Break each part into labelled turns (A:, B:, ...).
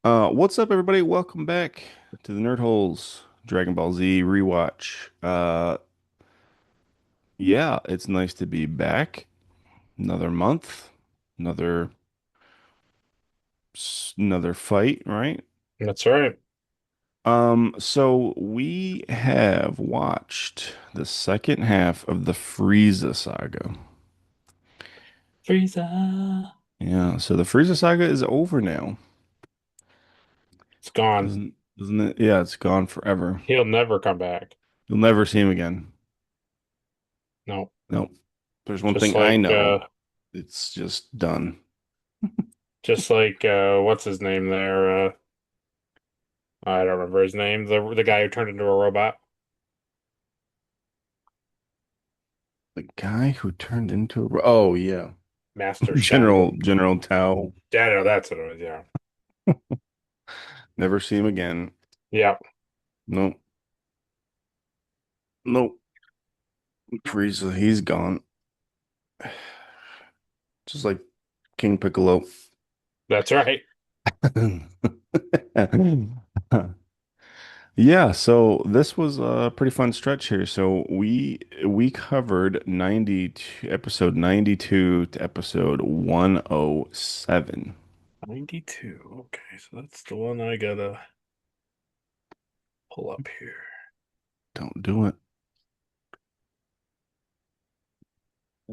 A: What's up, everybody? Welcome back to the Nerd Holes Dragon Ball Z rewatch. Yeah, it's nice to be back. Another month, another another fight, right?
B: That's right.
A: So we have watched the second half of the Frieza saga.
B: Frieza.
A: Yeah, so the Frieza saga is over now.
B: It's gone.
A: Doesn't it? Yeah, it's gone forever.
B: He'll never come back.
A: You'll never see him again.
B: No.
A: Nope. There's one
B: Just
A: thing I
B: like
A: know. It's just done.
B: what's his name there? I don't remember his name. The guy who turned into a robot.
A: The guy who turned into a... Oh, yeah.
B: Master Shen.
A: General Tao.
B: Yeah, no, that's what it was, yeah.
A: Never see him again.
B: Yeah.
A: Nope. Nope. Frieza, he's gone. Just like King Piccolo.
B: That's right.
A: Yeah, so this was a pretty fun stretch here. So we covered 92 episode 92 to episode 107.
B: 92. Okay, so that's the one I gotta pull up here.
A: Don't do it.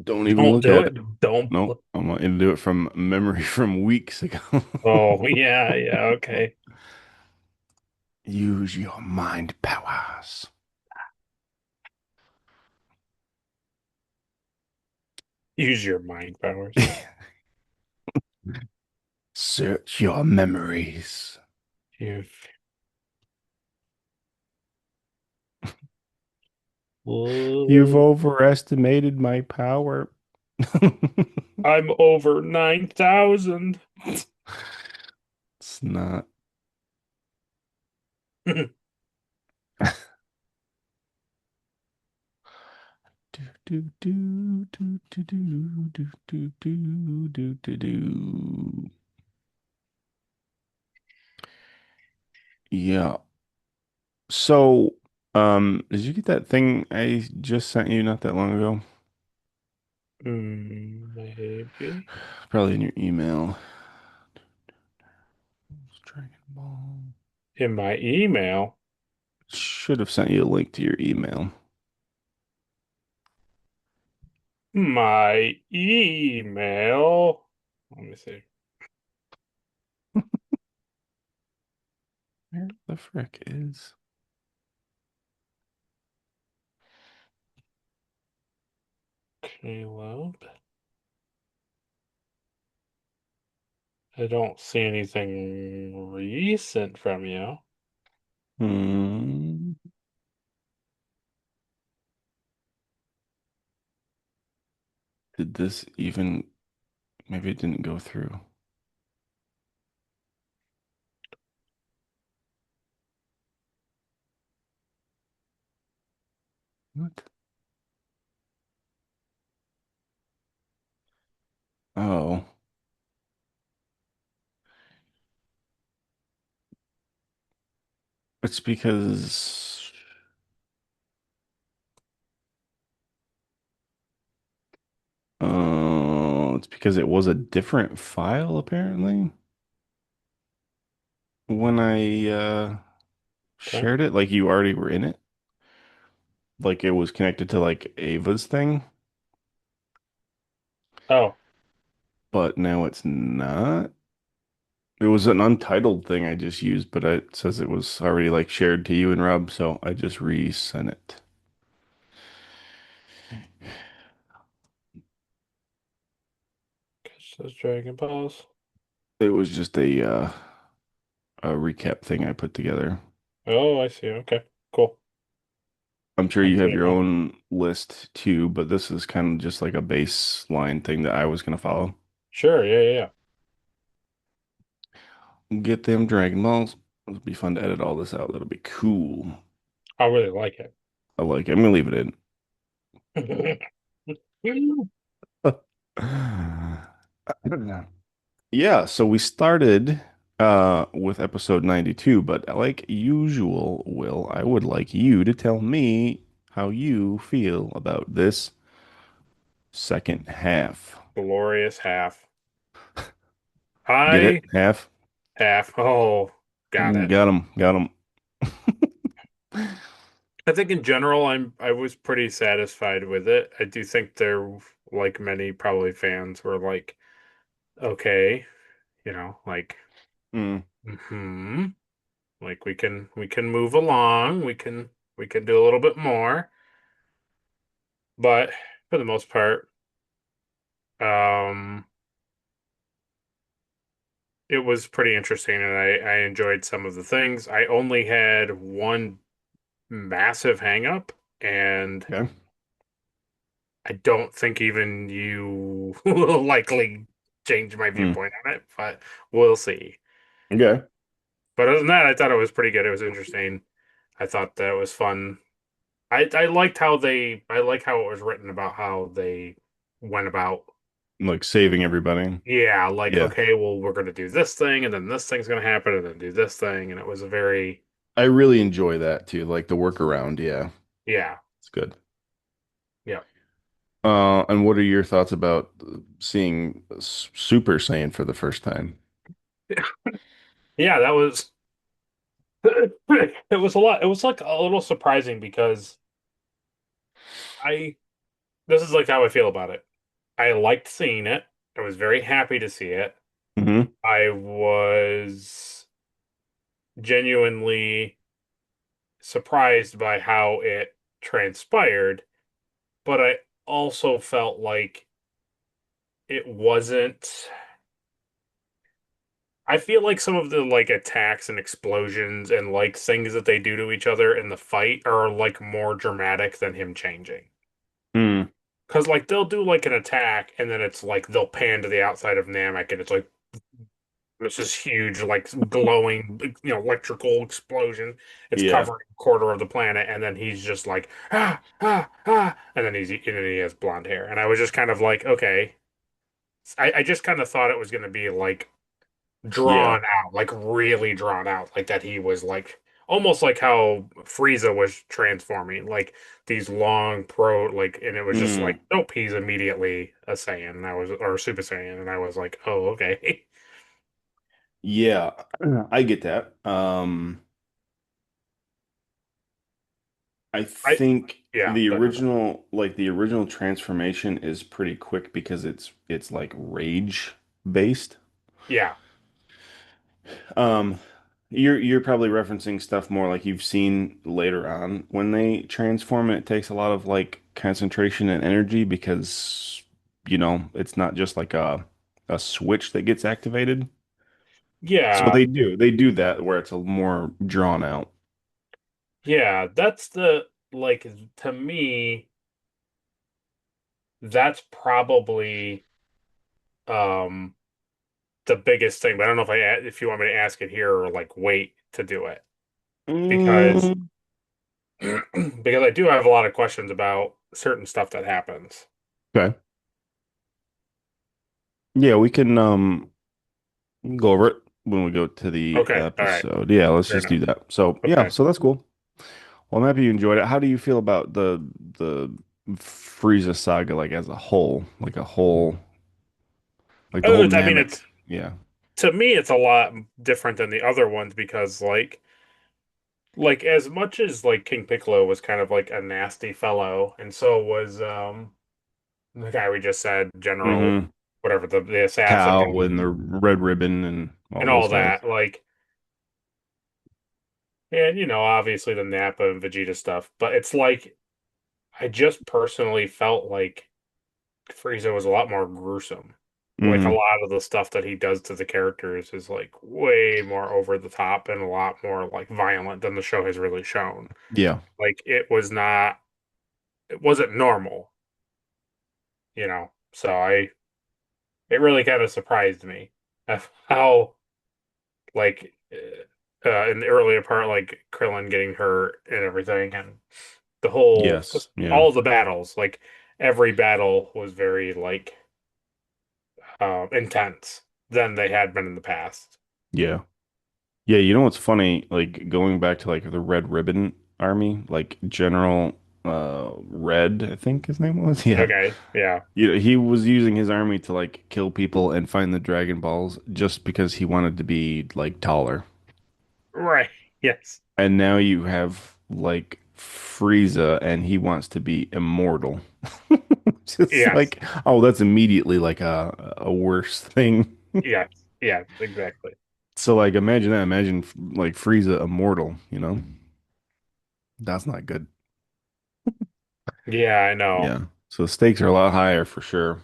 A: Don't even
B: Don't
A: look
B: do
A: at
B: it.
A: it.
B: Don't.
A: Nope. I'm going to do it from memory from weeks ago.
B: Oh, yeah, yeah, okay.
A: Use your mind powers.
B: Use your mind powers.
A: Search your memories.
B: You've
A: You've
B: Whoa.
A: overestimated my power.
B: I'm over 9,000.
A: It's not. Do, do, do, do, do, do, do, do, do, do, do, do. Yeah. So, did you get that thing I just sent you not that long ago?
B: Maybe.
A: Probably in your email. Dragon Ball.
B: In my email.
A: Should have sent you a link to your email.
B: My email. Let me see.
A: Where the frick is?
B: Caleb. I don't see anything recent from you.
A: Hmm. Did this even, maybe it didn't go through. What? Oh, it's because, it's because it was a different file apparently when I
B: Okay.
A: shared it. Like you already were in it. Like it was connected to like Ava's thing,
B: Oh,
A: but now it's not. It was an untitled thing I just used, but it says it was already like shared to you and Rob, so I just resent it.
B: catch those Dragon Balls.
A: It was just a recap thing I put together.
B: Oh, I see. Okay. Cool.
A: I'm sure
B: I
A: you
B: see
A: have
B: it
A: your
B: now.
A: own list too, but this is kind of just like a baseline thing that I was gonna follow.
B: Sure. Yeah, yeah, yeah.
A: Get them Dragon Balls. It'll be fun to edit all this out. That'll be cool.
B: I really like
A: I like it. I'm gonna leave it
B: it.
A: in. Yeah, so we started. with episode 92, but like usual, Will, I would like you to tell me how you feel about this second half.
B: Glorious half.
A: Get it?
B: I
A: Half?
B: half. Oh, got it.
A: Got him. Got him.
B: I think in general, I was pretty satisfied with it. I do think there, like many probably fans, were like, okay, like,
A: Mm,
B: hmm, like we can move along. We can do a little bit more. But for the most part, um, it was pretty interesting, and I enjoyed some of the things. I only had one massive hang up, and
A: okay.
B: I don't think even you will likely change my
A: Mm,
B: viewpoint on it, but we'll see.
A: okay.
B: But other than that, I thought it was pretty good. It was interesting. I thought that it was fun. I liked how I like how it was written about how they went about.
A: Like saving everybody.
B: Yeah, like
A: Yeah.
B: okay, well, we're gonna do this thing, and then this thing's gonna happen, and then do this thing, and it was a very
A: I really enjoy that too. Like the workaround. Yeah.
B: yeah,
A: It's good.
B: yeah,
A: And what are your thoughts about seeing Super Saiyan for the first time?
B: yeah. That was it was a lot. It was like a little surprising because I this is like how I feel about it. I liked seeing it. I was very happy to see it.
A: Hmm.
B: I was genuinely surprised by how it transpired, but I also felt like it wasn't. I feel like some of the like attacks and explosions and like things that they do to each other in the fight are like more dramatic than him changing.
A: Mm,
B: Because like they'll do like an attack and then it's like they'll pan to the outside of Namek and it's like it's this huge like glowing electrical explosion. It's
A: yeah.
B: covering a quarter of the planet and then he's just like and then he has blonde hair and I was just kind of like okay. I just kind of thought it was going to be like
A: Yeah.
B: drawn out, like really drawn out, like that he was like almost like how Frieza was transforming, like these long like, and it was just like,
A: Mm,
B: nope, he's immediately a Saiyan, and I was or Super Saiyan, and I was like, oh, okay.
A: yeah. I get that. I
B: I
A: think
B: yeah,
A: the original transformation is pretty quick because it's like rage based.
B: yeah,
A: Um, you're probably referencing stuff more like you've seen later on when they transform it takes a lot of like concentration and energy because it's not just like a switch that gets activated. So
B: yeah,
A: they do that where it's a more drawn out.
B: yeah. That's the like to me, that's probably um the biggest thing. But I don't know if you want me to ask it here or like wait to do it because
A: Mm,
B: because I do have a lot of questions about certain stuff that happens.
A: okay. Yeah, we can go over it when we go to the
B: Okay, all right,
A: episode. Yeah, let's
B: fair
A: just
B: enough.
A: do that. So yeah,
B: Okay.
A: so that's cool. Well, I'm happy you enjoyed it. How do you feel about the Frieza saga like as a whole? Like the whole
B: I mean,
A: Namek. Yeah.
B: to me, it's a lot different than the other ones because, like as much as like King Piccolo was kind of like a nasty fellow, and so was the guy we just said, General,
A: Hmm.
B: whatever the assassin
A: Cow
B: guy,
A: and the red ribbon and all
B: and
A: those
B: all
A: guys.
B: that, like, and obviously the Nappa and Vegeta stuff, but it's like I just personally felt like Frieza was a lot more gruesome. Like a
A: Hmm.
B: lot of the stuff that he does to the characters is like way more over the top and a lot more like violent than the show has really shown.
A: Yeah.
B: Like it wasn't normal, So it really kind of surprised me of how like in the earlier part, like Krillin getting hurt and everything, and the whole,
A: Yes.
B: just
A: Yeah.
B: all the battles, like every battle was very like intense than they had been in the past.
A: Yeah. Yeah, you know what's funny? Like going back to like the Red Ribbon Army, like General Red, I think his name was. Yeah.
B: Okay, yeah,
A: He was using his army to like kill people and find the Dragon Balls just because he wanted to be like taller.
B: right. Yes,
A: And now you have like Frieza and he wants to be immortal. Just
B: yes,
A: like, oh, that's immediately like a worse thing.
B: yes, yes, exactly.
A: So like imagine that. Imagine like Frieza immortal, you know? That's not good.
B: Yeah, I know.
A: Yeah. So the stakes are a lot higher for sure.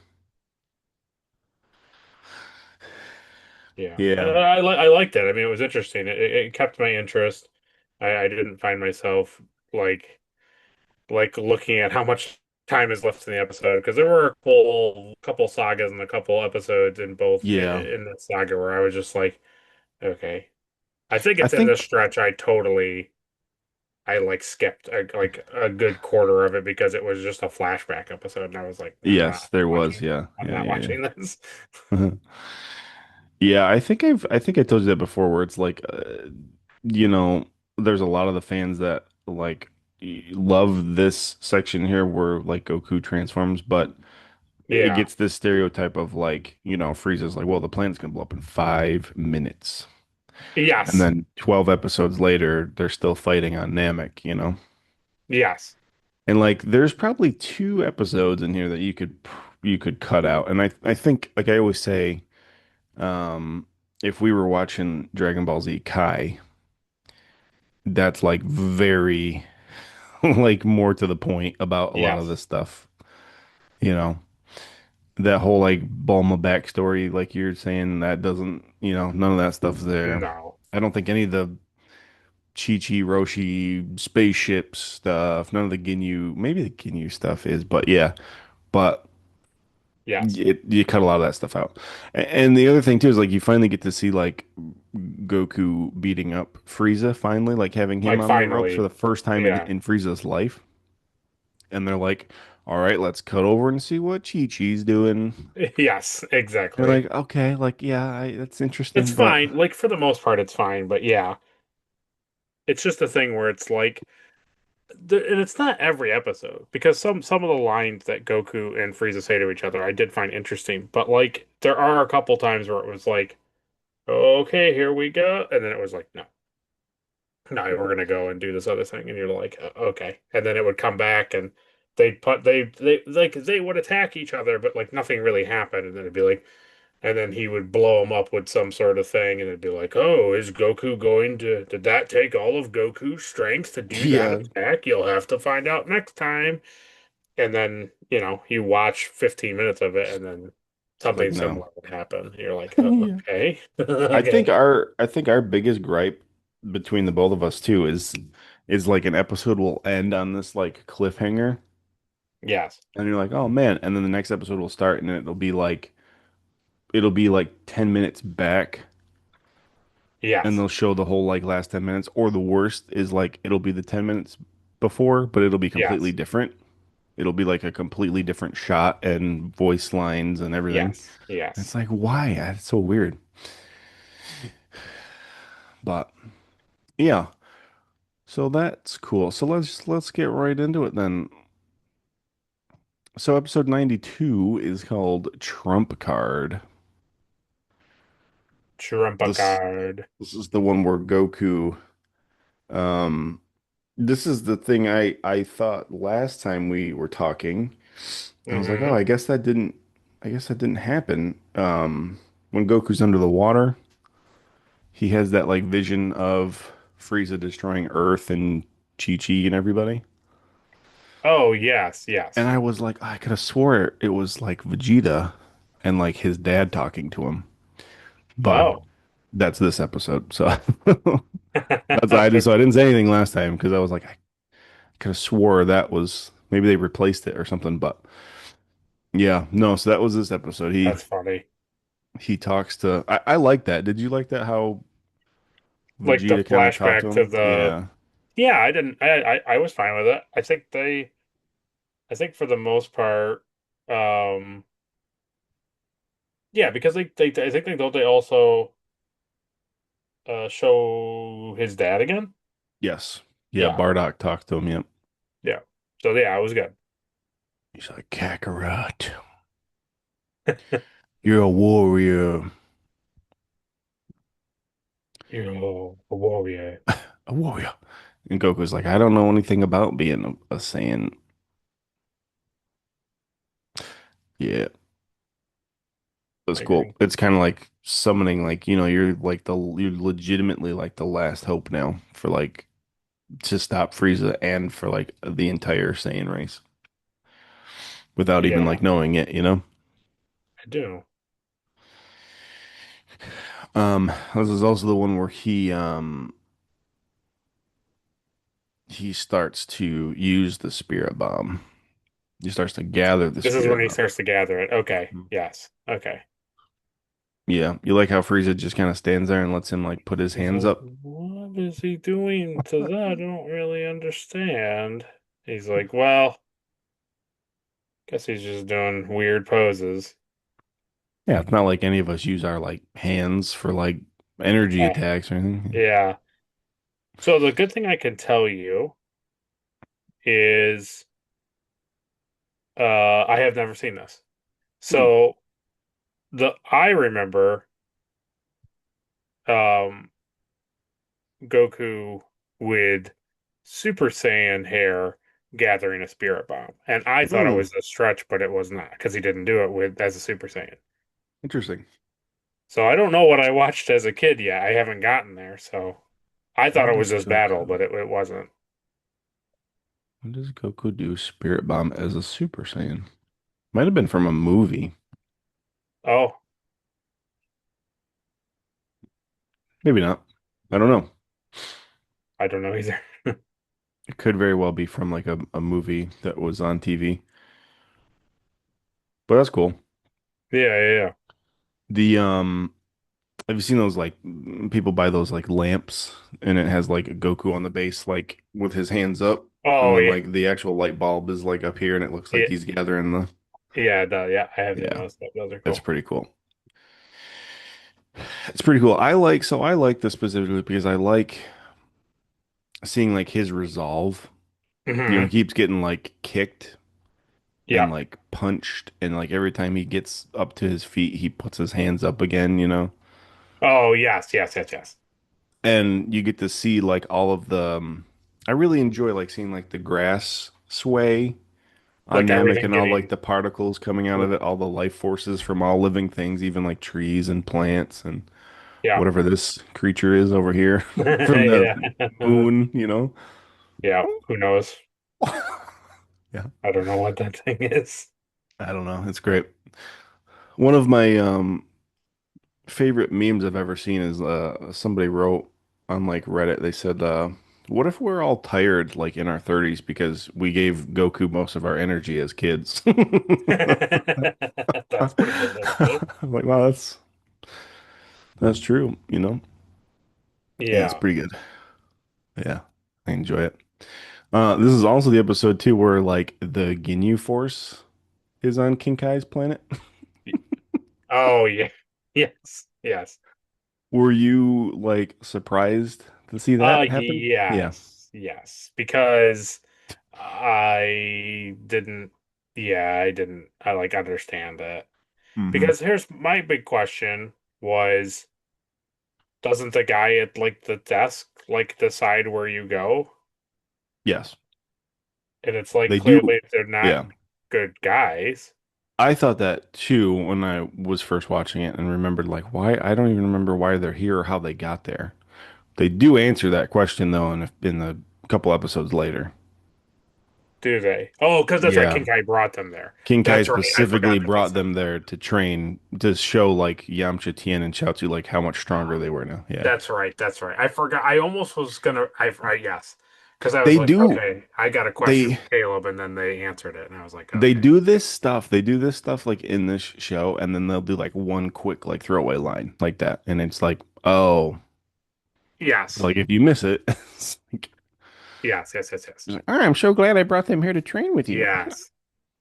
B: Yeah,
A: Yeah.
B: I liked it. I mean, it was interesting. It kept my interest. I didn't find myself like looking at how much time is left in the episode because there were a couple sagas and a couple episodes in both
A: Yeah.
B: in the saga where I was just like, okay. I think
A: I
B: it's in this
A: think
B: stretch I like skipped like a good quarter of it because it was just a flashback episode and I was like,
A: yes, there was.
B: watching
A: Yeah.
B: I'm
A: Yeah,
B: not
A: yeah,
B: watching this.
A: yeah. Yeah, I think I told you that before where it's like you know, there's a lot of the fans that like love this section here where like Goku transforms, but it
B: Yeah.
A: gets this stereotype of like, Frieza's like, well, the planet's gonna blow up in 5 minutes. And
B: Yes.
A: then 12 episodes later, they're still fighting on Namek.
B: Yes.
A: And like there's probably two episodes in here that you could cut out. And I think like I always say, if we were watching Dragon Ball Z Kai, that's like very like more to the point about a lot of
B: Yes.
A: this stuff. You know, that whole like Bulma backstory, like you're saying, that doesn't, none of that stuff's there.
B: No.
A: I don't think any of the Chi-Chi, Roshi, spaceship stuff, none of the Ginyu, maybe the Ginyu stuff is, but yeah, but
B: Yes.
A: you cut a lot of that stuff out. And the other thing too is like you finally get to see like Goku beating up Frieza finally, like having him
B: Like
A: on the ropes for
B: finally.
A: the first time
B: Yeah.
A: in Frieza's life. And they're like, all right, let's cut over and see what Chi-Chi's doing.
B: Yes,
A: They're
B: exactly.
A: like, okay, like, yeah, that's
B: It's
A: interesting, but
B: fine. Like for the most part it's fine, but yeah. It's just a thing where it's like and it's not every episode because some of the lines that Goku and Frieza say to each other I did find interesting, but like there are a couple times where it was like, okay, here we go, and then it was like, no, no, we're gonna go and do this other thing, and you're like, okay, and then it would come back and they would attack each other, but like nothing really happened, and then it'd be like, and then he would blow him up with some sort of thing, and it'd be like, oh, is Goku going to? Did that take all of Goku's strength to do that
A: yeah,
B: attack? You'll have to find out next time. And then, you watch 15 minutes of it, and then
A: it's like
B: something
A: no.
B: similar would happen. You're like,
A: Yeah.
B: okay, okay,
A: I think our biggest gripe between the both of us too is like an episode will end on this like cliffhanger
B: yes,
A: and you're like, "Oh man." And then the next episode will start and it'll be like 10 minutes back and
B: yes,
A: they'll show the whole like last 10 minutes, or the worst is like it'll be the 10 minutes before, but it'll be completely
B: yes,
A: different. It'll be like a completely different shot and voice lines and everything.
B: yes,
A: It's
B: yes.
A: like, why? It's so weird. But yeah, so that's cool. So let's get right into it then. So episode 92 is called Trump Card. This
B: Trumpacard.
A: this is the one where Goku um this is the thing I thought last time we were talking. I was like, "Oh,
B: Hmm.
A: I guess that didn't happen." When Goku's under the water, he has that like vision of Frieza destroying Earth and Chi-Chi and everybody.
B: Oh, yes,
A: And
B: yes.
A: I was like, I could have swore it was like Vegeta and like his dad talking to him. But
B: Oh.
A: that's this episode. So that's why I didn't say anything last time because I was like, I could have swore that was maybe they replaced it or something. But yeah, no, so that was this episode.
B: That's funny.
A: He talks to I like that. Did you like that how
B: Like the
A: Vegeta kind of talked to
B: flashback to
A: him?
B: the,
A: Yeah.
B: yeah, I didn't, I was fine with it. I think for the most part, um, yeah, because I think they also show his dad again?
A: Yes. Yeah,
B: Yeah,
A: Bardock talked to him. Yep.
B: yeah. So yeah, it was good.
A: He's like, Kakarot, you're a warrior.
B: You're a warrior.
A: A warrior. And Goku's like, I don't know anything about being a Saiyan. Yeah, that's
B: I
A: cool.
B: agree.
A: It's kind of like summoning, like, you're legitimately like the last hope now for like to stop Frieza and for like the entire Saiyan race without even
B: Yeah,
A: like knowing it, you know?
B: I do.
A: This is also the one where he starts to use the spirit bomb. He starts to gather the
B: This is when
A: spirit
B: he
A: bomb.
B: starts to gather it. Okay.
A: Mhm.
B: Yes. Okay.
A: Yeah, you like how Frieza just kind of stands there and lets him like put his
B: He's
A: hands
B: like,
A: up.
B: what is he doing to that? I don't really understand. He's like, well, guess he's just doing weird poses.
A: Yeah, it's not like any of us use our like hands for like energy
B: Okay.
A: attacks or anything.
B: Yeah. So the good thing I can tell you is I have never seen this.
A: Hmm.
B: So the I remember um Goku with Super Saiyan hair gathering a spirit bomb. And I thought it
A: Hmm.
B: was a stretch, but it was not because he didn't do it with as a Super Saiyan.
A: Interesting.
B: So I don't know what I watched as a kid yet. I haven't gotten there, so I thought
A: When
B: it was
A: does
B: just battle,
A: Goku?
B: but it wasn't.
A: When does Goku do Spirit Bomb as a Super Saiyan? Might have been from a movie.
B: Oh,
A: Maybe not. I don't know.
B: I don't know either.
A: It could very well be from like a movie that was on TV. But that's cool.
B: Yeah, yeah, yeah.
A: The have you seen those like people buy those like lamps and it has like a Goku on the base like with his hands up and
B: Oh,
A: then
B: yeah,
A: like the actual light bulb is like up here and it looks like
B: yeah,
A: he's gathering the
B: yeah, yeah. I have
A: yeah,
B: noticed that. Those are
A: it's
B: cool.
A: pretty cool. It's pretty cool. I like this specifically because I like seeing like his resolve. You know, he
B: Hmm.
A: keeps getting like kicked and
B: Yeah.
A: like punched and like every time he gets up to his feet he puts his hands up again, you know.
B: Oh, yes, yes, yes, yes.
A: And you get to see like all of the I really enjoy like seeing like the grass sway on
B: Like
A: Namek
B: everything
A: and all like
B: getting.
A: the particles coming out of it, all the life forces from all living things, even like trees and plants and
B: Yeah.
A: whatever this creature is over here from the
B: Yeah.
A: moon, you know.
B: Yeah. Who knows?
A: Yeah,
B: I don't know what that thing is.
A: I don't know. It's great. One of my favorite memes I've ever seen is somebody wrote on like Reddit. They said, "What if we're all tired like in our 30s because we gave Goku most of our energy as kids?"
B: That's pretty good, actually.
A: I'm like, wow, that's true, you know? Yeah, it's
B: Yeah.
A: pretty good. Yeah, I enjoy it. This is also the episode too where like the Ginyu Force is on King Kai's planet.
B: Oh, yeah. Yes. Yes.
A: Were you like surprised to see that happen? Yeah.
B: Yes. Yes. Because I didn't, yeah, I didn't, I like understand it.
A: Hmm.
B: Because here's my big question was, doesn't the guy at like the desk like decide where you go?
A: Yes,
B: And it's like
A: they do.
B: clearly they're not
A: Yeah.
B: good guys.
A: I thought that too when I was first watching it and remembered like why I don't even remember why they're here or how they got there. They do answer that question though in the couple episodes later.
B: Do they? Oh, because that's right.
A: Yeah.
B: King Kai brought them there.
A: King Kai
B: That's right. I
A: specifically
B: forgot that they
A: brought
B: said
A: them
B: that.
A: there to train to show like Yamcha, Tien, and Chaozu like how much stronger they were now. Yeah.
B: That's right. That's right. I forgot. I almost was gonna. I yes, because I was
A: They
B: like,
A: do
B: okay, I got a question
A: they
B: for Caleb, and then they answered it, and I was like,
A: they
B: okay,
A: do this stuff. They do this stuff like in this show and then they'll do like one quick like throwaway line like that and it's like, "Oh,
B: yes,
A: like if you miss it, it's like,
B: yes, yes, yes, yes,
A: it's like, I'm so glad I brought them here to train with you."
B: yes.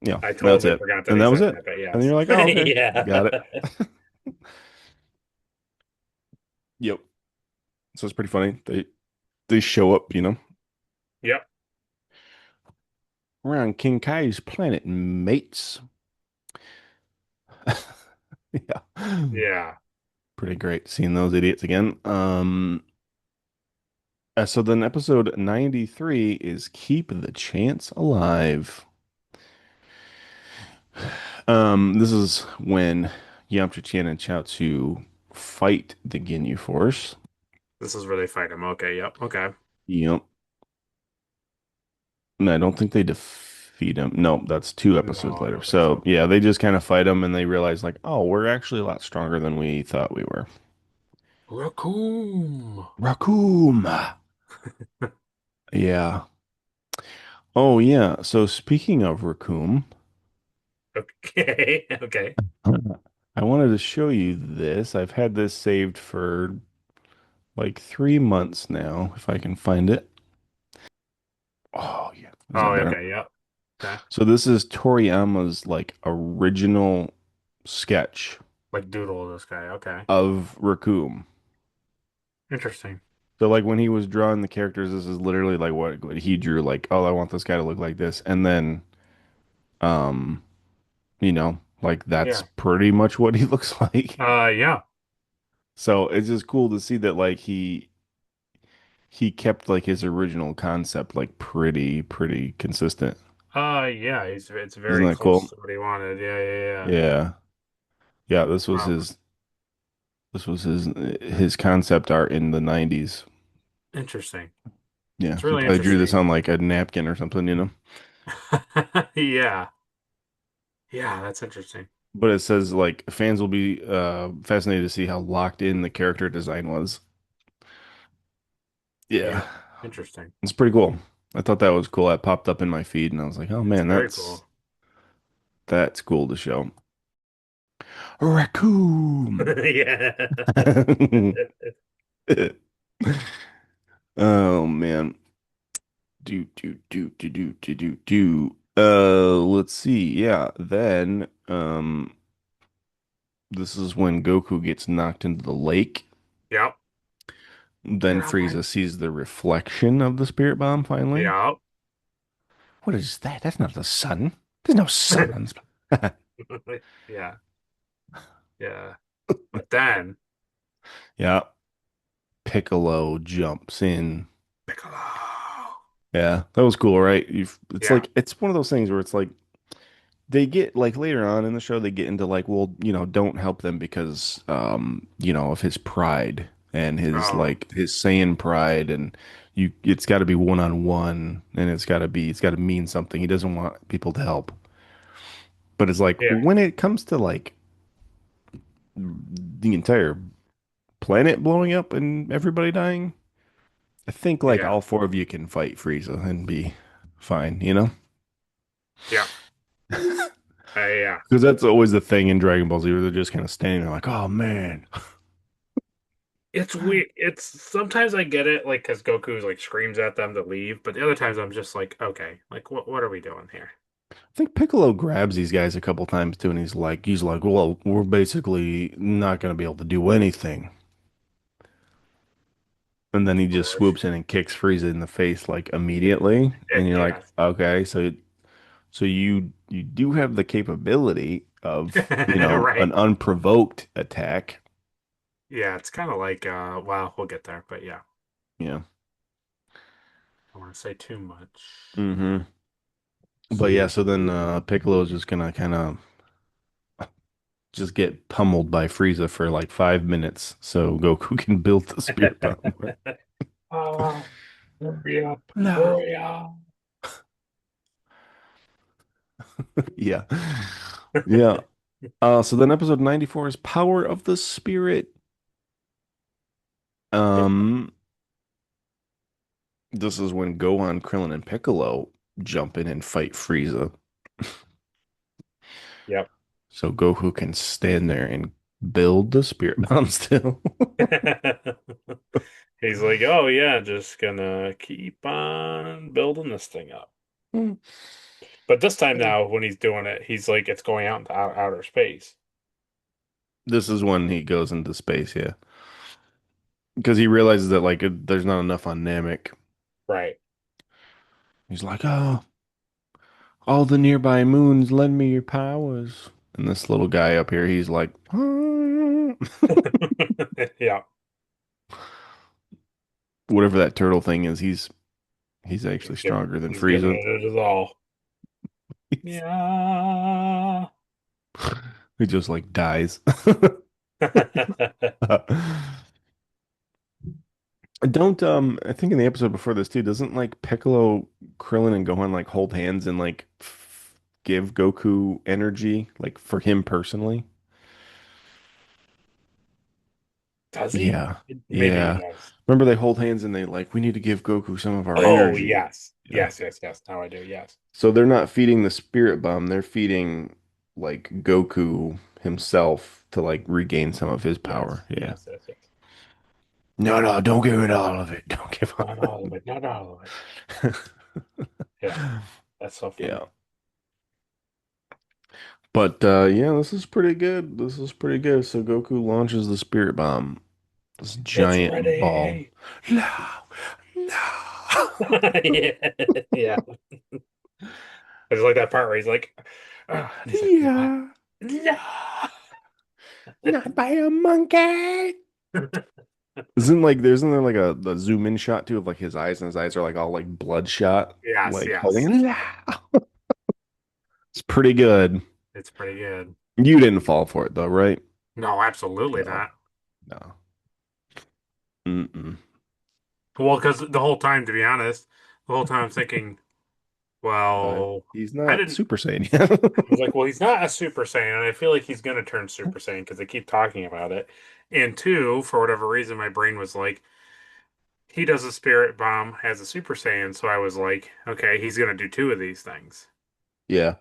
A: Yeah,
B: I
A: that's
B: totally
A: it.
B: forgot that
A: And
B: he
A: that was
B: said
A: it.
B: that, but
A: And then
B: yes,
A: you're like, "Oh, okay.
B: yeah.
A: Got it." Yep. So it's pretty funny. They show up,
B: Yep.
A: around King Kai's planet, mates. Yeah.
B: Yeah.
A: Pretty great seeing those idiots again. So then episode 93 is Keep the Chance Alive. This is when Yamcha, Chan, and Chaozu fight the Ginyu Force.
B: This is where they fight him. Okay. Yep. Okay.
A: Yep. And I don't think they defeat him. No, that's two episodes
B: No, I
A: later.
B: don't think
A: So
B: so.
A: yeah, they just kind of fight him and they realize like, oh, we're actually a lot stronger than we thought we were.
B: Raccoon.
A: Raccoon. Yeah. Oh yeah. So speaking of Raccoon,
B: Okay. Okay.
A: I wanted to show you this. I've had this saved for like 3 months now, if I can find it. Oh yeah. Is
B: Oh,
A: that better?
B: okay. Yep. Okay.
A: So this is Toriyama's like original sketch
B: Like doodle this guy. Okay.
A: of Raccoon.
B: Interesting.
A: So like when he was drawing the characters, this is literally like what he drew. Like, oh, I want this guy to look like this, and then, um, like that's
B: Yeah.
A: pretty much what he looks like.
B: Yeah.
A: So it's just cool to see that like he kept like his original concept like pretty consistent.
B: Yeah. It's
A: Isn't
B: very
A: that
B: close
A: cool?
B: to what he wanted. Yeah. Yeah. Yeah.
A: Yeah, yeah.
B: Wow.
A: This was his concept art in the 90s.
B: Interesting.
A: Yeah,
B: It's
A: he
B: really
A: probably drew this
B: interesting.
A: on like a napkin or something.
B: Yeah. Yeah. That's interesting.
A: But it says like fans will be fascinated to see how locked in the character design was.
B: Yeah.
A: Yeah,
B: Interesting.
A: it's pretty cool. I thought that was cool. That popped up in my feed, and I was like, "Oh
B: It's
A: man,
B: very
A: that's
B: cool.
A: that's cool to show." Raccoon.
B: Yeah.
A: Oh man. Do. Let's see. Yeah, then this is when Goku gets knocked into the lake.
B: Yep.
A: Then
B: You're on my.
A: Frieza sees the reflection of the spirit bomb finally.
B: Yep.
A: What is that? That's not the sun. There's no sun on this.
B: Yeah. Yeah. But then
A: Yeah, Piccolo jumps in.
B: Piccolo.
A: Yeah, that was cool, right? It's
B: Yeah.
A: like it's one of those things where it's like they get like later on in the show they get into like, well, don't help them because of his pride and his
B: Oh,
A: like his Saiyan pride and it's got to be one on one and it's got to mean something. He doesn't want people to help. But it's like
B: yeah.
A: when it comes to like the entire planet blowing up and everybody dying, I think like
B: Yeah.
A: all four of you can fight Frieza and be fine.
B: Yeah. Yeah.
A: Because that's always the thing in Dragon Ball Z where they're just kind of standing there like, oh man.
B: It's weird. It's sometimes I get it, like, because Goku like screams at them to leave, but the other times I'm just like, okay, like, what are we doing here?
A: I think Piccolo grabs these guys a couple times too, and he's like, well, we're basically not gonna be able to do anything. And then he just
B: Foolish.
A: swoops in and kicks Frieza in the face like immediately, and you're like,
B: Yeah.
A: okay, so you do have the capability of,
B: Right.
A: an unprovoked attack.
B: Yeah, it's kind of like, well, we'll get there, but yeah,
A: Yeah.
B: I don't want to say too much.
A: Hmm. But yeah,
B: See.
A: so then Piccolo's just gonna kind of just get pummeled by Frieza for like 5 minutes so Goku can build the spirit bomb.
B: Oh, hurry up,
A: No.
B: hurry up.
A: Yeah. Yeah. So then episode 94 is Power of the Spirit. Um, this is when Gohan, Krillin, and Piccolo jump in and fight Frieza.
B: Yep.
A: So Goku can stand there and build the spirit bomb still.
B: He's like, oh yeah, just gonna keep on building this thing up. But this time now, when he's doing it, he's like, it's going out into outer space.
A: This is when he goes into space, yeah. because he realizes that like there's not enough on Namek.
B: Right.
A: He's like, oh, all the nearby moons lend me your powers. And this little guy up here, he's like,
B: Yeah.
A: whatever that turtle thing is, he's actually stronger than
B: He's giving
A: Frieza.
B: it his all. Yeah.
A: He just like dies. Don't I think in the episode before this too, doesn't like Piccolo, Krillin, and Gohan like hold hands and like give Goku energy like for him personally?
B: Does he?
A: Yeah.
B: Maybe he
A: Yeah.
B: does.
A: Remember they hold hands and they like we need to give Goku some of our
B: Oh,
A: energy.
B: yes.
A: Yeah.
B: Yes, yes, yes. Now I do. Yes.
A: So they're not feeding the spirit bomb, they're feeding like Goku himself to like regain some of his power.
B: Yes.
A: Yeah.
B: Yes, yes, yes.
A: No, no, don't give it all of it. Don't give all
B: Not
A: of
B: all of it. Not all of it.
A: it.
B: Yeah. That's so
A: Yeah.
B: funny.
A: But yeah, this is pretty good. This is pretty good. So Goku launches the spirit bomb. This
B: It's
A: giant ball.
B: ready.
A: No, no.
B: Yeah. Yeah. I just like that part where he's like, and he's like, what?
A: Yeah,
B: No.
A: not by a monkey. Isn't there like a zoom in shot too of like his eyes and his eyes are like all like bloodshot,
B: Yes,
A: like
B: yes.
A: holding. No. It's pretty good.
B: It's pretty good.
A: You didn't fall for it though, right?
B: No, absolutely
A: No,
B: not.
A: no. Mm-mm.
B: Well, because the whole time, to be honest, the whole time I'm thinking,
A: Uh,
B: well,
A: he's
B: I
A: not
B: didn't.
A: Super Saiyan
B: I was
A: yet.
B: like, well, he's not a Super Saiyan, and I feel like he's going to turn Super Saiyan because they keep talking about it. And two, for whatever reason, my brain was like, he does a Spirit Bomb as a Super Saiyan, so I was like, okay, he's going to do two of these things.
A: Yeah,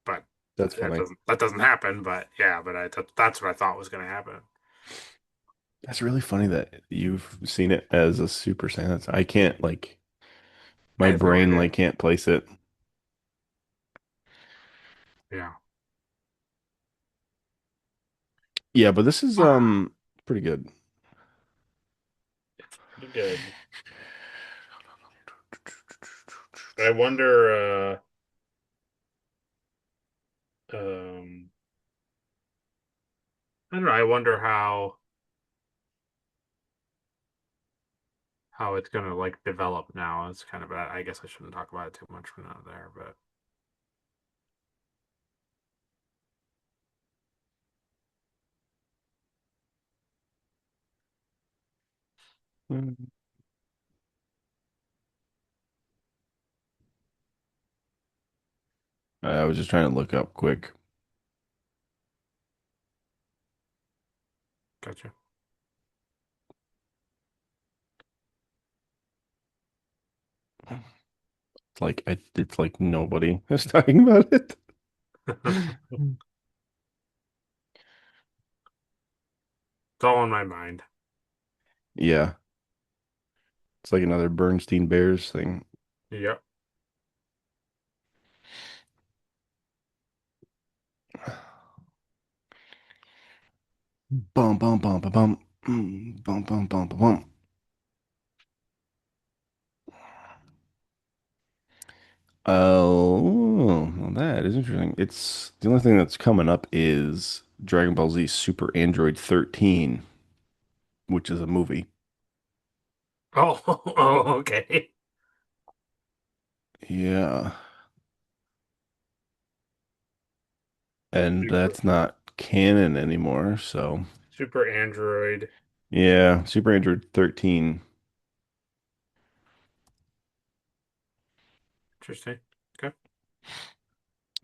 B: But
A: that's
B: that
A: funny.
B: doesn't happen. But yeah, but that's what I thought was going to happen.
A: That's really funny that you've seen it as a Super Saiyan. I can't like
B: I
A: my
B: have no
A: brain
B: idea.
A: like can't place it.
B: Yeah,
A: Yeah, but this is pretty good.
B: it's pretty good. I wonder. Um, I don't know. I wonder how it's gonna like develop now. It's kind of I guess I shouldn't talk about it too much for now there, but
A: Mm. I was just trying to look up quick.
B: gotcha.
A: It's like nobody is talking about it.
B: It's all in my mind.
A: Yeah, it's like another Bernstein Bears thing.
B: Yep.
A: Bum bum bum bum bum. Bum bum bum bum bum. Oh, well, that is interesting. It's the only thing that's coming up is Dragon Ball Z Super Android 13, which is a movie.
B: Oh, oh, okay.
A: Yeah, and
B: Super
A: that's not canon anymore. So,
B: Super Android.
A: yeah, Super Android 13.
B: Interesting. Okay.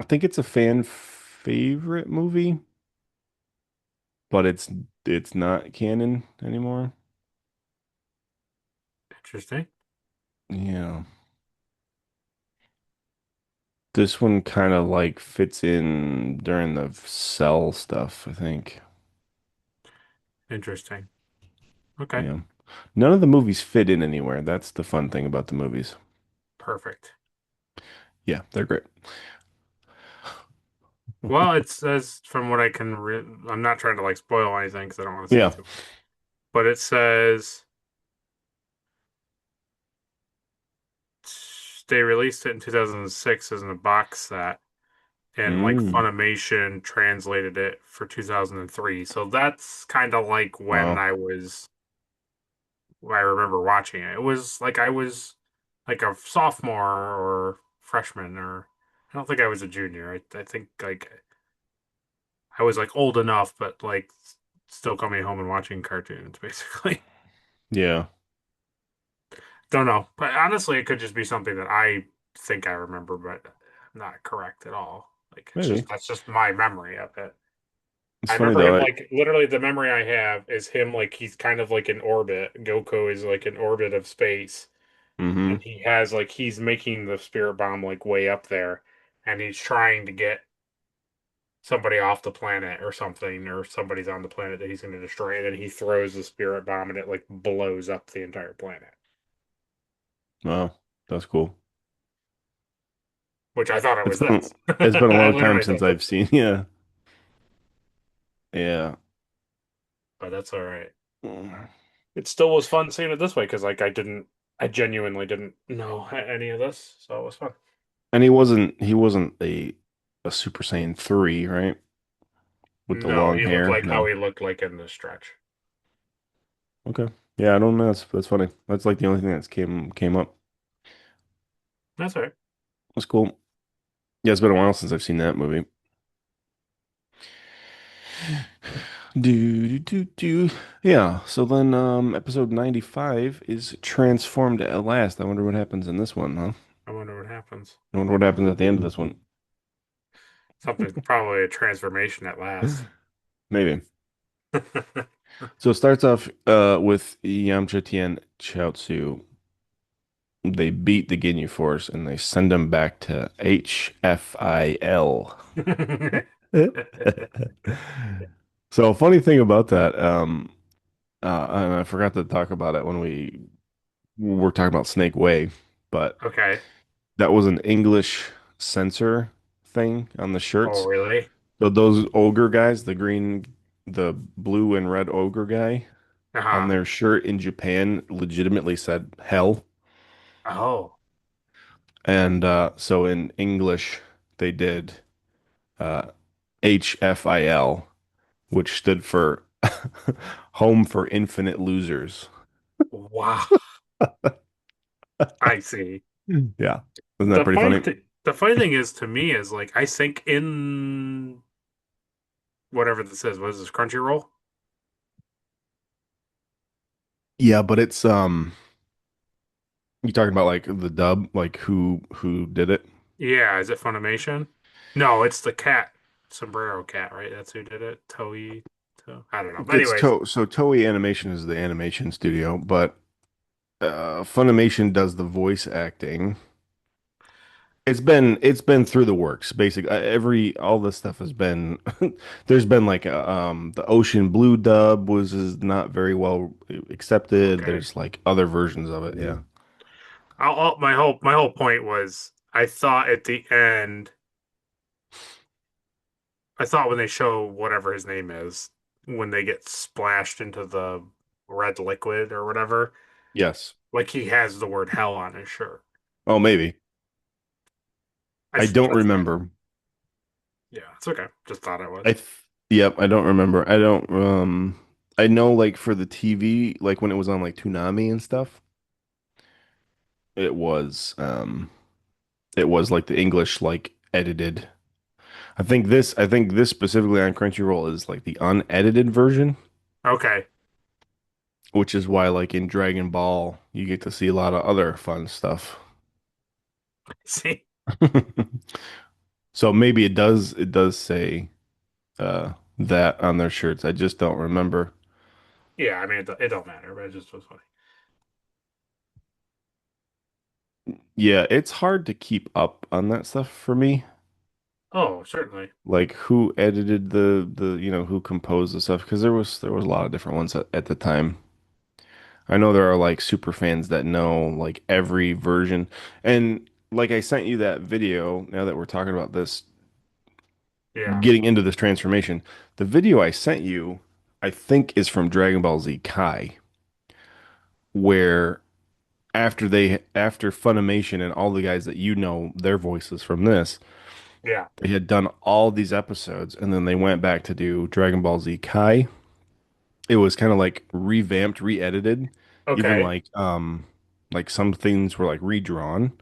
A: I think it's a fan favorite movie, but it's not canon anymore.
B: Interesting.
A: Yeah. This one kind of like fits in during the Cell stuff, I think.
B: Interesting. Okay.
A: Yeah. None of the movies fit in anywhere. That's the fun thing about the movies.
B: Perfect.
A: Yeah, they're great.
B: Well, it says from what I can I'm not trying to like spoil anything because I don't want to say
A: Yeah.
B: too much. but it says they released it in 2006 as in a box set, and like
A: Mm.
B: Funimation translated it for 2003. So that's kind of like
A: Wow.
B: when I remember watching it. It was like I was like a sophomore or freshman, or I don't think I was a junior. I think like I was like old enough, but like still coming home and watching cartoons, basically.
A: Yeah.
B: Don't know. But honestly, it could just be something that I think I remember, but not correct at all. Like it's just
A: Maybe.
B: that's just my memory of it.
A: It's
B: I
A: funny
B: remember
A: though.
B: him like literally the memory I have is him like he's kind of like in orbit. Goku is like in orbit of space,
A: Hmm.
B: and he has like he's making the spirit bomb like way up there, and he's trying to get somebody off the planet or something, or somebody's on the planet that he's going to destroy, and then he throws the spirit bomb and it like blows up the entire planet.
A: Wow. That's cool.
B: Which I thought it
A: It's
B: was
A: been
B: this.
A: it's been a
B: I
A: long time
B: literally
A: since
B: thought
A: I've
B: this,
A: seen. Yeah. Yeah.
B: but that's all right. It still was fun seeing it this way because like I genuinely didn't know any of this, so it was fun.
A: And he wasn't a Super Saiyan 3, right? With the
B: No,
A: long
B: he looked
A: hair.
B: like how
A: No.
B: he looked like in the stretch.
A: Okay. Yeah, I don't know. That's funny. That's like the only thing that's came up.
B: That's all right.
A: That's cool. Yeah, it's been a while since I've seen that movie. Do do do do. Yeah. So then, episode 95 is transformed at last. I wonder what happens in this one, huh?
B: I wonder what happens.
A: I wonder what happens at the end of this one.
B: Something probably a transformation at last.
A: Maybe. So it starts off with Yamcha Tien Chaozu. They beat the Ginyu Force and they send them back to HFIL. So, a funny thing about that, and I forgot to talk about it when we were talking about Snake Way, but
B: Okay.
A: that was an English censor thing on the
B: Oh,
A: shirts.
B: really?
A: So those ogre guys, the blue and red ogre guy on
B: Uh-huh.
A: their shirt in Japan legitimately said hell.
B: Oh.
A: And so in English, they did uh, HFIL, which stood for Home for Infinite Losers.
B: Wow. I see.
A: Yeah. Isn't that pretty funny?
B: The funny thing is to me is like I think in whatever this is, what is this, Crunchyroll?
A: Yeah, but it's you talking about like the dub, like who did it?
B: Yeah, is it Funimation? No, it's the cat, Sombrero Cat, right? That's who did it. Toei. I don't know.
A: It's
B: Anyways,
A: Toei Animation is the animation studio, but Funimation does the voice acting. It's been through the works. Basically, every all this stuff has been. There's been like the Ocean Blue dub was is not very well accepted.
B: okay.
A: There's like other versions of it. Yeah.
B: My whole point was I thought at the end, I thought when they show whatever his name is, when they get splashed into the red liquid or whatever,
A: Yes.
B: like he has the word hell on his shirt.
A: Oh, maybe.
B: I
A: I
B: just,
A: don't
B: that's,
A: remember.
B: yeah, it's okay. Just thought it
A: I
B: was.
A: th Yep, I don't remember. I don't I know like for the TV, like when it was on like Toonami and stuff, it was like the English like edited. I think this specifically on Crunchyroll is like the unedited version,
B: Okay.
A: which is why like in Dragon Ball you get to see a lot of other fun stuff.
B: See?
A: So maybe it does say that on their shirts. I just don't remember.
B: Yeah, I mean, it don't matter, but it just was funny.
A: Yeah, it's hard to keep up on that stuff for me.
B: Oh, certainly.
A: Like who edited the who composed the stuff because there was a lot of different ones at the time. I know there are like super fans that know like every version. And like I sent you that video now that we're talking about this
B: Yeah.
A: getting into this transformation. The video I sent you, I think is from Dragon Ball Z Kai, where after Funimation and all the guys that you know their voices from this,
B: Yeah.
A: they had done all these episodes and then they went back to do Dragon Ball Z Kai. It was kind of like revamped, re-edited, even
B: Okay.
A: like some things were like redrawn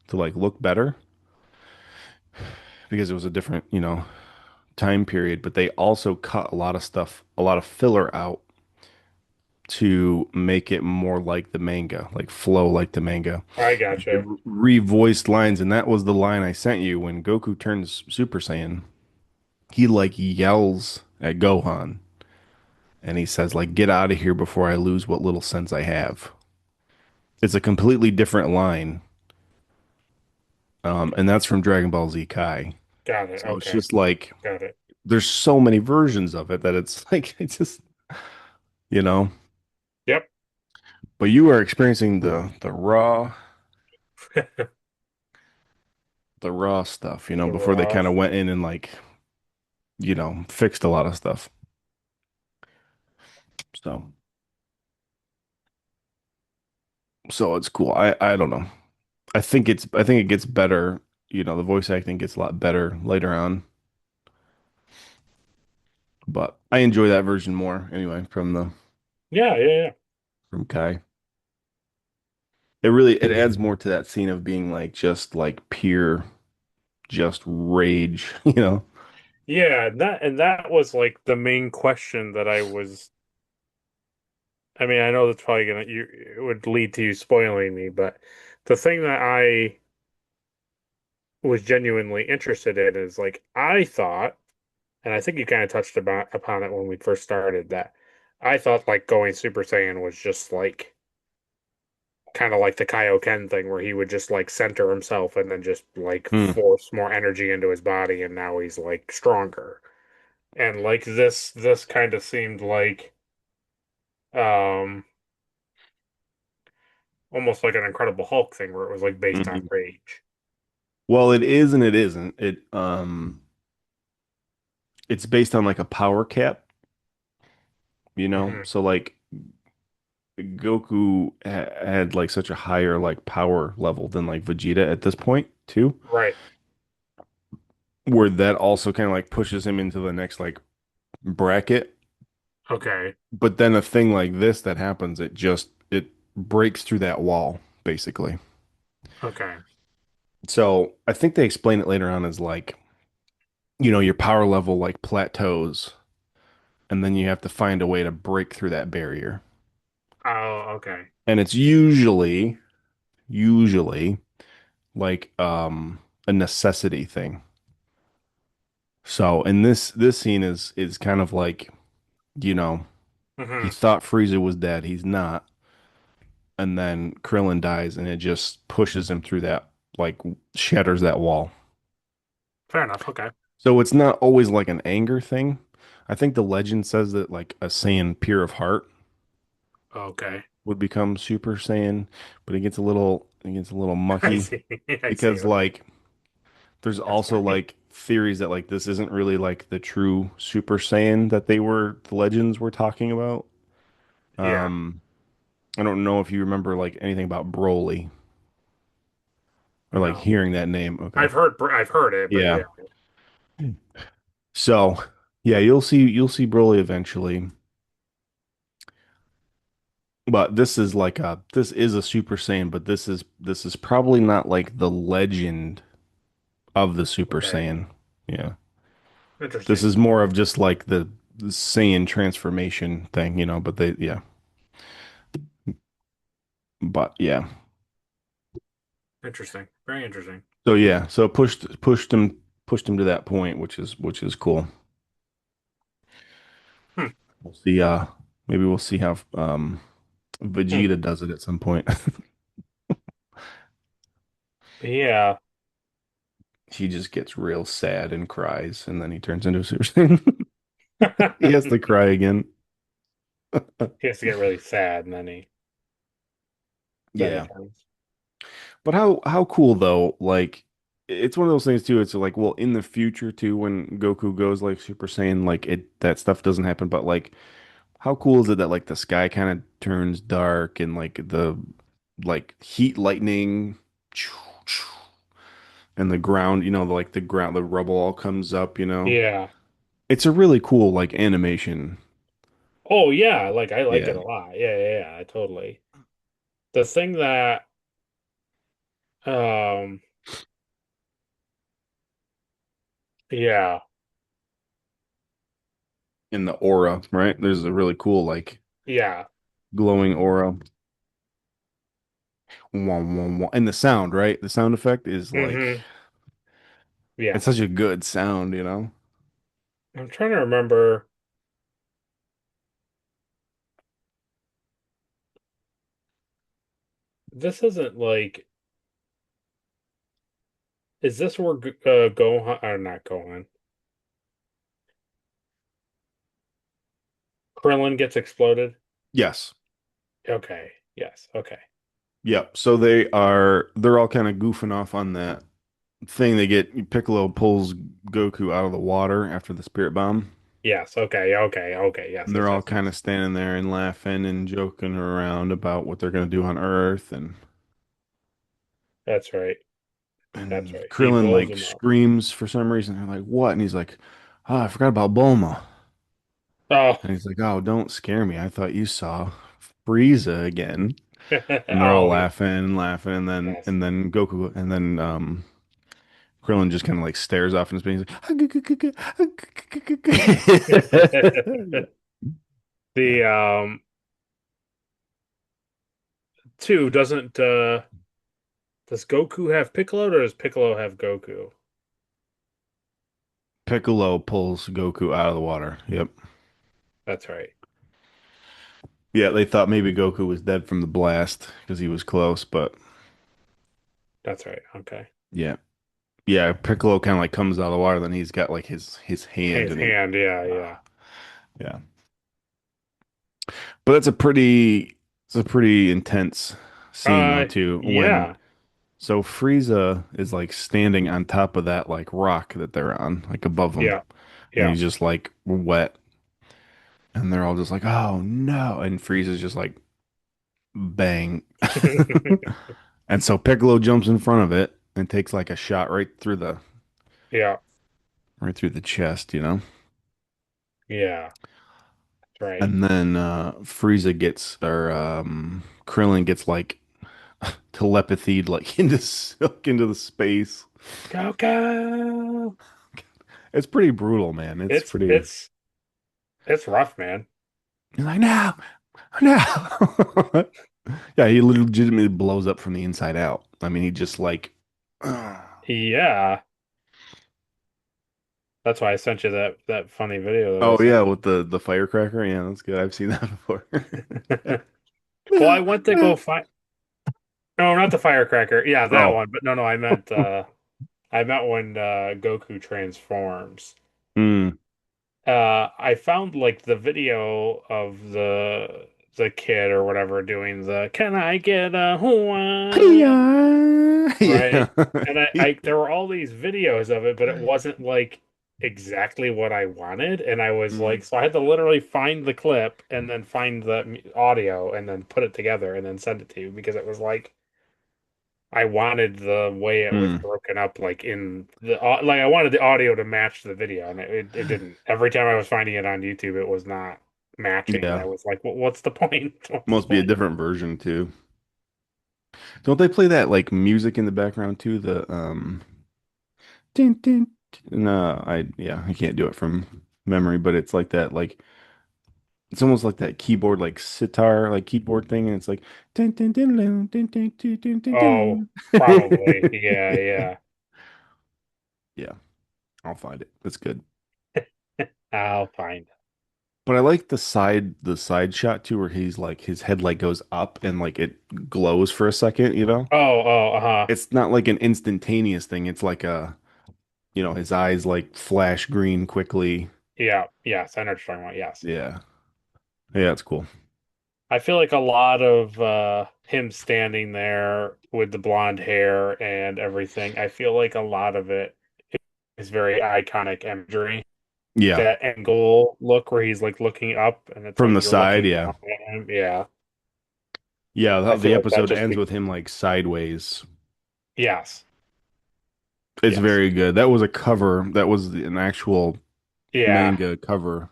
A: to like look better because it was a different, time period, but they also cut a lot of stuff, a lot of filler out to make it more like the manga, like flow like the manga.
B: I
A: And they
B: gotcha.
A: revoiced lines, and that was the line I sent you when Goku turns Super Saiyan. He like yells at Gohan and he says like get out of here before I lose what little sense I have. It's a completely different line. And that's from Dragon Ball Z Kai.
B: Got it.
A: So it's
B: Okay.
A: just like
B: Got it.
A: there's so many versions of it that it's like it's just you know.
B: Yep.
A: But you are experiencing the raw stuff,
B: The
A: before they kind of
B: Roth.
A: went in and like, fixed a lot of stuff. So so it's cool. I don't know. I think it gets better, the voice acting gets a lot better later on, but I enjoy that version more anyway
B: Yeah, yeah, yeah.
A: from Kai. It adds more to that scene of being like just like pure just rage, you know.
B: Yeah, that was like the main question that I was. I mean, I know that's probably gonna it would lead to you spoiling me, but the thing that I was genuinely interested in is like I thought, and I think you kind of touched about upon it when we first started that I thought like going Super Saiyan was just like kind of like the Kaioken thing where he would just like center himself and then just like
A: Hmm.
B: force more energy into his body and now he's like stronger. And like this kind of seemed like um almost like an Incredible Hulk thing where it was like based on
A: Mhm.
B: rage.
A: Well, it is and it isn't. It's based on like a power cap,
B: Hmm.
A: So like Goku had like such a higher like power level than like Vegeta at this point too,
B: Right.
A: where that also kind of like pushes him into the next like bracket.
B: Okay.
A: But then a thing like this that happens, it breaks through that wall basically.
B: Okay.
A: So I think they explain it later on as like, your power level like plateaus, and then you have to find a way to break through that barrier.
B: Oh, okay.
A: And it's usually like a necessity thing. So, and this scene is kind of like, you know, he
B: Hmm.
A: thought Frieza was dead, he's not, and then Krillin dies and it just pushes him through that, like shatters that wall.
B: Fair enough. Okay.
A: So it's not always like an anger thing. I think the legend says that like a Saiyan pure of heart
B: Okay.
A: would become Super Saiyan, but it gets a little
B: I
A: mucky
B: see. I see.
A: because
B: Okay.
A: like there's
B: That's
A: also
B: funny.
A: like theories that like this isn't really like the true Super Saiyan that the legends were talking about.
B: Yeah.
A: Um, I don't know if you remember like anything about Broly or like
B: No.
A: hearing that name. Okay.
B: I've heard it, but
A: Yeah.
B: yeah.
A: So, yeah, you'll see Broly eventually. But this is a Super Saiyan, but this is probably not like the legend of the Super
B: Okay.
A: Saiyan. Yeah. This
B: Interesting.
A: is more of just like the Saiyan transformation thing, but yeah. But yeah.
B: Interesting. Very interesting.
A: So yeah, so it pushed him to that point, which is cool.
B: Hmm.
A: We'll see maybe we'll see how
B: Hmm.
A: Vegeta does it at some point.
B: Yeah.
A: He just gets real sad and cries and then he turns into a Super Saiyan. He has to cry again.
B: He has to get really sad and then he
A: Yeah.
B: turns.
A: But how cool though, like it's one of those things too. It's like, well, in the future too, when Goku goes like Super Saiyan, like it that stuff doesn't happen. But like, how cool is it that like the sky kind of turns dark and like the like heat lightning and the ground, like the ground, the rubble all comes up,
B: Yeah.
A: It's a really cool like animation.
B: Oh yeah, like I like it
A: Yeah.
B: a lot. Yeah, yeah, yeah, totally. The thing that um yeah,
A: In the aura, right? There's a really cool like
B: yeah.
A: glowing aura. Wah, wah, wah. And the sound, right? The sound effect is like
B: Hmm. Yeah.
A: it's such a good sound.
B: I'm trying to remember. This isn't like, is this where Gohan or not Gohan? Krillin gets exploded?
A: Yes.
B: Okay. Yes. Okay.
A: Yep. So they're all kind of goofing off on that thing. They get Piccolo pulls Goku out of the water after the spirit bomb.
B: Yes. Okay. Okay. Okay. Yes.
A: And
B: Yes.
A: they're all
B: Yes.
A: kind of
B: Yes.
A: standing there and laughing and joking around about what they're going to do on Earth.
B: That's right. That's
A: And
B: right. He
A: Krillin
B: blows
A: like
B: him up.
A: screams for some reason. They're like, "What?" And he's like, "Oh, I forgot about Bulma."
B: Oh.
A: And he's like, "Oh, don't scare me. I thought you saw Frieza again." And they're all
B: Oh yeah.
A: laughing and laughing, and then
B: Yes.
A: and then Goku and then Krillin just kind of like stares off in space.
B: The
A: Yeah.
B: two doesn't does Goku have Piccolo or does Piccolo have Goku?
A: Piccolo pulls Goku out of the water. Yep.
B: That's right.
A: Yeah, they thought maybe Goku was dead from the blast because he was close, but
B: That's right. Okay.
A: yeah. Yeah, Piccolo kind of like comes out of the water, then he's got like his hand
B: His
A: and he
B: hand, yeah, yeah.
A: ah, yeah. But it's a pretty intense scene though too when
B: Yeah.
A: so Frieza is like standing on top of that like rock that they're on, like above them,
B: Yeah.
A: and
B: Yeah.
A: he's just like wet, and they're all just like, "Oh no!" And Frieza's just like bang, and so Piccolo jumps in front of it and takes like a shot
B: Yeah.
A: right through the chest.
B: Yeah. That's right.
A: And then Frieza gets or Krillin gets like telepathied like into the space.
B: Goku.
A: It's pretty brutal, man. It's
B: It's
A: pretty.
B: it's it's rough, man.
A: He's like, no, no. Yeah, he legitimately blows up from the inside out. I mean, he just like,
B: Yeah. That's why I sent you that funny video that I
A: oh yeah,
B: sent
A: with the firecracker. Yeah, that's good. I've seen that before.
B: you. Well,
A: No,
B: I went to
A: no.
B: go find no, not the firecracker. Yeah, that
A: Oh,
B: one. But no, I meant when Goku transforms.
A: mm.
B: I found like the video of the kid or whatever doing the "Can I get a hoo-ah?"
A: Yeah,
B: Right?
A: yeah.
B: And I there were all these videos of it, but it wasn't like exactly what I wanted. And I was
A: Mm,
B: like, so I had to literally find the clip and then find the audio and then put it together and then send it to you because it was like I wanted the way it was
A: mm.
B: broken up, like in the like I wanted the audio to match the video, and it didn't. Every time I was finding it on YouTube, it was not matching, and I
A: Yeah,
B: was like, what's the point? What's the
A: must be a
B: point?"
A: different version too. Don't they play that like music in the background too? The tin, tin, tin. No, I can't do it from memory, but it's like that like it's almost like that keyboard like sitar like keyboard thing, and it's like tin, tin, tin, tin, tin, tin, tin, tin, tin,
B: Oh,
A: tin.
B: probably, yeah, yeah.
A: Yeah, I'll find it. That's good.
B: I'll find.
A: But I like the side shot too, where he's like his headlight goes up and like it glows for a second.
B: Oh, oh, uh-huh.
A: It's not like an instantaneous thing. It's like his eyes like flash green quickly.
B: Yeah, yes, I know what you're talking about. Yes.
A: Yeah. Yeah, it's cool.
B: I feel like a lot of him standing there with the blonde hair and everything, I feel like a lot of it is very iconic imagery.
A: Yeah,
B: That angle look where he's like looking up and it's
A: from
B: like
A: the
B: you're
A: side,
B: looking
A: yeah.
B: down at him. Yeah.
A: Yeah,
B: I
A: the
B: feel like that
A: episode
B: just
A: ends
B: be
A: with him like sideways.
B: yes.
A: It's
B: Yes.
A: very good. That was a cover. That was an actual
B: Yeah.
A: manga cover.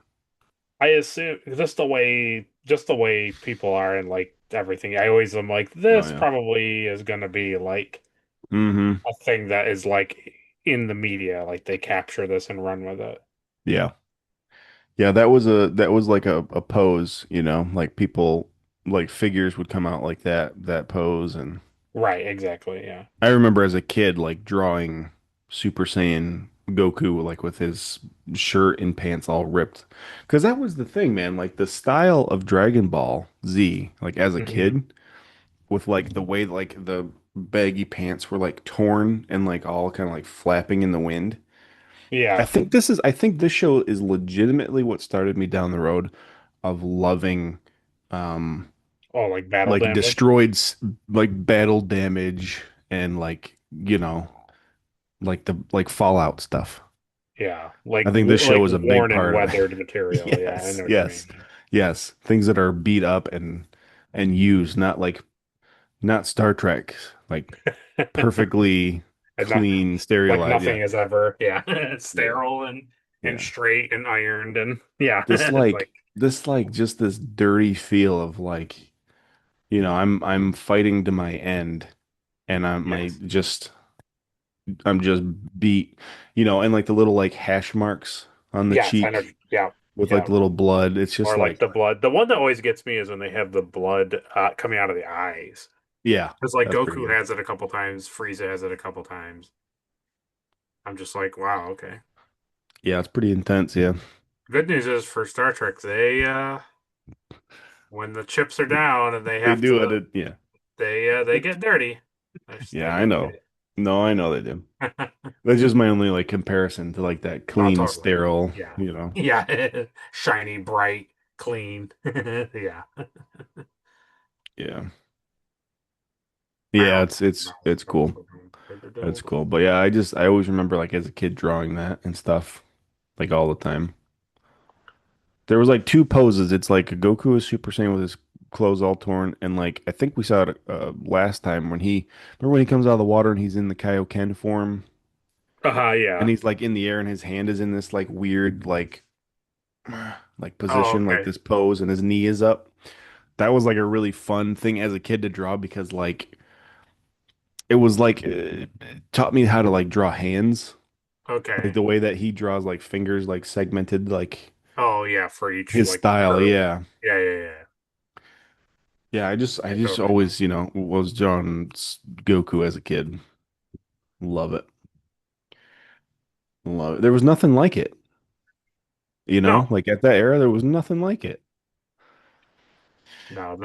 B: I assume just the way people are and like everything. I always am like,
A: Oh
B: this
A: yeah.
B: probably is gonna be like
A: Hmm.
B: a thing that is like in the media, like they capture this and run with it.
A: Yeah. Yeah, that was like a pose, you know, like people like figures would come out like that pose. And
B: Right, exactly. Yeah.
A: I remember as a kid like drawing Super Saiyan Goku like with his shirt and pants all ripped. Because that was the thing, man, like the style of Dragon Ball Z, like as a
B: Hmm.
A: kid, with like the way like the baggy pants were like torn and like all kind of like flapping in the wind.
B: Yeah.
A: I think this show is legitimately what started me down the road of loving um
B: Oh, like battle
A: like
B: damage.
A: like battle damage and like, you know, like the like Fallout stuff.
B: Yeah.
A: I think this show
B: Like
A: is a big
B: worn and
A: part of it.
B: weathered material. Yeah, I
A: Yes,
B: know what you
A: yes,
B: mean.
A: yes. Things that are beat up and used, not like not Star Trek, like perfectly
B: And not
A: clean,
B: like
A: sterilized. Yeah,
B: nothing is ever, yeah,
A: yeah,
B: sterile and
A: yeah.
B: straight and ironed and yeah,
A: This
B: it's like
A: like just this dirty feel of like, you know, I'm fighting to my end and
B: yes,
A: I'm just beat, you know, and like the little like hash marks on the
B: yes, I know,
A: cheek
B: yeah,
A: with like
B: yeah.
A: the little blood. It's just
B: Or like
A: like,
B: the blood. The one that always gets me is when they have the blood coming out of the eyes.
A: yeah,
B: Because like
A: that's pretty
B: Goku
A: good.
B: has it a couple times, Frieza has it a couple times. I'm just like, wow, okay.
A: Yeah, it's pretty intense. Yeah,
B: Good news is for Star Trek, they when the chips are down and they
A: they
B: have
A: do it.
B: to,
A: Yeah,
B: they get dirty.
A: yeah,
B: They
A: I
B: get
A: know. No, I know they do. That's just my only like comparison to like that
B: Oh,
A: clean,
B: totally.
A: sterile,
B: Yeah.
A: you know.
B: Yeah. Shiny, bright, clean. Yeah.
A: Yeah. Yeah,
B: Wow.
A: it's cool. It's cool. But yeah, I always remember like as a kid drawing that and stuff like all the time. There was like two poses. It's like Goku is Super Saiyan with his clothes all torn, and like I think we saw it last time when he remember when he comes out of the water and he's in the Kaioken form and
B: Yeah.
A: he's like in the air and his hand is in this like weird like
B: Oh,
A: position like
B: okay.
A: this pose and his knee is up. That was like a really fun thing as a kid to draw because like it was like taught me how to like draw hands like
B: Okay.
A: the way that he draws like fingers like segmented like
B: Oh, yeah. For each
A: his
B: like
A: style.
B: curve.
A: Yeah.
B: Yeah, yeah, yeah.
A: Yeah, I
B: I
A: just
B: totally know.
A: always, you know, was drawn Goku as a kid. Love it. Love it. There was nothing like it, you know?
B: No,
A: Like at that era, there was nothing like it.
B: no,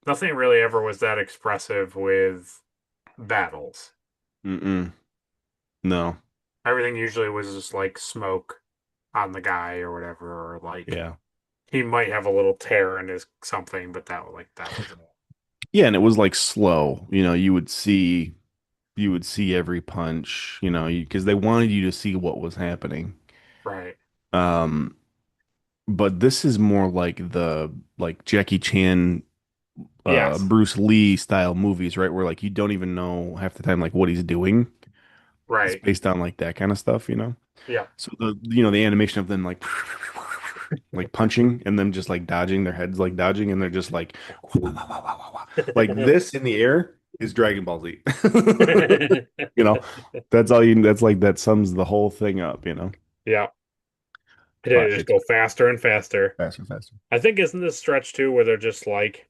B: nothing really ever was that expressive with battles.
A: Mm-mm. No.
B: Everything usually was just like smoke on the guy or whatever, or like
A: Yeah.
B: he might have a little tear in his something, but that was it.
A: Yeah, and it was like slow. You know, you would see every punch, you know, because they wanted you to see what was happening.
B: Right.
A: Um, but this is more like the like Jackie Chan,
B: Yes.
A: Bruce Lee style movies, right? Where like you don't even know half the time like what he's doing. It's
B: Right.
A: based on like that kind of stuff, you know?
B: Yeah.
A: So the you know the animation of them like punching and them just like dodging their heads like dodging and they're just like this in the air is Dragon Ball Z. You know, that's all you that's like that sums the whole thing up, you know.
B: Yeah. They
A: But
B: just
A: it's
B: go faster and faster.
A: faster, faster.
B: I think isn't this stretch too where they're just like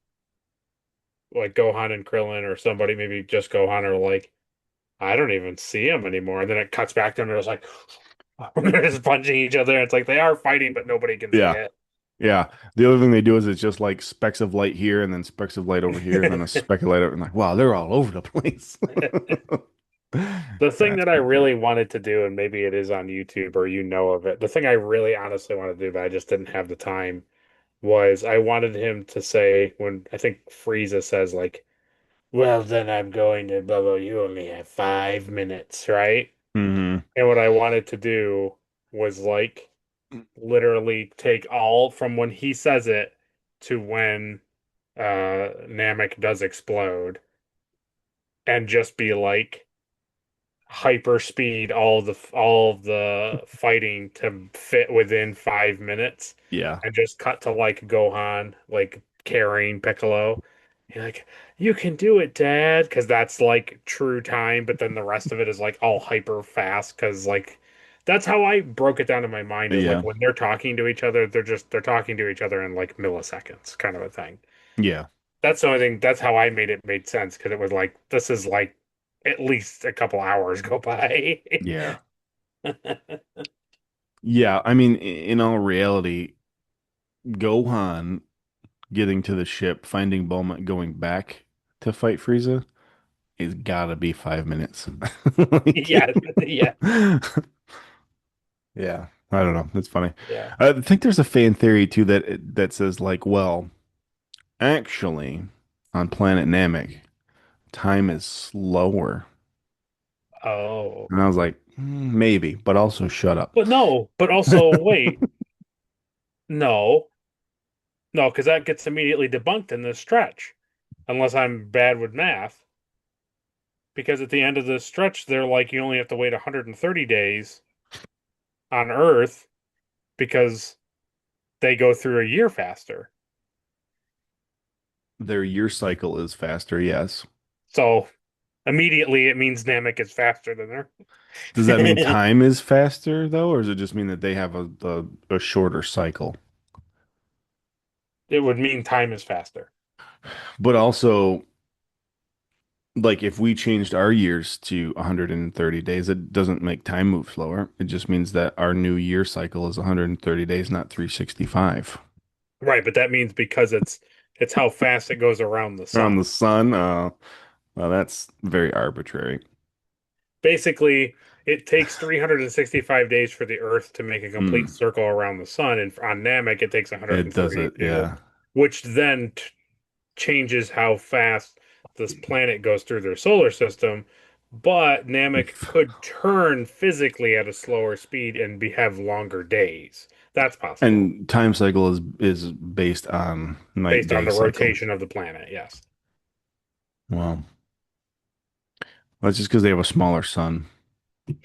B: Gohan and Krillin or somebody, maybe just Gohan are like, I don't even see him anymore. And then it cuts back to them and it's like they're just punching each other. It's like they are fighting, but nobody can see
A: Yeah.
B: it.
A: Yeah. The other thing they do is it's just like specks of light here and then specks of light over here and then a speck of light over and like, wow, they're all over the place.
B: The thing
A: That's
B: that I
A: pretty good.
B: really wanted to do, and maybe it is on YouTube or you know of it, the thing I really honestly want to do, but I just didn't have the time, was I wanted him to say when I think Frieza says like, "Well, then I'm going to blah you only have 5 minutes, right?"
A: Hmm.
B: And what I wanted to do was like literally take all from when he says it to when Namek does explode and just be like hyper speed all of the fighting to fit within 5 minutes
A: Yeah.
B: and just cut to like Gohan like carrying Piccolo. You're like, you can do it, Dad, because that's like true time, but then the rest of it is like all hyper fast because like that's how I broke it down in my mind is like
A: Yeah.
B: when they're talking to each other, they're talking to each other in like milliseconds kind of a thing.
A: Yeah.
B: That's the only thing. That's how I made it made sense because it was like this is like at least a couple hours go by.
A: Yeah. Yeah. I mean, in all reality, Gohan getting to the ship, finding Bulma, going back to fight Frieza, it's gotta be 5 minutes.
B: Yeah,
A: Like,
B: yeah,
A: yeah, I don't know. That's funny.
B: yeah.
A: I think there's a fan theory too that says like, well, actually, on planet Namek, time is slower.
B: Oh,
A: And I was like, maybe, but also shut up.
B: but no, but also wait, no, no, because that gets immediately debunked in this stretch, unless I'm bad with math. Because at the end of the stretch, they're like you only have to wait 130 days on Earth because they go through a year faster.
A: Their year cycle is faster, yes.
B: So immediately it means Namek is faster than
A: Does that mean
B: her.
A: time is faster though, or does it just mean that they have a shorter cycle?
B: It would mean time is faster.
A: But also, like if we changed our years to 130 days, it doesn't make time move slower. It just means that our new year cycle is 130 days, not 365.
B: Right, but that means because it's how fast it goes around the
A: Around
B: sun.
A: the sun, well, that's very arbitrary.
B: Basically, it takes 365 days for the Earth to make a complete
A: Mm,
B: circle around the sun, and on Namek it takes
A: it does it,
B: 132,
A: yeah.
B: which then changes how fast this planet goes through their solar system. But Namek could turn physically at a slower speed and have longer days. That's possible
A: And time cycle is based on night
B: based on
A: day
B: the
A: cycle.
B: rotation of the planet. Yes.
A: Well, that's just because they have a smaller sun.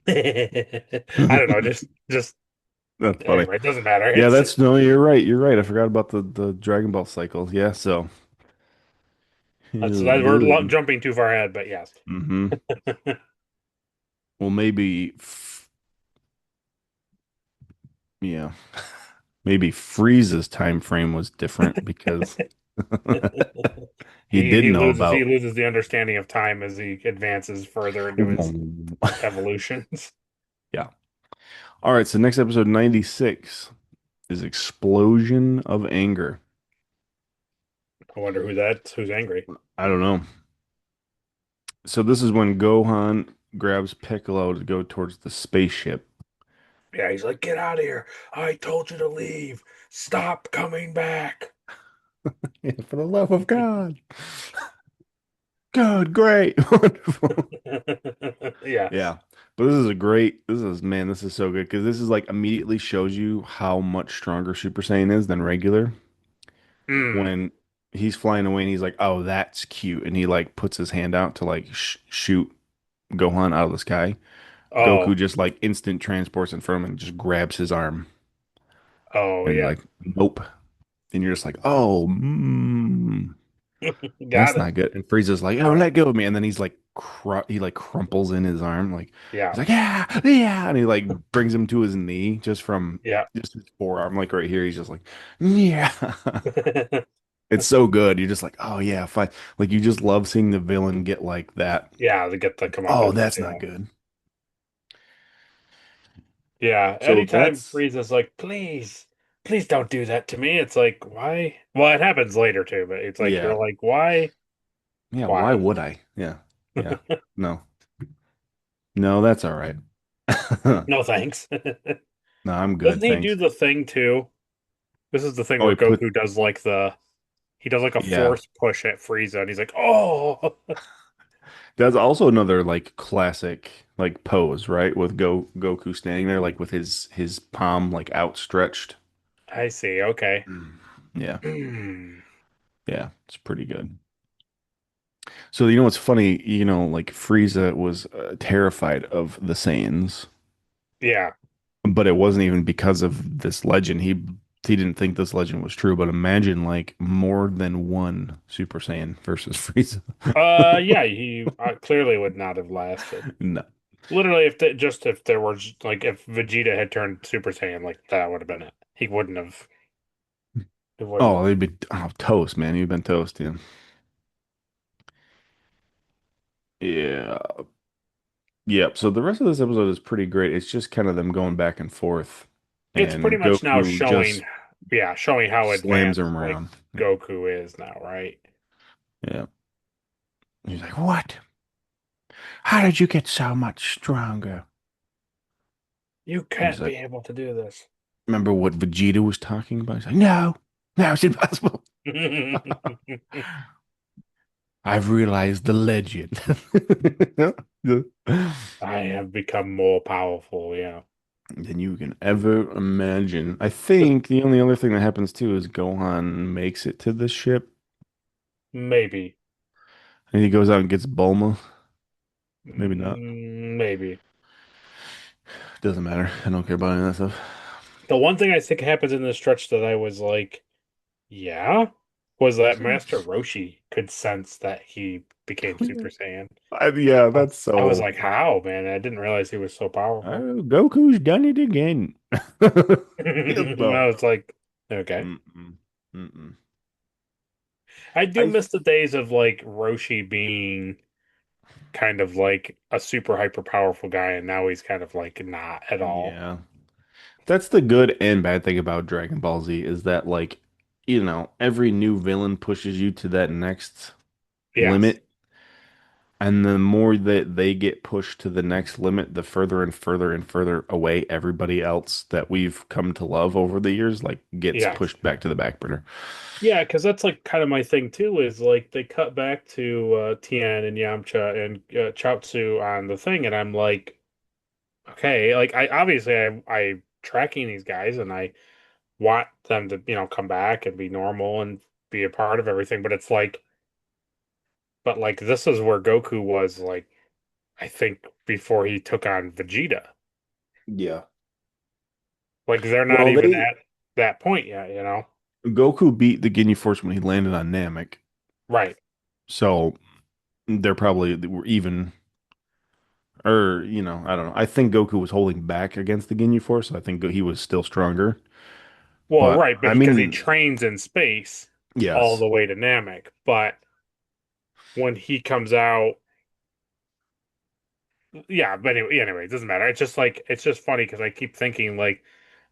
B: I don't know, just
A: That's funny.
B: anyway, it doesn't matter.
A: Yeah,
B: It's
A: that's no, you're right. You're right. I forgot about the Dragon Ball cycles. Yeah, so
B: that's
A: yeah,
B: that we're
A: good.
B: jumping too far ahead, but yes.
A: Hmm. Well, maybe yeah, maybe Frieza's time frame was different because he did
B: He
A: know
B: loses
A: about.
B: the understanding of time as he advances further into his evolutions.
A: Yeah. All right, so next episode 96 is Explosion of Anger.
B: I wonder who's angry.
A: I don't know. So this is when Gohan grabs Piccolo to go towards the spaceship.
B: Yeah, he's like, get out of here. I told you to leave. Stop coming back.
A: Yeah, for the love of God. Good, great, wonderful.
B: Yeah.
A: Yeah. But this is a great, this is, man, this is so good because this is like immediately shows you how much stronger Super Saiyan is than regular.
B: Hmm.
A: When he's flying away and he's like, oh, that's cute. And he like puts his hand out to like shoot Gohan out of the sky. Goku
B: Oh.
A: just like instant transports in front of him and just grabs his arm.
B: Oh
A: And he's
B: yeah.
A: like, nope. And you're just like, oh, that's
B: Got it.
A: not good. And Frieza's like, oh,
B: Yeah.
A: let go of me. And then he's like, he like crumples in his arm. Like,
B: Yeah.
A: he's like, yeah, yeah. And he like brings him to his knee just from
B: Yeah.
A: just his forearm, like right here. He's just like, yeah. It's so good. You're just like, oh, yeah, fine. Like, you just love seeing the villain get like that.
B: Yeah, to get the
A: Oh,
B: comeuppance.
A: that's not
B: Yeah.
A: good.
B: Yeah.
A: So
B: Anytime
A: that's,
B: Frieza's like, please don't do that to me. It's like, why? Well, it happens later too, but it's like you're
A: yeah.
B: like, why?
A: Yeah. Why
B: Why?
A: would I? Yeah. Yeah. No, no, that's all right.
B: No thanks.
A: No, I'm
B: Doesn't
A: good.
B: he do
A: Thanks.
B: the thing too? This is the thing
A: Oh,
B: where
A: he put
B: Goku does like he does like a
A: yeah.
B: force push at Frieza, and he's like, "Oh,
A: That's also another like classic like pose, right? With Goku standing there like with his palm like outstretched.
B: I see. Okay."
A: Mm. Yeah.
B: Hmm.
A: Yeah, it's pretty good. So you know what's funny, like Frieza was terrified of the Saiyans,
B: Yeah.
A: but it wasn't even because of this legend. He didn't think this legend was true, but imagine like more than one Super Saiyan versus Frieza.
B: Yeah. He clearly would not have lasted.
A: No.
B: Literally, if there was like if Vegeta had turned Super Saiyan, like that would have been it. He wouldn't have. He wouldn't
A: Oh,
B: have.
A: they'd be toast, man. You've been toast, yeah. Yeah. Yep. So the rest of this episode is pretty great. It's just kind of them going back and forth,
B: It's pretty
A: and
B: much now
A: Goku
B: showing,
A: just
B: yeah, showing how
A: slams
B: advanced
A: him
B: like
A: around. Yeah.
B: Goku is now, right?
A: Yeah. He's like, "What? How did you get so much stronger?"
B: You
A: He's
B: can't
A: like,
B: be able to do this.
A: "Remember what Vegeta was talking about?" He's like, "No, no, it's impossible. I've realized the legend."
B: I have become more powerful. Yeah,
A: Than you can ever imagine. I think the only other thing that happens too is Gohan makes it to the ship
B: maybe,
A: and he goes out and gets Bulma. Maybe not.
B: maybe.
A: Doesn't matter. I don't care about any of that
B: The one thing I think happens in this stretch that I was like, yeah, was that Master
A: stuff.
B: Roshi could sense that he became Super Saiyan.
A: Yeah,
B: I,
A: that's
B: I was
A: so.
B: like, how, man? I didn't realize he was so powerful.
A: Goku's done it again. Feels
B: I
A: so.
B: was like, okay.
A: Mm-mm. Mm-mm.
B: I do
A: I
B: miss the days of like Roshi being kind of like a super hyper powerful guy, and now he's kind of like not at all.
A: yeah. That's the good and bad thing about Dragon Ball Z is that like, every new villain pushes you to that next
B: Yes.
A: limit. And the more that they get pushed to the next limit, the further and further and further away everybody else that we've come to love over the years, like gets
B: Yes.
A: pushed back to the back burner.
B: Yeah, because that's like kind of my thing too, is like they cut back to Tien and Yamcha and Chaozu on the thing, and I'm like, okay, like I obviously I tracking these guys and I want them to, come back and be normal and be a part of everything, but it's like, but like this is where Goku was like, I think before he took on Vegeta.
A: Yeah.
B: Like they're not
A: Well,
B: even
A: they
B: at that point yet, you know?
A: Goku beat the Ginyu Force when he landed on Namek,
B: Right.
A: so they're probably were even, or I don't know. I think Goku was holding back against the Ginyu Force. I think he was still stronger,
B: Well,
A: but
B: right, but
A: I
B: because he
A: mean,
B: trains in space all
A: yes,
B: the way to Namek, but when he comes out, yeah, but anyway, it doesn't matter. It's just like it's just funny because I keep thinking like,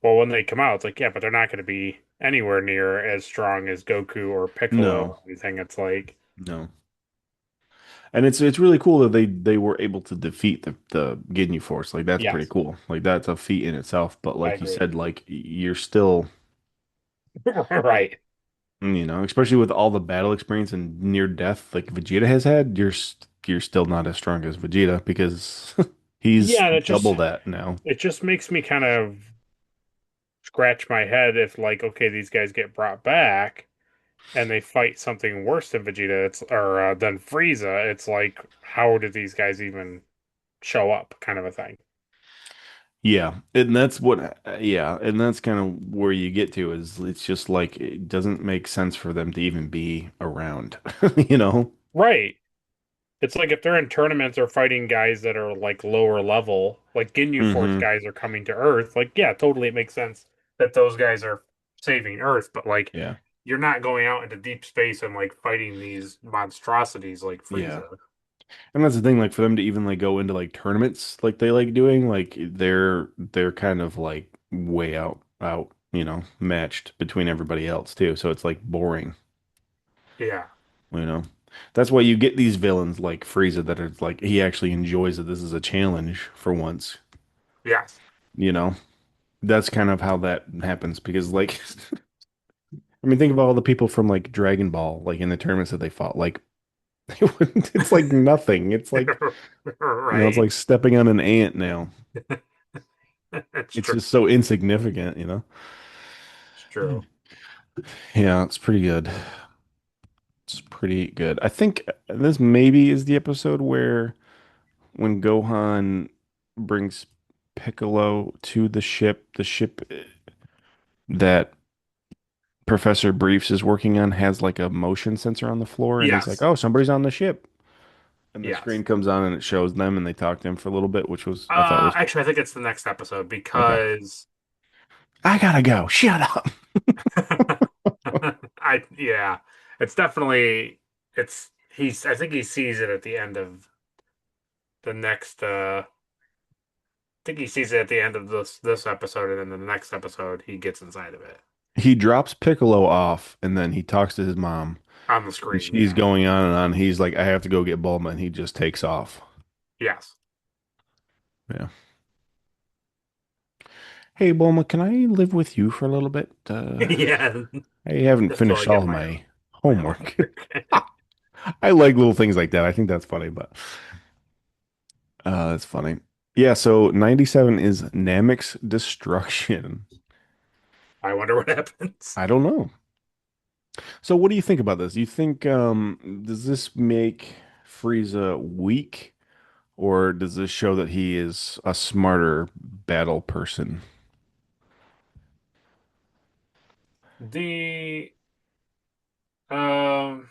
B: well, when they come out, it's like, yeah, but they're not going to be anywhere near as strong as Goku or Piccolo or
A: no,
B: anything. It's like,
A: no. And it's really cool that they were able to defeat the Ginyu Force. Like that's pretty
B: yes,
A: cool. Like that's a feat in itself. But
B: I
A: like you
B: agree.
A: said, like you're still,
B: Right.
A: especially with all the battle experience and near death like Vegeta has had, you're still not as strong as Vegeta because he's
B: Yeah, and
A: double that now.
B: it just makes me kind of scratch my head if like, okay, these guys get brought back and they fight something worse than Vegeta, than Frieza. It's like, how did these guys even show up, kind of a thing.
A: Yeah, and that's what, yeah, and that's kind of where you get to is it's just like it doesn't make sense for them to even be around, you know?
B: Right. It's like if they're in tournaments or fighting guys that are like lower level, like Ginyu Force
A: Hmm.
B: guys are coming to Earth, like, yeah, totally it makes sense that those guys are saving Earth, but like
A: Yeah,
B: you're not going out into deep space and like fighting these monstrosities like
A: yeah.
B: Frieza.
A: And that's the thing, like for them to even like go into like tournaments like they like doing, like they're kind of like way out, matched between everybody else too. So it's like boring,
B: Yeah.
A: you know. That's why you get these villains like Frieza that are like he actually enjoys that this is a challenge for once,
B: Yes.
A: you know. That's kind of how that happens because like I mean, think of all the people from like Dragon Ball, like in the tournaments that they fought. Like, it's like nothing. It's like, it's
B: Right.
A: like stepping on an ant now.
B: It's
A: It's
B: true.
A: just so insignificant.
B: It's true.
A: Yeah, it's pretty good. It's pretty good. I think this maybe is the episode where when Gohan brings Piccolo to the ship that Professor Briefs is working on has like a motion sensor on the floor, and he's like,
B: Yes.
A: "Oh, somebody's on the ship." And the
B: Yes.
A: screen comes on and it shows them, and they talk to him for a little bit, which was I thought was
B: Actually, I think it's the next episode
A: okay.
B: because
A: I gotta go. Shut up.
B: yeah, it's definitely I think he sees it at the end of the next I think he sees it at the end of this episode, and then the next episode he gets inside of it
A: He drops Piccolo off, and then he talks to his mom,
B: on the
A: and
B: screen.
A: she's
B: Yeah.
A: going on and on. He's like, "I have to go get Bulma," and he just takes off.
B: Yes.
A: Yeah. Hey, Bulma, can I live with you for a little bit?
B: Yeah.
A: I haven't
B: Just till I
A: finished
B: get
A: all of
B: my
A: my
B: my
A: homework.
B: homework.
A: I like little things like that. I think that's funny, but that's funny. Yeah, so 97 is Namek's destruction.
B: I wonder what happens.
A: I don't know. So what do you think about this? You think does this make Frieza weak, or does this show that he is a smarter battle person?
B: The um,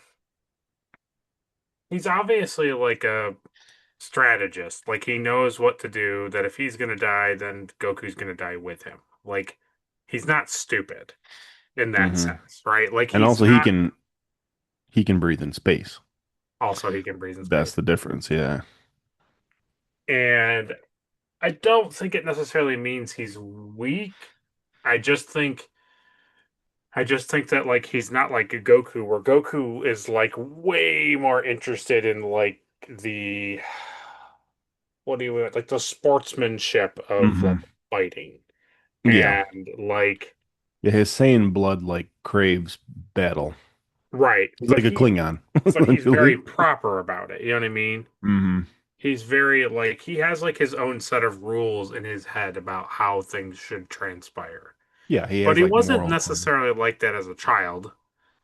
B: he's obviously like a strategist. Like he knows what to do, that if he's gonna die, then Goku's gonna die with him. Like he's not stupid in that
A: Hmm.
B: sense, right? Like
A: And
B: he's
A: also
B: not
A: he can breathe in space.
B: also he can breathe in
A: That's
B: space.
A: the difference, yeah.
B: And I don't think it necessarily means he's weak. I just think I just think that like he's not like a Goku, where Goku is like way more interested in like the what do you like the sportsmanship of like
A: Hmm.
B: fighting.
A: Yeah.
B: And like
A: Yeah, his Saiyan blood like craves battle.
B: right,
A: He's like a Klingon,
B: but he's
A: essentially.
B: very proper about it. You know what I mean?
A: Hmm.
B: He's very like he has like his own set of rules in his head about how things should transpire.
A: Yeah, he
B: But
A: has
B: he
A: like
B: wasn't
A: moral code.
B: necessarily like that as a child.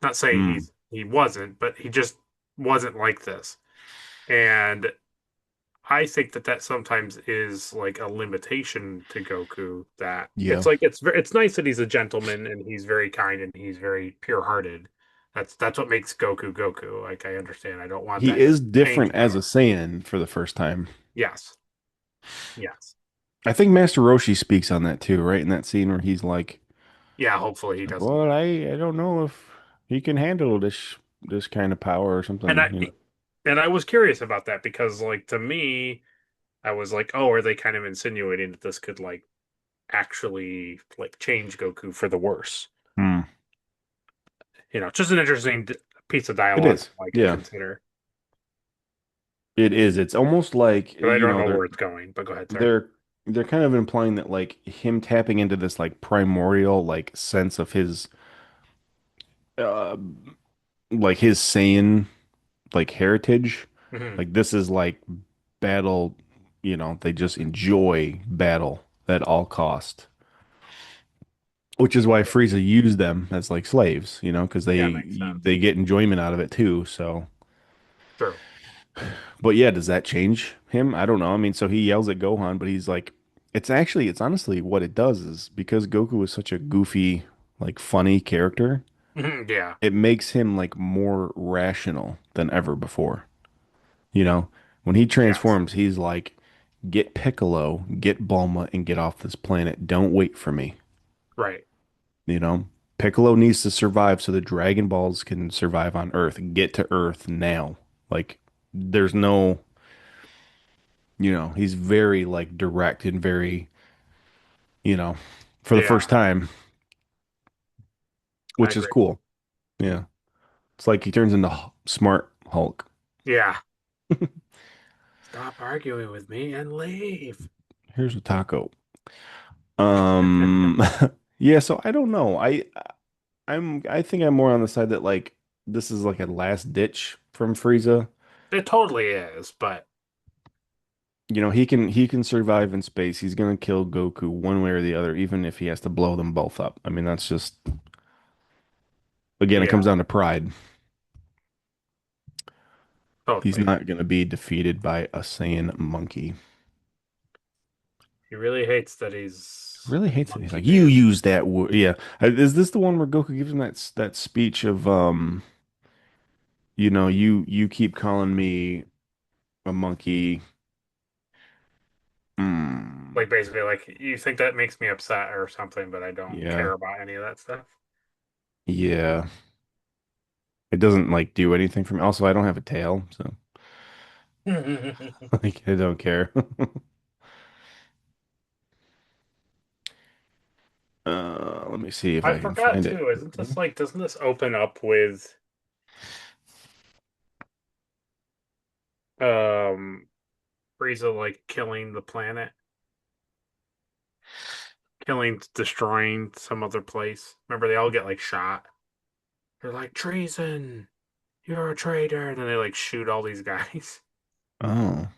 B: Not saying
A: Mm.
B: he wasn't, but he just wasn't like this. And I think that that sometimes is like a limitation to Goku. That
A: Yeah.
B: it's nice that he's a gentleman and he's very kind and he's very pure-hearted. That's what makes Goku Goku. Like I understand. I don't want
A: He
B: that
A: is
B: to change,
A: different as a
B: however.
A: Saiyan for the first time.
B: Yes, yes,
A: I think Master Roshi speaks on that too, right? In that scene where he's
B: yeah. Hopefully he
A: like,
B: doesn't.
A: well, I don't know if he can handle this kind of power or
B: And
A: something,
B: I and I was curious about that because like to me, I was like, oh, are they kind of insinuating that this could like actually like change Goku for the worse?
A: Hmm.
B: Just an interesting piece of
A: It
B: dialogue
A: is.
B: like to
A: Yeah,
B: consider.
A: it is. It's almost like,
B: But I don't know where it's going. But go ahead, sorry.
A: they're they're kind of implying that like him tapping into this like primordial like sense of his uh like his Saiyan like heritage.
B: Hmm.
A: Like this is like battle, they just enjoy battle at all cost. Which is why Frieza used them as like slaves, because
B: Yeah, makes sense.
A: they get enjoyment out of it too. So,
B: True.
A: but yeah, does that change him? I don't know. I mean, so he yells at Gohan, but he's like, it's honestly what it does is because Goku is such a goofy, like funny character,
B: Mhm. Yeah.
A: it makes him like more rational than ever before. You know, when he
B: Yes.
A: transforms, he's like, get Piccolo, get Bulma, and get off this planet. Don't wait for me.
B: Right.
A: You know, Piccolo needs to survive so the Dragon Balls can survive on Earth. Get to Earth now. Like, there's no, he's very like direct and very, you know, for the
B: Yeah.
A: first time,
B: I
A: which is
B: agree.
A: cool. Yeah. It's like he turns into smart Hulk.
B: Yeah. Stop arguing with me and leave.
A: Here's a taco. Um, yeah, so I don't know. I think I'm more on the side that like this is like a last ditch from Frieza.
B: It totally is, but
A: You know, he can survive in space. He's gonna kill Goku one way or the other, even if he has to blow them both up. I mean, that's just again, it
B: yeah,
A: comes down to pride. He's
B: totally.
A: not gonna be defeated by a Saiyan monkey.
B: He really hates that he's
A: Really hates it. He's
B: Monkey
A: like, you
B: Man.
A: use that word. Yeah. Is this the one where Goku gives him that speech of you keep calling me a monkey. Mm,
B: Like basically, like you think that makes me upset or something, but I don't
A: yeah.
B: care about any of that stuff.
A: Yeah. It doesn't like do anything for me. Also, I don't have a tail, so like I don't care. Let me see if
B: I
A: I can
B: forgot
A: find it.
B: too. Isn't this like, doesn't this open up with um Frieza like killing the planet, destroying some other place? Remember, they all get like shot. They're like treason. You're a traitor, and then they like shoot all these guys.
A: Oh.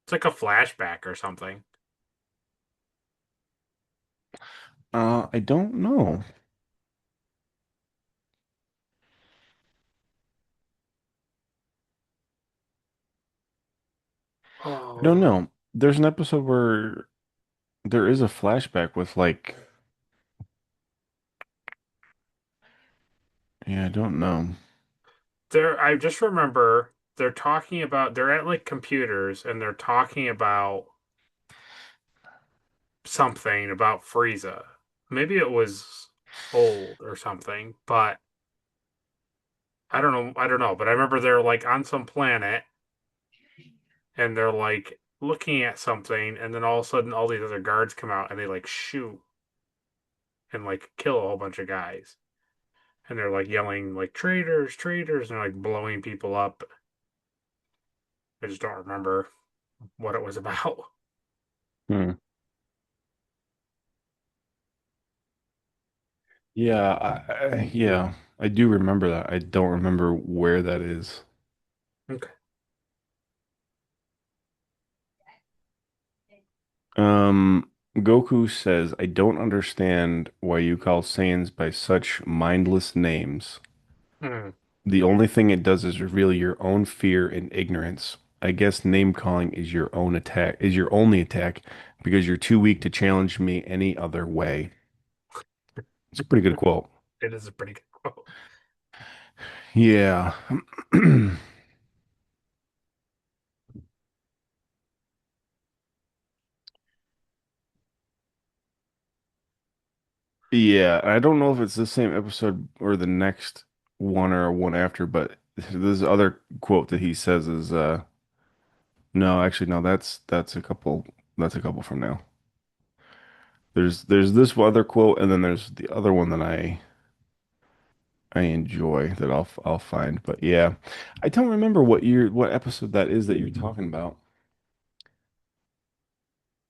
B: It's like a flashback or something.
A: I don't know. I don't
B: Oh,
A: know. There's an episode where there is a flashback with like, yeah, I don't know.
B: there. I just remember they're talking about they're at like computers and they're talking about something about Frieza. Maybe it was old or something, but I don't know. I don't know. But I remember they're like on some planet and they're like looking at something, and then all of a sudden, all these other guards come out and they like shoot and like kill a whole bunch of guys. And they're like yelling like traitors, traitors, and they're like blowing people up. I just don't remember what it was about.
A: Hmm. Yeah, yeah, I do remember that. I don't remember where that is.
B: Okay.
A: Goku says, I don't understand why you call Saiyans by such mindless names.
B: Hmm.
A: The only thing it does is reveal your own fear and ignorance. I guess name calling is your own attack, is your only attack because you're too weak to challenge me any other way. It's a pretty good quote.
B: It is a pretty good quote.
A: Yeah. Yeah, I don't know if it's the same episode or the next one or one after, but this other quote that he says is no, actually no, that's a couple from now. There's this other quote and then there's the other one that I enjoy that I'll find. But yeah, I don't remember what episode that is that you're talking about.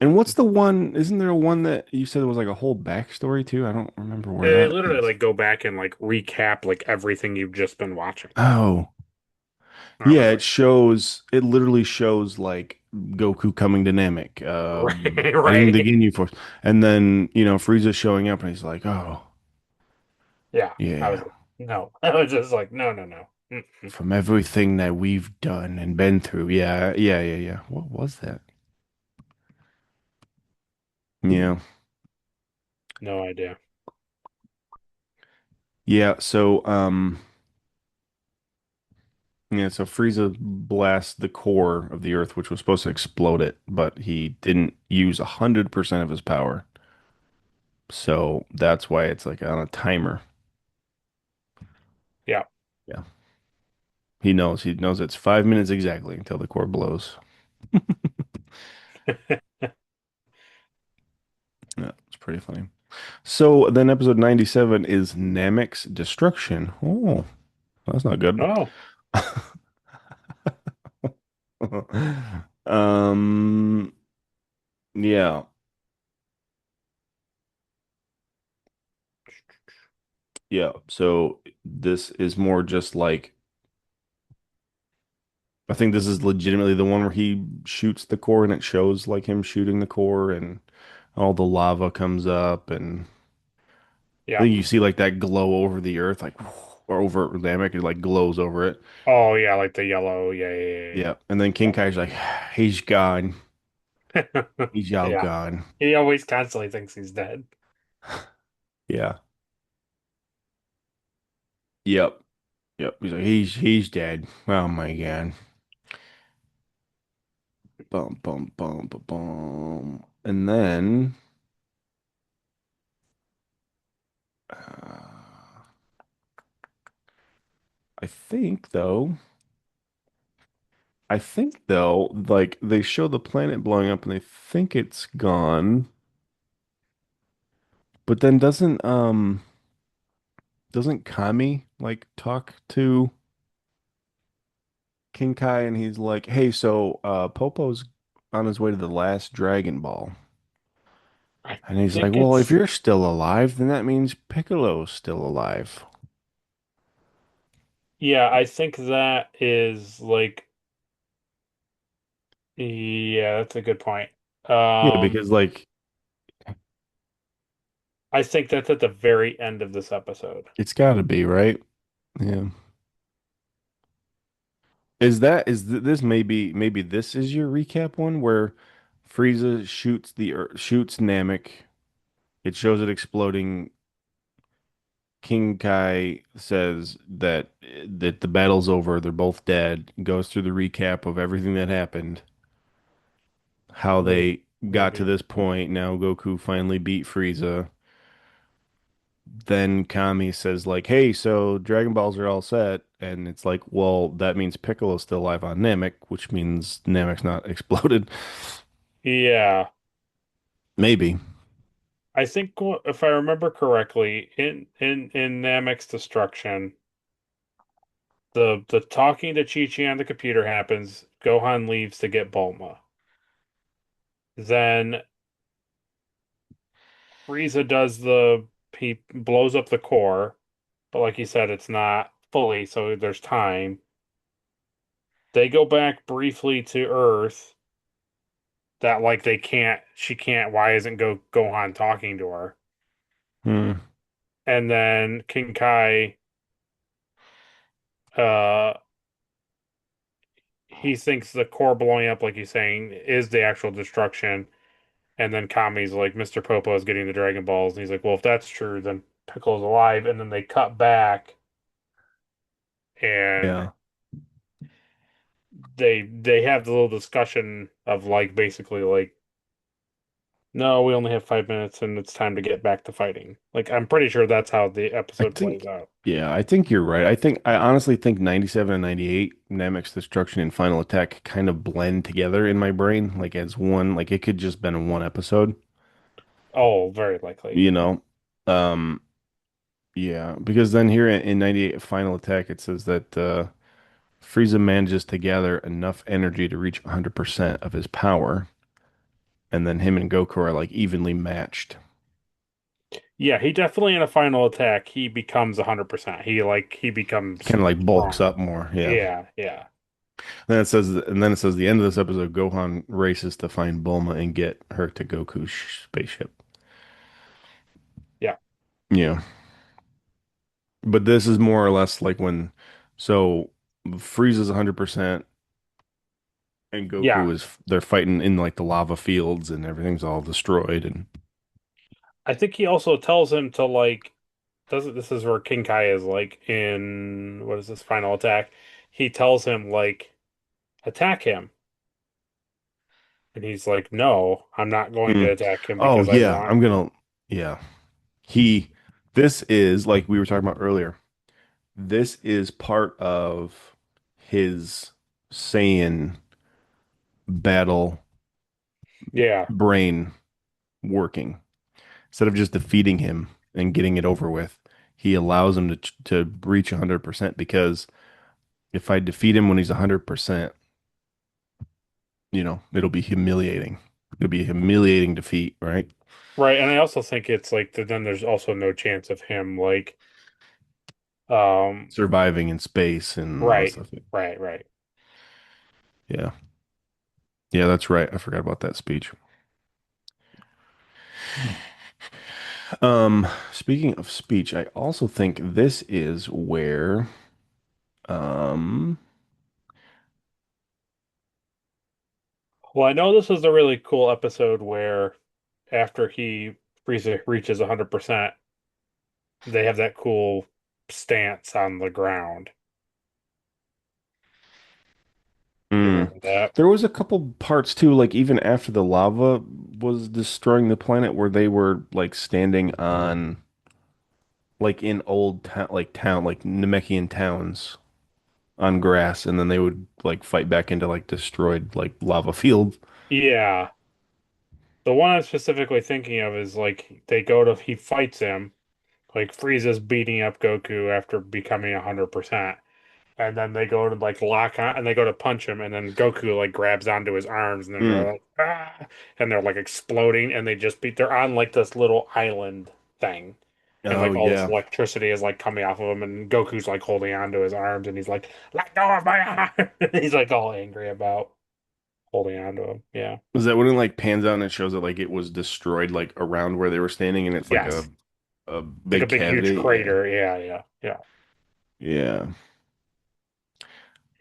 A: And what's the one? Isn't there one that you said was like a whole backstory too? I don't remember where
B: They
A: that
B: literally
A: is.
B: like go back and like recap like everything you've just been watching.
A: Oh,
B: I
A: yeah,
B: was like,
A: it literally shows like Goku coming to Namek,
B: right,
A: fighting the
B: right.
A: Ginyu Force, and then Frieza showing up and he's like, oh
B: Yeah. I was
A: yeah,
B: like, no. I was just like, no, no, no. Mm-mm.
A: from everything that we've done and been through, yeah, yeah, yeah, yeah. What was that? Yeah.
B: No idea.
A: Yeah, so Frieza blasts the core of the Earth, which was supposed to explode it, but he didn't use 100% of his power. So that's why it's like on a timer.
B: Yeah.
A: Yeah. He knows it's 5 minutes exactly until the core blows. Yeah, it's pretty funny. So then episode 97 is Namek's destruction. Oh, that's not good.
B: Oh,
A: Um, yeah. Yeah. So this is more just like I think this is legitimately the one where he shoots the core and it shows like him shooting the core and all the lava comes up and I
B: Yeah.
A: think you see like that glow over the earth, like or over Namek, it like glows over it.
B: Oh yeah, like the yellow. Yeah, yeah,
A: Yeah. And then King
B: yeah,
A: Kai's like, he's gone.
B: yeah.
A: He's all
B: Yeah.
A: gone.
B: He always constantly thinks he's dead.
A: Yeah. Yep. Yep. He's like, he's dead. Oh my God. Bum bum bum bum bum. And then I think though, like they show the planet blowing up and they think it's gone, but then doesn't Kami like talk to King Kai and he's like, "Hey, so Popo's on his way to the last Dragon Ball."
B: I
A: And he's like,
B: think
A: "Well, if
B: it's
A: you're still alive, then that means Piccolo's still alive."
B: yeah, I think that is like yeah, that's a good point.
A: Yeah,
B: Um,
A: because like
B: I think that's at the very end of this episode.
A: it's got to be, right? Yeah. This maybe this is your recap one where Frieza shoots Namek. It shows it exploding. King Kai says that the battle's over. They're both dead. Goes through the recap of everything that happened, how they got to
B: Maybe.
A: this point. Now Goku finally beat Frieza. Then Kami says like, "Hey, so Dragon Balls are all set," and it's like, "Well, that means Piccolo's still alive on Namek, which means Namek's not exploded."
B: Yeah,
A: Maybe.
B: I think if I remember correctly, in Namek's destruction, the talking to Chi-Chi on the computer happens. Gohan leaves to get Bulma. Then Frieza does he blows up the core, but like you said, it's not fully, so there's time. They go back briefly to Earth. That like she can't. Why isn't Gohan talking to her?
A: Hmm.
B: And then King Kai, uh, he thinks the core blowing up, like he's saying, is the actual destruction. And then Kami's like, Mr. Popo is getting the Dragon Balls. And he's like, well, if that's true, then Piccolo's alive. And then they cut back and
A: Yeah.
B: they have the little discussion of like basically like, no, we only have 5 minutes and it's time to get back to fighting. Like I'm pretty sure that's how the
A: I
B: episode plays
A: think,
B: out.
A: yeah, I think you're right. I honestly think 97 and 98, Namek's Destruction and Final Attack kind of blend together in my brain, like as one, like it could just been in one episode,
B: Oh, very likely.
A: you know? Um, yeah, because then here in 98 Final Attack, it says that Frieza manages to gather enough energy to reach 100% of his power, and then him and Goku are like evenly matched.
B: Yeah, he definitely in a final attack, he becomes 100%. He becomes
A: Kind of like bulks
B: strong.
A: up more, yeah.
B: Yeah, yeah.
A: Then it says the end of this episode, Gohan races to find Bulma and get her to Goku's spaceship.
B: Yeah.
A: Yeah. But this is more or less like when so Frieza's 100% and
B: Yeah.
A: Goku is they're fighting in like the lava fields and everything's all destroyed and
B: I think he also tells him to like doesn't this is where King Kai is like in what is this final attack? He tells him like attack him. And he's like, "No, I'm not going to
A: Mm.
B: attack him
A: Oh
B: because I
A: yeah,
B: want."
A: I'm gonna yeah. He this is like we were talking about earlier. This is part of his Saiyan battle
B: Yeah.
A: brain working. Instead of just defeating him and getting it over with, he allows him to reach 100% because if I defeat him when he's 100%, it'll be humiliating. It'll be a humiliating defeat, right?
B: Right, and I also think it's like then there's also no chance of him like Um,
A: Surviving in space and all that
B: right,
A: stuff.
B: right.
A: Yeah. Yeah, that's right. I forgot about that speech. Speaking of speech, I also think this is where um
B: Well, I know this is a really cool episode where after he Frieza reaches 100%, they have that cool stance on the ground. Do you
A: mm,
B: remember that?
A: there was a couple parts too, like even after the lava was destroying the planet where they were like standing on like in old town like Namekian towns on grass and then they would like fight back into like destroyed like lava fields.
B: Yeah. The one I'm specifically thinking of is like he fights him, like Frieza's beating up Goku after becoming 100%. And then they go to like lock on and they go to punch him and then Goku like grabs onto his arms and then
A: Mm.
B: they're like and they're like exploding and they're on like this little island thing and
A: Oh
B: like all this
A: yeah.
B: electricity is like coming off of him and Goku's like holding onto his arms and he's like let go of my arm. He's like all angry about holding onto him. Yeah.
A: Is that when it like pans out and it shows that like it was destroyed like around where they were standing and it's like
B: Yes.
A: a
B: Like a
A: big
B: big huge
A: cavity? Yeah.
B: crater. Yeah.
A: Yeah.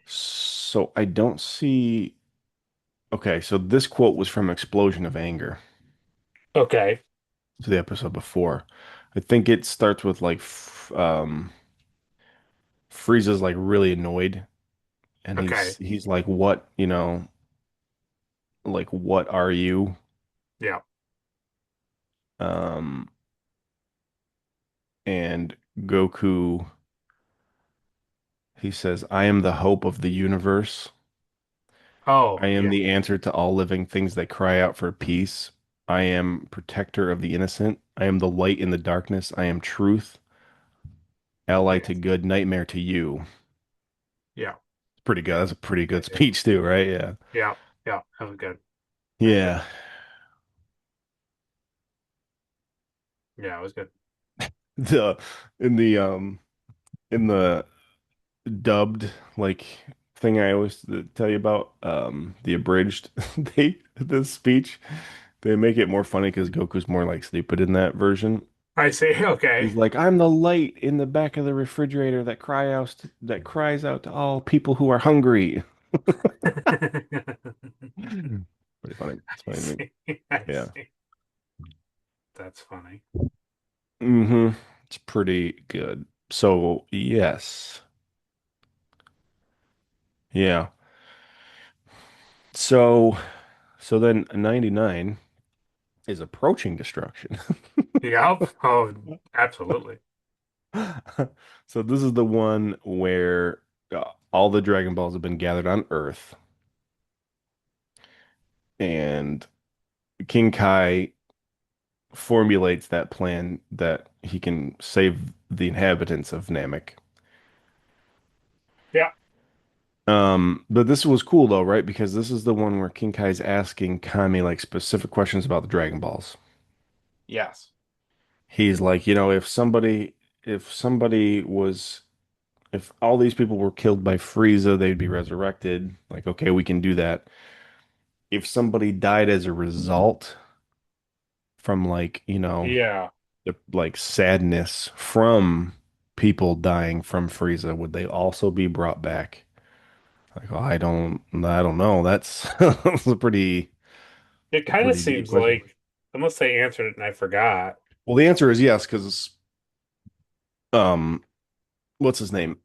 A: So I don't see. Okay, so this quote was from Explosion of Anger,
B: Okay.
A: to the episode before. I think it starts with like Frieza's like really annoyed and
B: Okay.
A: he's like, "What, like what are you?"
B: Yeah.
A: Um and Goku he says, "I am the hope of the universe.
B: Oh,
A: I am
B: yeah.
A: the answer to all living things that cry out for peace. I am protector of the innocent. I am the light in the darkness. I am truth, ally to
B: Yes.
A: good, nightmare to you."
B: Yeah.
A: Pretty good. That's a pretty
B: Yeah.
A: good speech too, right? Yeah.
B: Yeah. Yeah. That was good. Very good.
A: Yeah.
B: Yeah, it was good.
A: The in the in the dubbed like thing I always tell you about, the abridged the speech, they make it more funny because Goku's more like stupid in that version.
B: I see. Okay.
A: He's like, I'm the light in the back of the refrigerator that cries out to all people who are hungry. Pretty funny. It's
B: I
A: funny to me.
B: see. I
A: Yeah.
B: see. That's funny.
A: Hmm. It's pretty good. So yes. Yeah. So then 99 is approaching destruction.
B: Yep. Oh, absolutely.
A: So this is the one where all the Dragon Balls have been gathered on Earth, and King Kai formulates that plan that he can save the inhabitants of Namek.
B: Yeah.
A: But this was cool though, right? Because this is the one where King Kai's asking Kami like specific questions about the Dragon Balls.
B: Yes.
A: He's like, if somebody was, if all these people were killed by Frieza, they'd be resurrected. Like, okay, we can do that. If somebody died as a result from like,
B: Yeah.
A: the like sadness from people dying from Frieza, would they also be brought back? Like, oh, I don't know. That's
B: It
A: a
B: kind of
A: pretty deep
B: seems
A: question.
B: like, unless they answered it and I forgot.
A: Well, the answer is yes, because um, what's his name?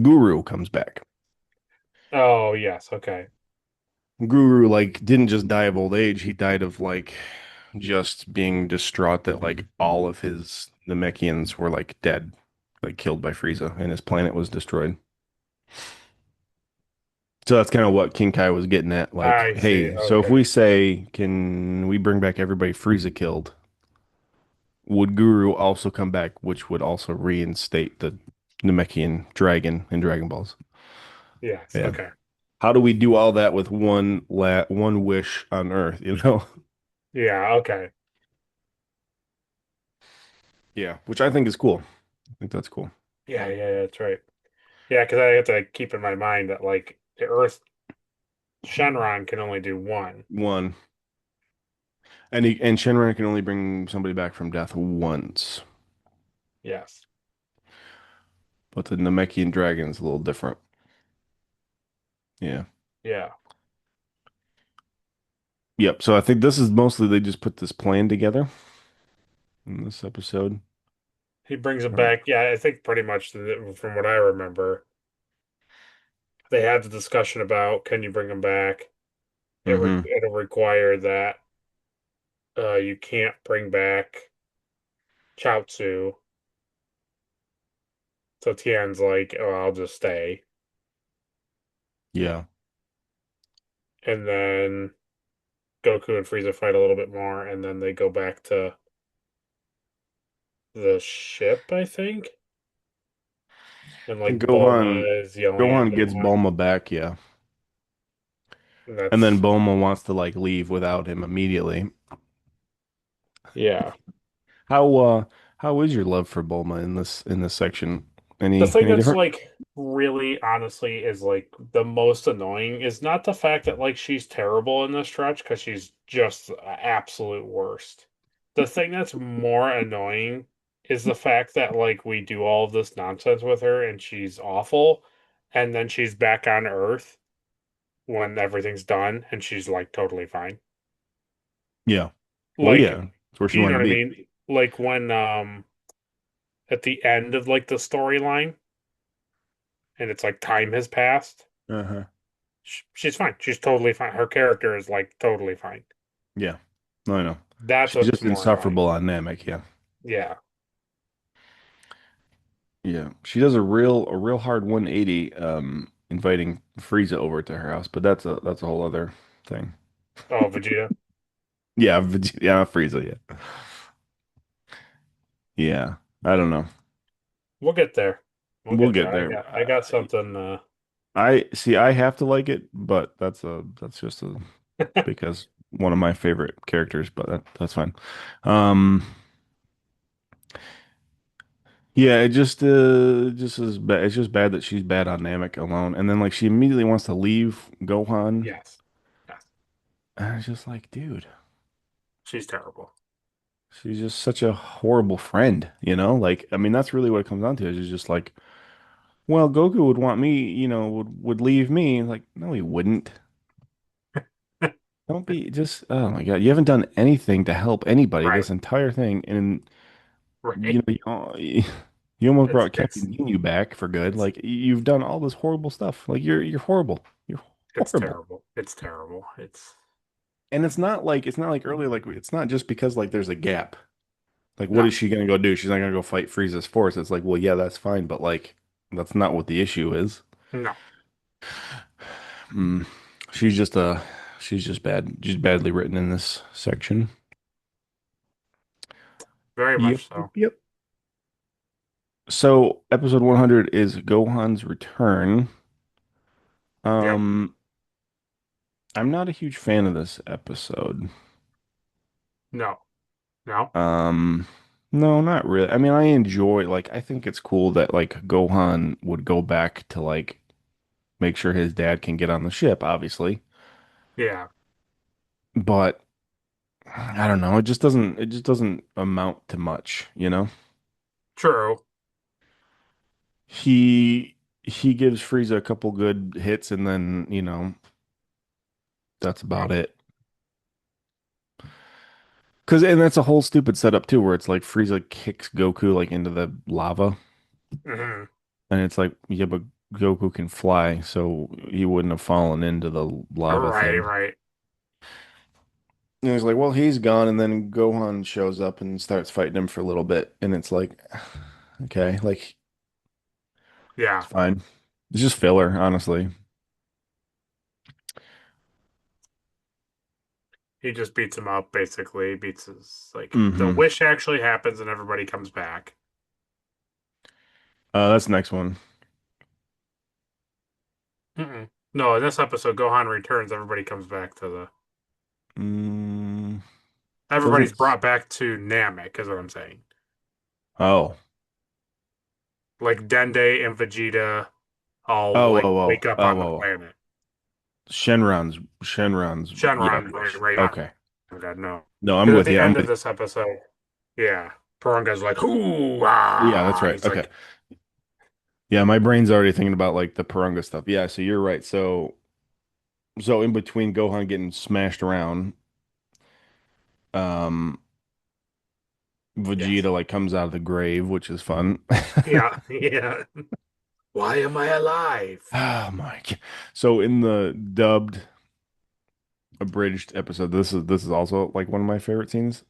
A: Guru comes back.
B: Oh, yes. Okay.
A: Guru like didn't just die of old age, he died of like just being distraught that like all of his Namekians were like dead, like killed by Frieza, and his planet was destroyed. So that's kind of what King Kai was getting at. Like,
B: I see.
A: hey, so if
B: Okay.
A: we say, can we bring back everybody Frieza killed? Would Guru also come back, which would also reinstate the Namekian dragon in Dragon Balls?
B: Yes.
A: Yeah.
B: Okay.
A: How do we do all that with one wish on Earth, you know?
B: Yeah. Okay.
A: Yeah, which I think is cool. I think that's cool.
B: Yeah, yeah, that's right. Yeah, because I have to keep in my mind that like the Earth Shenron can only do one.
A: One. And Shenron can only bring somebody back from death once.
B: Yes.
A: But the Namekian dragon is a little different. Yeah.
B: Yeah.
A: Yep. So I think this is mostly they just put this plan together in this episode.
B: He brings him
A: Right.
B: back. Yeah, I think pretty much from what I remember, they had the discussion about can you bring him back?
A: Mm-hmm.
B: It'll require that you can't bring back Chaozu. So Tian's like, oh, I'll just stay.
A: Yeah.
B: And then Goku and Frieza fight a little bit more, and then they go back to the ship, I think. And
A: And
B: like
A: Gohan
B: Bulma is yelling at
A: Gohan gets
B: Gohan.
A: Bulma back, yeah.
B: And
A: And then
B: that's
A: Bulma wants to like leave without him immediately.
B: yeah.
A: How how is your love for Bulma in this section?
B: The thing
A: Any
B: that's
A: different?
B: like really honestly is like the most annoying is not the fact that like she's terrible in this stretch because she's just the absolute worst. The thing that's more annoying is the fact that like we do all of this nonsense with her and she's awful, and then she's back on Earth when everything's done and she's like totally fine.
A: Yeah. Well,
B: Like,
A: yeah. It's where she
B: you know
A: wanted to
B: what I
A: be.
B: mean? Like when at the end of like the storyline and it's like time has passed.
A: Uh-huh.
B: She's fine. She's totally fine. Her character is like totally fine.
A: Yeah. No, I know.
B: That's
A: She's
B: what's
A: just
B: more annoying.
A: insufferable on Namek, yeah.
B: Yeah.
A: Yeah. She does a real hard 180 inviting Frieza over to her house, but that's a whole other thing.
B: Oh, Vegeta.
A: Yeah, yeah, not Frieza, yeah. Yeah. I don't know.
B: We'll get there. We'll
A: We'll
B: get there.
A: get there.
B: I got something.
A: I see I have to like it, but that's just a because one of my favorite characters, but that's fine. Um yeah, it just is bad. It's just bad that she's bad on Namek alone. And then like she immediately wants to leave Gohan.
B: Yes. Yes.
A: And it's just like, dude,
B: She's terrible.
A: she's just such a horrible friend, you know? Like, I mean, that's really what it comes down to. Is just like, well, Goku would want me, would leave me. Like, no, he wouldn't. Don't be just, oh my God, you haven't done anything to help anybody
B: Right.
A: this entire thing. And
B: Right.
A: you almost
B: It's
A: brought
B: it's
A: Captain Ginyu back for good.
B: it's
A: Like you've done all this horrible stuff. Like you're horrible. You're
B: it's
A: horrible.
B: terrible. It's terrible. It's
A: And it's not like earlier, like it's not just because like there's a gap. Like what
B: no.
A: is she gonna go do? She's not gonna go fight Frieza's force. It's like, well, yeah, that's fine, but like that's not what the issue is.
B: No.
A: Mm. She's just a she's just bad. She's badly written in this section.
B: Very
A: Yep,
B: much
A: yep,
B: so.
A: yep. So episode 100 is Gohan's return.
B: Yep.
A: Um, I'm not a huge fan of this episode.
B: No. No.
A: Um, no, not really. I mean, I enjoy like I think it's cool that like Gohan would go back to like make sure his dad can get on the ship, obviously.
B: Yeah.
A: But I don't know, it just doesn't amount to much, you know?
B: True.
A: He he gives Frieza a couple good hits and then, that's about it. Cause and that's a whole stupid setup too, where it's like Frieza kicks Goku like into the lava.
B: Hmm.
A: And it's like, yeah, but Goku can fly, so he wouldn't have fallen into the lava
B: Right.
A: thing.
B: Right.
A: And he's like, well, he's gone, and then Gohan shows up and starts fighting him for a little bit, and it's like, okay, like it's
B: Yeah.
A: fine. It's just filler, honestly.
B: He just beats him up, basically. Beats his like the
A: Hmm.
B: wish actually happens and everybody comes back.
A: That's the next one.
B: Mm-mm. No, in this episode, Gohan returns. Everybody comes back to the.
A: Mm,
B: Everybody's
A: doesn't.
B: brought back to Namek, is what I'm saying.
A: Oh,
B: Like Dende and Vegeta all
A: Oh,
B: like
A: oh,
B: wake
A: oh,
B: up on
A: oh,
B: the
A: oh.
B: planet.
A: Shenron's, yeah,
B: Shenron,
A: wish.
B: right?
A: Okay.
B: No,
A: No, I'm
B: because at
A: with
B: the
A: you. I'm
B: end of
A: with
B: this episode, yeah, Paranga's like, "Ooh,
A: Yeah, that's
B: ah!"
A: right.
B: He's
A: Okay.
B: like,
A: Yeah, my brain's already thinking about like the Purunga stuff. Yeah, so you're right. So in between Gohan getting smashed around, um
B: "Yes,
A: Vegeta like comes out of the grave, which is fun.
B: yeah, yeah. Why am I alive?"
A: Oh my God. So in the dubbed abridged episode, this is also like one of my favorite scenes.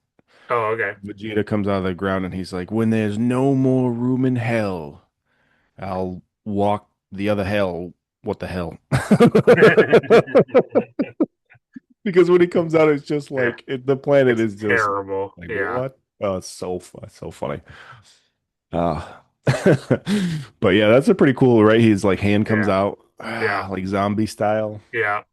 B: Oh, okay.
A: Vegeta comes out of the ground and he's like, "When there's no more room in hell, I'll walk the other hell. What the hell?" Because when he comes out, it's just
B: Yeah,
A: like the planet
B: it's
A: is just
B: terrible.
A: like
B: Yeah,
A: what? Oh, it's so funny. But yeah, that's a pretty cool, right? He's like hand comes
B: yeah,
A: out
B: yeah,
A: like zombie style.
B: yeah.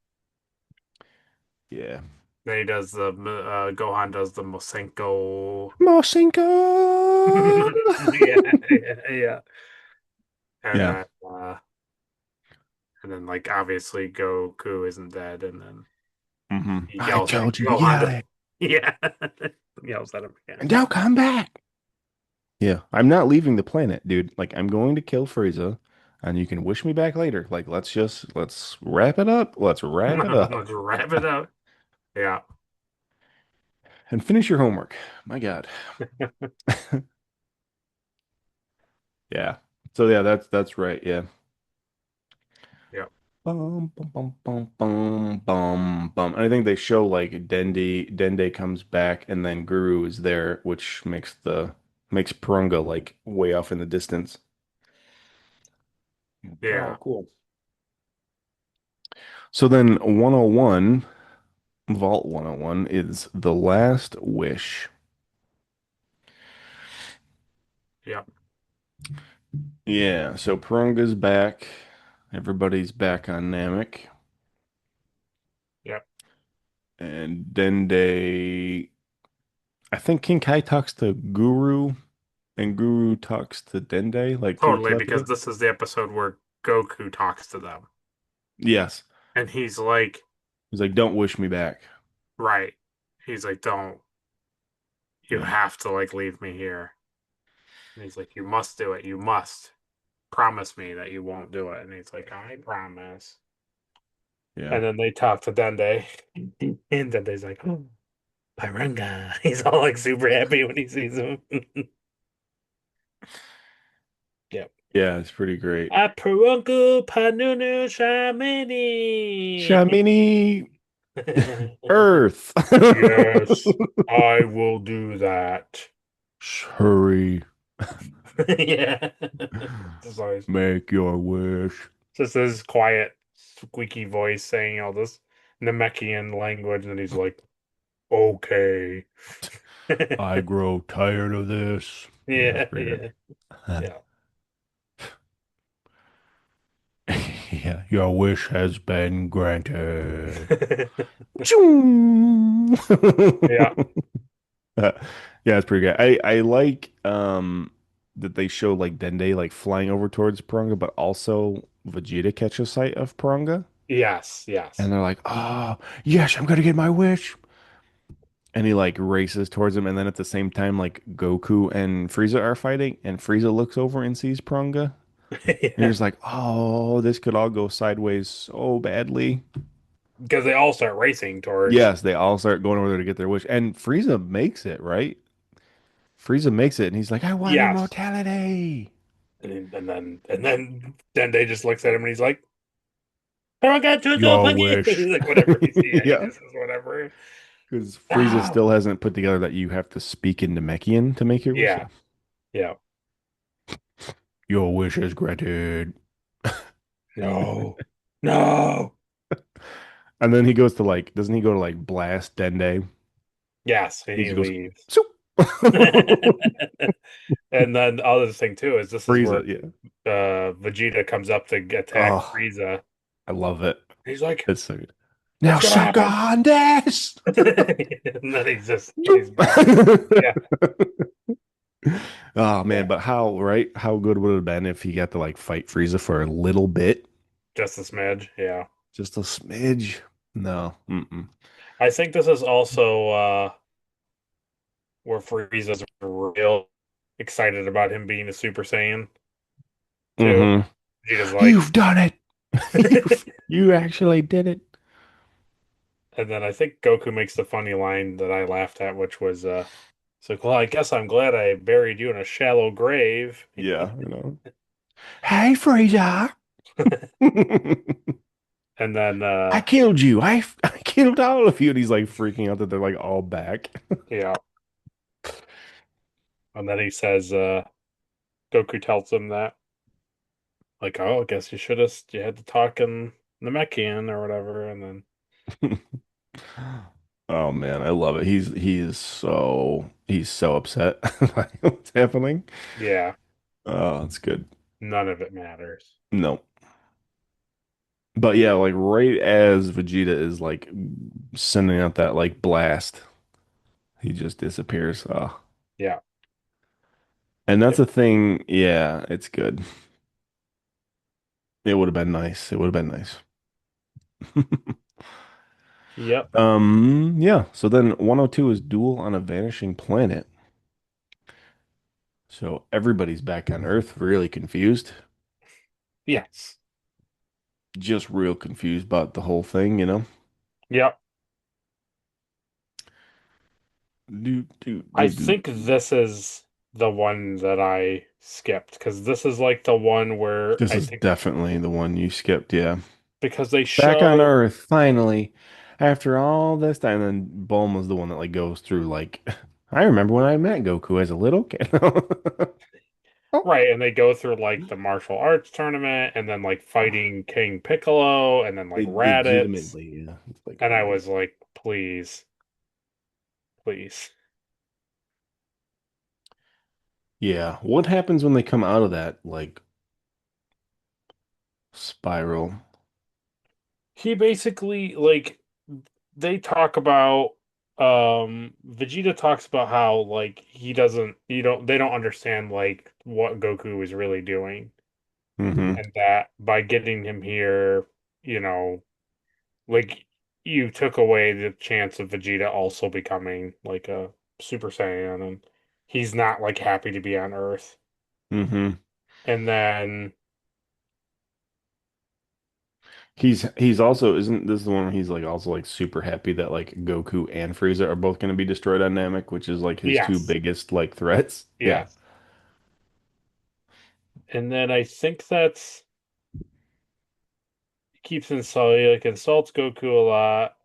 A: Yeah.
B: Then he does the Gohan does the Mosenko.
A: Mosinko.
B: Yeah, yeah, yeah. And
A: Yeah.
B: then like obviously Goku isn't dead, and then he
A: I
B: yells at
A: told you to get
B: Gohan
A: out of
B: to,
A: there
B: yeah, yells at him
A: and
B: again.
A: don't come back. Yeah, I'm not leaving the planet, dude. Like I'm going to kill Frieza, and you can wish me back later. Like let's wrap it up. Let's wrap it up
B: Let's wrap it up. Yeah,
A: and finish your homework. My God. Yeah. So yeah, that's right. Yeah.
B: yeah,
A: Bum. And I think they show like Dende comes back and then Guru is there, which makes Purunga like way off in the distance. Oh,
B: yeah,
A: cool. So then 101, Vault 101 is the last wish.
B: yeah,
A: Yeah, so Purunga's back. Everybody's back on Namek.
B: yeah.
A: And Dende, I think King Kai talks to Guru and Guru talks to Dende, like through
B: Totally, because
A: telepathy.
B: this is the episode where Goku talks to them,
A: Yes.
B: and he's like,
A: He's like, don't wish me back.
B: right. He's like, don't. You
A: Yeah.
B: have to like leave me here. And he's like, you must do it. You must promise me that you won't do it. And he's like, I promise.
A: Yeah.
B: And then they talk to Dende, and Dende's like, oh, Paranga. He's all like super happy when he sees him. Yep.
A: Yeah, it's pretty great.
B: Aparungu Panunu Shamini.
A: Shamini Earth.
B: Yes, I will do that.
A: Hurry.
B: Yeah. Just always
A: Make your wish.
B: just his quiet, squeaky voice saying all this Namekian language, and he's like, okay.
A: I grow tired of this. Yeah, it's
B: Yeah,
A: pretty
B: yeah,
A: good.
B: yeah.
A: Yeah, your wish has been granted. Choo!
B: Yeah.
A: Uh, yeah, it's pretty good. I like that they show like Dende like flying over towards Purunga, but also Vegeta catches sight of Purunga,
B: Yes, yes.
A: and they're like, "Oh, yes, I'm gonna get my wish." And he like races towards him, and then at the same time, like Goku and Frieza are fighting, and Frieza looks over and sees Purunga, and
B: Yeah.
A: he's like, "Oh, this could all go sideways so badly."
B: Because they all start racing towards.
A: Yes, they all start going over there to get their wish, and Frieza makes it, right? Frieza makes it, and he's like, "I want
B: Yes.
A: immortality."
B: And then Dende just looks at him and he's like, I got to go
A: Your
B: again.
A: wish.
B: Like whatever he's yeah, he
A: Yeah.
B: just says whatever.
A: Because Frieza
B: Oh.
A: still hasn't put together that you have to speak in Namekian to make your wish. Yeah.
B: Yeah, yeah.
A: Your wish is granted.
B: No. No.
A: And then he goes to like, doesn't he go to like blast Dende?
B: Yes, and
A: He
B: he
A: just goes,
B: leaves.
A: Soup!
B: And then the other thing too is this is where
A: Frieza, yeah.
B: Vegeta comes up to attack
A: Oh,
B: Frieza.
A: I love it.
B: He's like,
A: It's so good. Now
B: what's gonna
A: suck
B: happen?
A: on this.
B: And then he's gone. Yeah.
A: Oh man,
B: Yeah,
A: but how, right? How good would it have been if he got to like fight Frieza for a little bit?
B: just a smidge. Yeah.
A: Just a smidge? No. Mm-mm.
B: I think this is also where Frieza's real excited about him being a Super Saiyan too.
A: Mm-hmm.
B: Vegeta's like,
A: You've done it. You actually did it.
B: and then I think Goku makes the funny line that I laughed at, which was, it's like, well, I guess I'm glad I buried you in a shallow grave.
A: Yeah, Hey, Frieza.
B: And then,
A: I killed you. I killed all of you. And he's like freaking out that they're like all back.
B: yeah, and then he says, Goku tells him that, like, oh, I guess you had to talk in Namekian or whatever, and then,
A: Oh man, I love it. He's so upset by what's happening.
B: yeah,
A: Oh, it's good.
B: none of it matters.
A: No. But yeah, like right as Vegeta is like sending out that like blast, he just disappears. Oh.
B: Yeah.
A: And that's a thing, yeah, it's good. It would have been nice. It would have been nice.
B: Yep.
A: Yeah. So then 102 is Duel on a Vanishing Planet. So everybody's back on Earth, really confused.
B: Yes.
A: Just real confused about the whole thing.
B: Yep.
A: Do, do,
B: I
A: do, do,
B: think
A: do.
B: this is the one that I skipped because this is like the one where
A: This
B: I
A: is
B: think
A: definitely the one you skipped, yeah.
B: because they
A: Back on
B: show
A: Earth, finally. After all this time, then Bulma's the one that like goes through like I remember when I met Goku as a little kid. Oh,
B: right, and they go through like the martial arts tournament and then like fighting King Piccolo and then like
A: they
B: Raditz,
A: legitimately, yeah. It's like,
B: and
A: oh
B: I
A: my
B: was like, please, please.
A: Yeah. What happens when they come out of that like spiral?
B: He basically like they talk about Vegeta talks about how like he doesn't you don't they don't understand like what Goku is really doing
A: Hmm.
B: and that by getting him here, you know, like you took away the chance of Vegeta also becoming like a Super Saiyan and he's not like happy to be on Earth.
A: Hmm.
B: And then
A: He's also isn't this the one where he's like also like super happy that like Goku and Frieza are both going to be destroyed on Namek, which is like his two
B: yes,
A: biggest like threats. Yeah.
B: yes. And then I think that's he like insults Goku a lot.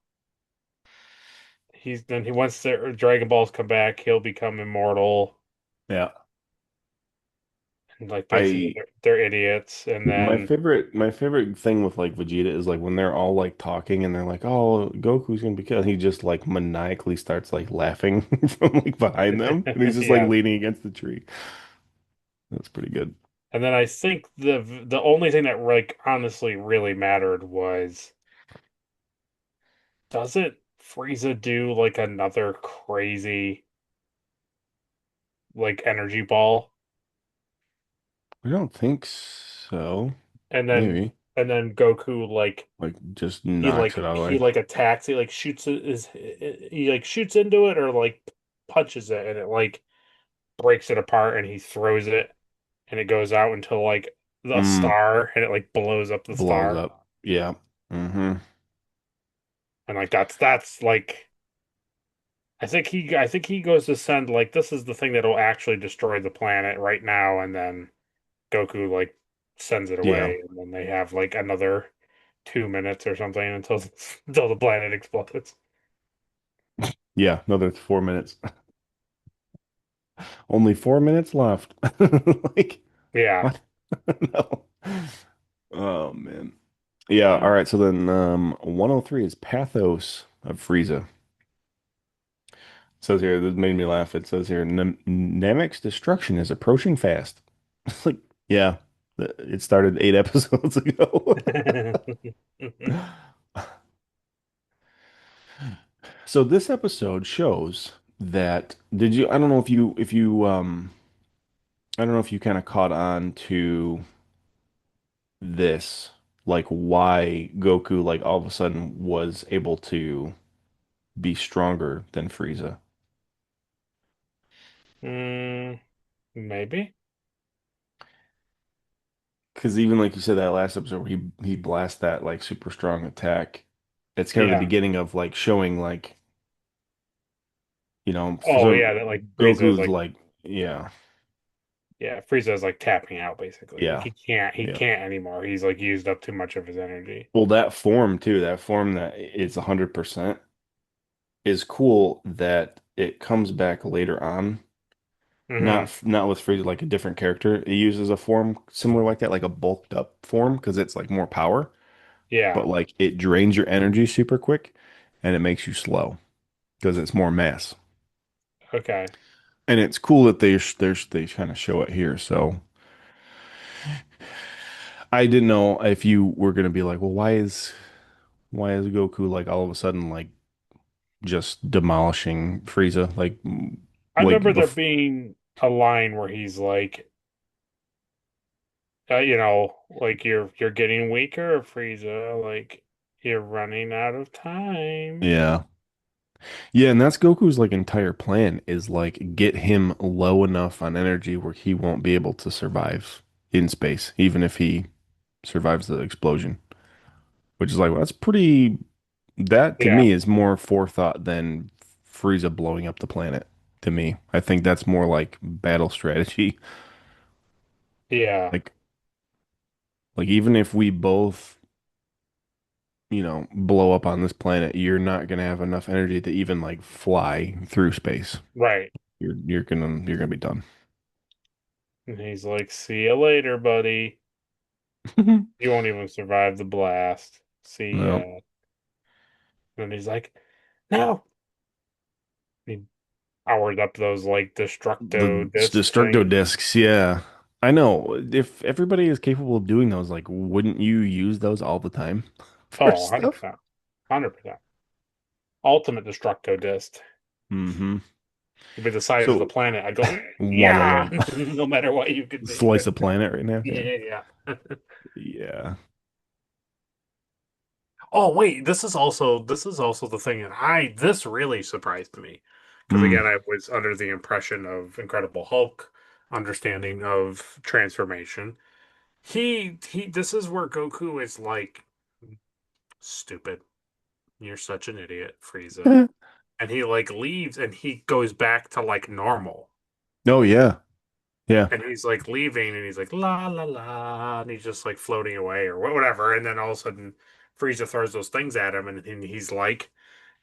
B: He once the Dragon Balls come back, he'll become immortal.
A: Yeah.
B: And like basically
A: I
B: they're idiots. And then
A: my favorite thing with like Vegeta is like when they're all like talking and they're like, "Oh, Goku's gonna be killed." He just like maniacally starts like laughing from like behind them, and he's just like
B: yeah.
A: leaning against the tree. That's pretty good.
B: And then I think the only thing that like honestly really mattered was doesn't Frieza do like another crazy like energy ball?
A: I don't think so.
B: And then
A: Maybe
B: and then Goku like
A: like just knocks it out of the
B: he
A: way.
B: like attacks he like shoots he like shoots into it or like punches it and it like breaks it apart and he throws it and it goes out into like the
A: Mm,
B: star and it like blows up the
A: blows
B: star
A: up. Yeah. Hmm.
B: and like that's like I think he goes to send like this is the thing that'll actually destroy the planet right now and then Goku like sends it
A: Yeah.
B: away and then they have like another 2 minutes or something until until the planet explodes.
A: Yeah. Another 4 minutes. Only 4 minutes left. Like
B: Yeah.
A: what? No. Oh man. Yeah, all right. So then 103 is Pathos of Frieza. It says here, this made me laugh. It says here, Namek's destruction is approaching fast. It's like, yeah, it started 8 episodes ago. So this episode shows that I don't know if you I don't know if you kind of caught on to this, like why Goku like all of a sudden was able to be stronger than Frieza.
B: Mm, maybe.
A: Because even like you said that last episode where he blasts that like super strong attack, it's kind of the
B: Yeah.
A: beginning of like showing like
B: Oh
A: so
B: yeah, that like Frieza is
A: Goku's
B: like
A: like yeah
B: yeah, Frieza is like tapping out basically. Like
A: yeah
B: he
A: yeah.
B: can't anymore. He's like used up too much of his energy.
A: Well, that form too, that form that is 100% is cool that it comes back later on.
B: Hmm.
A: Not with Frieza like a different character. It uses a form similar like that, like a bulked up form because it's like more power,
B: Yeah.
A: but like it drains your energy super quick and it makes you slow because it's more mass.
B: Okay.
A: And it's cool that they kind of show it here. So I didn't know if you were gonna be like, well, why is Goku like all of a sudden like just demolishing Frieza
B: I
A: like
B: remember there
A: bef
B: being a line where he's like, like you're getting weaker, Frieza. Like you're running out of time.
A: yeah. Yeah, and that's Goku's like entire plan is like get him low enough on energy where he won't be able to survive in space, even if he survives the explosion. Which is like, well, that's pretty, that to
B: Yeah.
A: me is more forethought than Frieza blowing up the planet to me. I think that's more like battle strategy.
B: Yeah.
A: Like like even if we both, blow up on this planet, you're not gonna have enough energy to even like fly through space.
B: Right.
A: You're gonna be done.
B: And he's like, see you later, buddy. You won't even survive the blast. See
A: No.
B: ya. And he's like, no. He powered up those like
A: The
B: destructo disc
A: Destructo
B: things.
A: discs, yeah. I know. If everybody is capable of doing those, like, wouldn't you use those all the time for
B: Oh,
A: stuff?
B: 100%. 100%. Ultimate destructo disc.
A: Mm-hmm.
B: It'd be the size of the
A: So,
B: planet. I'd go,
A: wom,
B: yeah,
A: wom, wom.
B: no matter what you could be.
A: Slice of planet right now. Yeah.
B: Yeah.
A: Yeah.
B: Oh, wait, this is also the thing that this really surprised me. Because
A: Mm.
B: again, I was under the impression of Incredible Hulk, understanding of transformation. He this is where Goku is like stupid. You're such an idiot, Frieza. And he like leaves and he goes back to like normal.
A: Oh yeah. Yeah.
B: And he's like leaving and he's like la la la and he's just like floating away or whatever. And then all of a sudden Frieza throws those things at him and he's like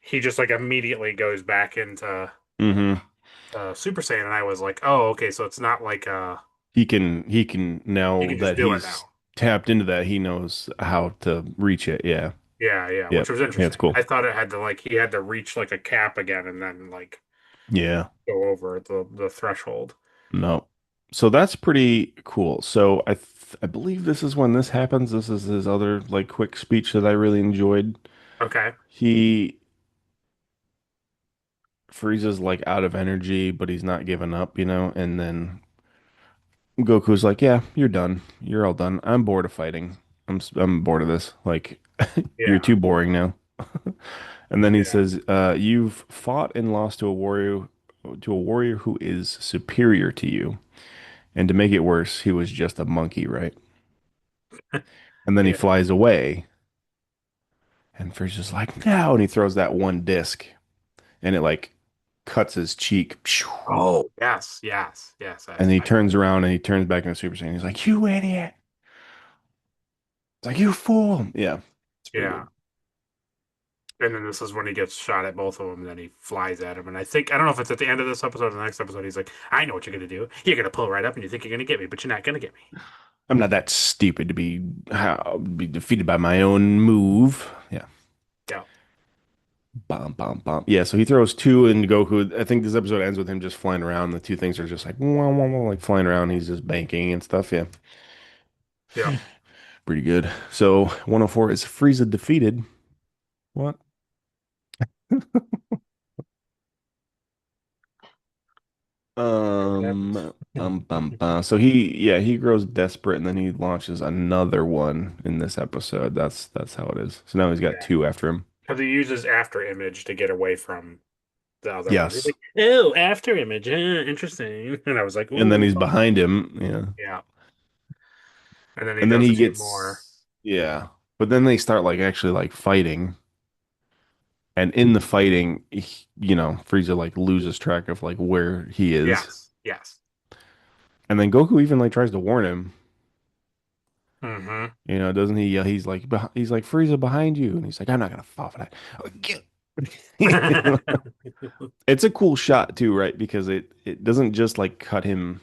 B: he just like immediately goes back into
A: Mm-hmm.
B: Super Saiyan and I was like, oh okay, so it's not like
A: He can
B: he
A: now
B: can just
A: that
B: do it
A: he's
B: now.
A: tapped into that, he knows how to reach it. Yeah.
B: Yeah, yeah, which
A: Yep.
B: was
A: Yeah, it's
B: interesting.
A: cool.
B: I thought it had to like he had to reach like a cap again and then like
A: Yeah.
B: go over the threshold.
A: No. So that's pretty cool. So I believe this is when this happens. This is his other like quick speech that I really enjoyed.
B: Okay.
A: He Frieza's like out of energy, but he's not giving up, and then Goku's like, "Yeah, you're done. You're all done. I'm bored of fighting. I'm bored of this. Like you're
B: Yeah,
A: too boring now." And then he
B: yeah,
A: says, "You've fought and lost to a warrior who is superior to you. And to make it worse, he was just a monkey, right?" And then he
B: yeah.
A: flies away, and Frieza's like, "No!" And he throws that one disc, and it like cuts his cheek.
B: Oh, yes, yes, yes.
A: And he turns around and he turns back into Super Saiyan. He's like, "You idiot!" It's like, "You fool!" Yeah, it's pretty
B: Yeah.
A: good.
B: And then this is when he gets shot at both of them, and then he flies at him. And I don't know if it's at the end of this episode or the next episode. He's like, I know what you're gonna do. You're gonna pull right up, and you think you're gonna get me, but you're not gonna get me.
A: I'm not that stupid to be defeated by my own move. Yeah.
B: Yeah,
A: Bomb, bomb, bomb. Yeah, so he throws two and Goku. I think this episode ends with him just flying around. The two things are just like, wah, wah, wah, like flying around. He's just banking and stuff. Yeah.
B: yeah.
A: Pretty good. So 104 is Frieza defeated. What?
B: What
A: Um,
B: happens?
A: So he grows desperate and then he launches another one in this episode. That's how it is. So now he's got
B: Yeah,
A: two after him.
B: because he uses after image to get away from the other one. He's
A: Yes.
B: like, "Oh, after image, interesting." And I was like,
A: And then
B: "Ooh,
A: he's behind him. Yeah.
B: yeah." And then he
A: And then
B: does
A: he
B: two more.
A: gets, yeah. But then they start like actually like fighting. And in the fighting, Frieza like loses track of like where he is.
B: Yes, yes.
A: And then Goku even like tries to warn him.
B: Hmm.
A: Doesn't he? He's like Frieza behind you, and he's like, I'm not gonna fall for that. It's a cool shot too, right? Because it doesn't just like cut him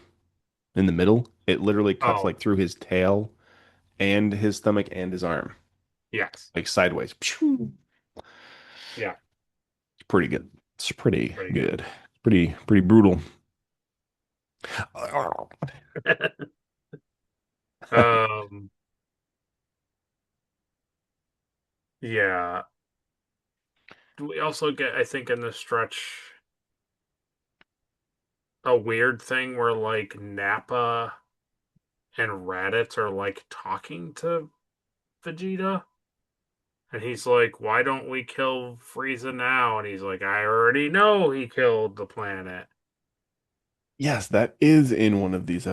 A: in the middle. It literally cuts
B: Oh,
A: like through his tail and his stomach and his arm,
B: yes.
A: like sideways. It's
B: Yeah,
A: pretty good. It's pretty
B: pretty good.
A: good. Pretty brutal.
B: Um, yeah. We also get, I think, in this stretch, a weird thing where like Nappa and Raditz are like talking to Vegeta. And he's like, "Why don't we kill Frieza now?" And he's like, "I already know he killed the planet."
A: Yes, that is in one of these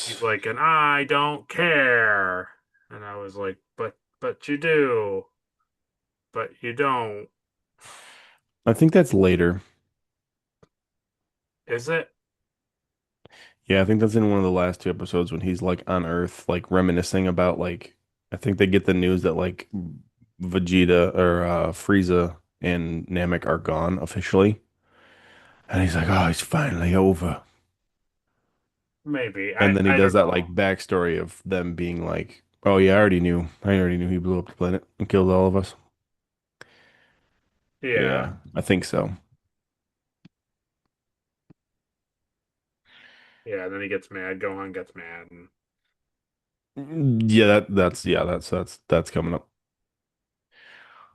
B: He's
A: episodes.
B: like, "And I don't care." And I was like, but you do, but you don't.
A: I think that's later.
B: Is it?
A: Yeah, I think that's in one of the last two episodes when he's like on Earth, like reminiscing about like I think they get the news that like Vegeta or Frieza and Namek are gone officially. And he's like, oh, it's finally over.
B: Maybe.
A: And then he
B: I
A: does
B: don't
A: that
B: know.
A: like backstory of them being like, oh yeah, I already knew. I already knew he blew up the planet and killed all of us.
B: Yeah.
A: Yeah, I think so.
B: Yeah, and then he gets mad. Gohan gets mad. And
A: Yeah, that's coming up.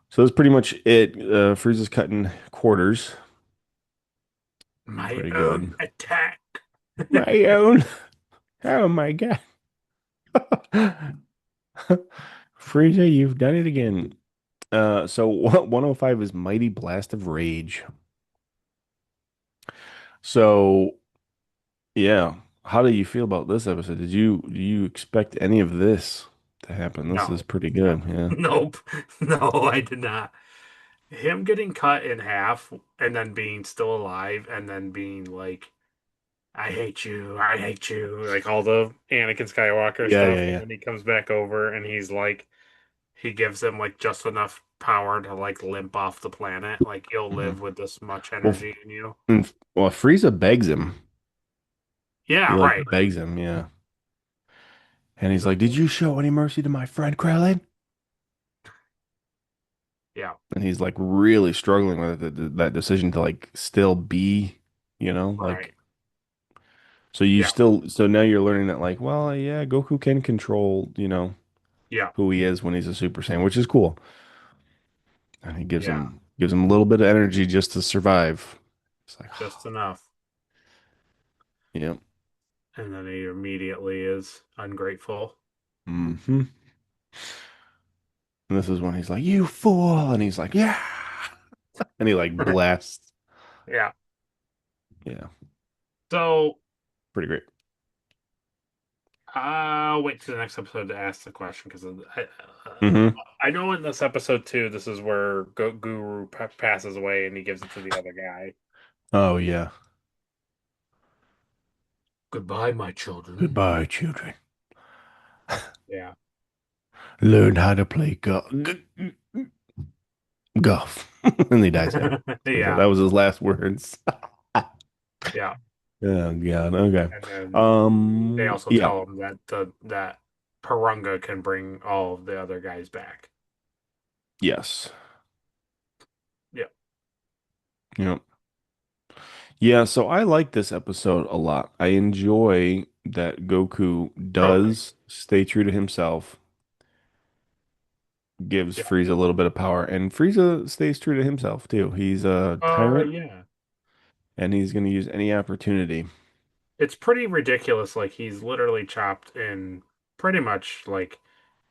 A: So that's pretty much it. Frieza's cutting quarters.
B: my
A: Pretty
B: own
A: good.
B: attack.
A: My own. Oh my God. Frieza, you've done it again. So 105 is Mighty Blast of Rage. So yeah, how do you feel about this episode? Do you expect any of this to happen? This is
B: No,
A: pretty
B: no,
A: good. Yeah.
B: nope. No, I did not. Him getting cut in half and then being still alive and then being like, I hate you, like all the Anakin Skywalker
A: Yeah,
B: stuff.
A: yeah,
B: And
A: yeah.
B: then he comes back over and he's like, he gives him like just enough power to like limp off the planet. Like, you'll
A: Hmm.
B: live with this much
A: Well,
B: energy in you.
A: Frieza begs him. He
B: Yeah,
A: like
B: right.
A: begs him, yeah. And
B: He's
A: he's
B: like,
A: like, "Did you show any mercy to my friend Krillin?"
B: yeah,
A: And he's like really struggling with that decision to like still be,
B: right.
A: like
B: Yeah,
A: so now you're learning that like, well, yeah, Goku can control,
B: yeah,
A: who he is when he's a Super Saiyan, which is cool. And he
B: yeah.
A: gives him a little bit of energy just to survive. It's like,
B: Just enough.
A: yeah.
B: And then he immediately is ungrateful.
A: Hmm. And this is when he's like, "You fool!" And he's like, "Yeah," and he like blasts.
B: Yeah.
A: Yeah,
B: So
A: pretty great.
B: I'll wait to the next episode to ask the question because
A: Hmm.
B: I know in this episode too, this is where Guru passes away and he gives it to the other guy.
A: Oh yeah.
B: Goodbye, my children.
A: Goodbye, children.
B: Yeah.
A: Learn how to play golf. And he dies. Yeah.
B: Yeah.
A: That was his last words.
B: Yeah.
A: Oh God. Okay.
B: And then they also
A: Yeah.
B: tell him that that Parunga can bring all of the other guys back.
A: Yes.
B: Yeah.
A: Yeah. Yeah. So I like this episode a lot. I enjoy that Goku
B: Okay.
A: does stay true to himself, gives
B: Yeah.
A: Frieza a little bit of power, and Frieza stays true to himself too. He's a tyrant
B: Yeah.
A: and he's going to use any opportunity.
B: it's pretty ridiculous. Like he's literally chopped in pretty much like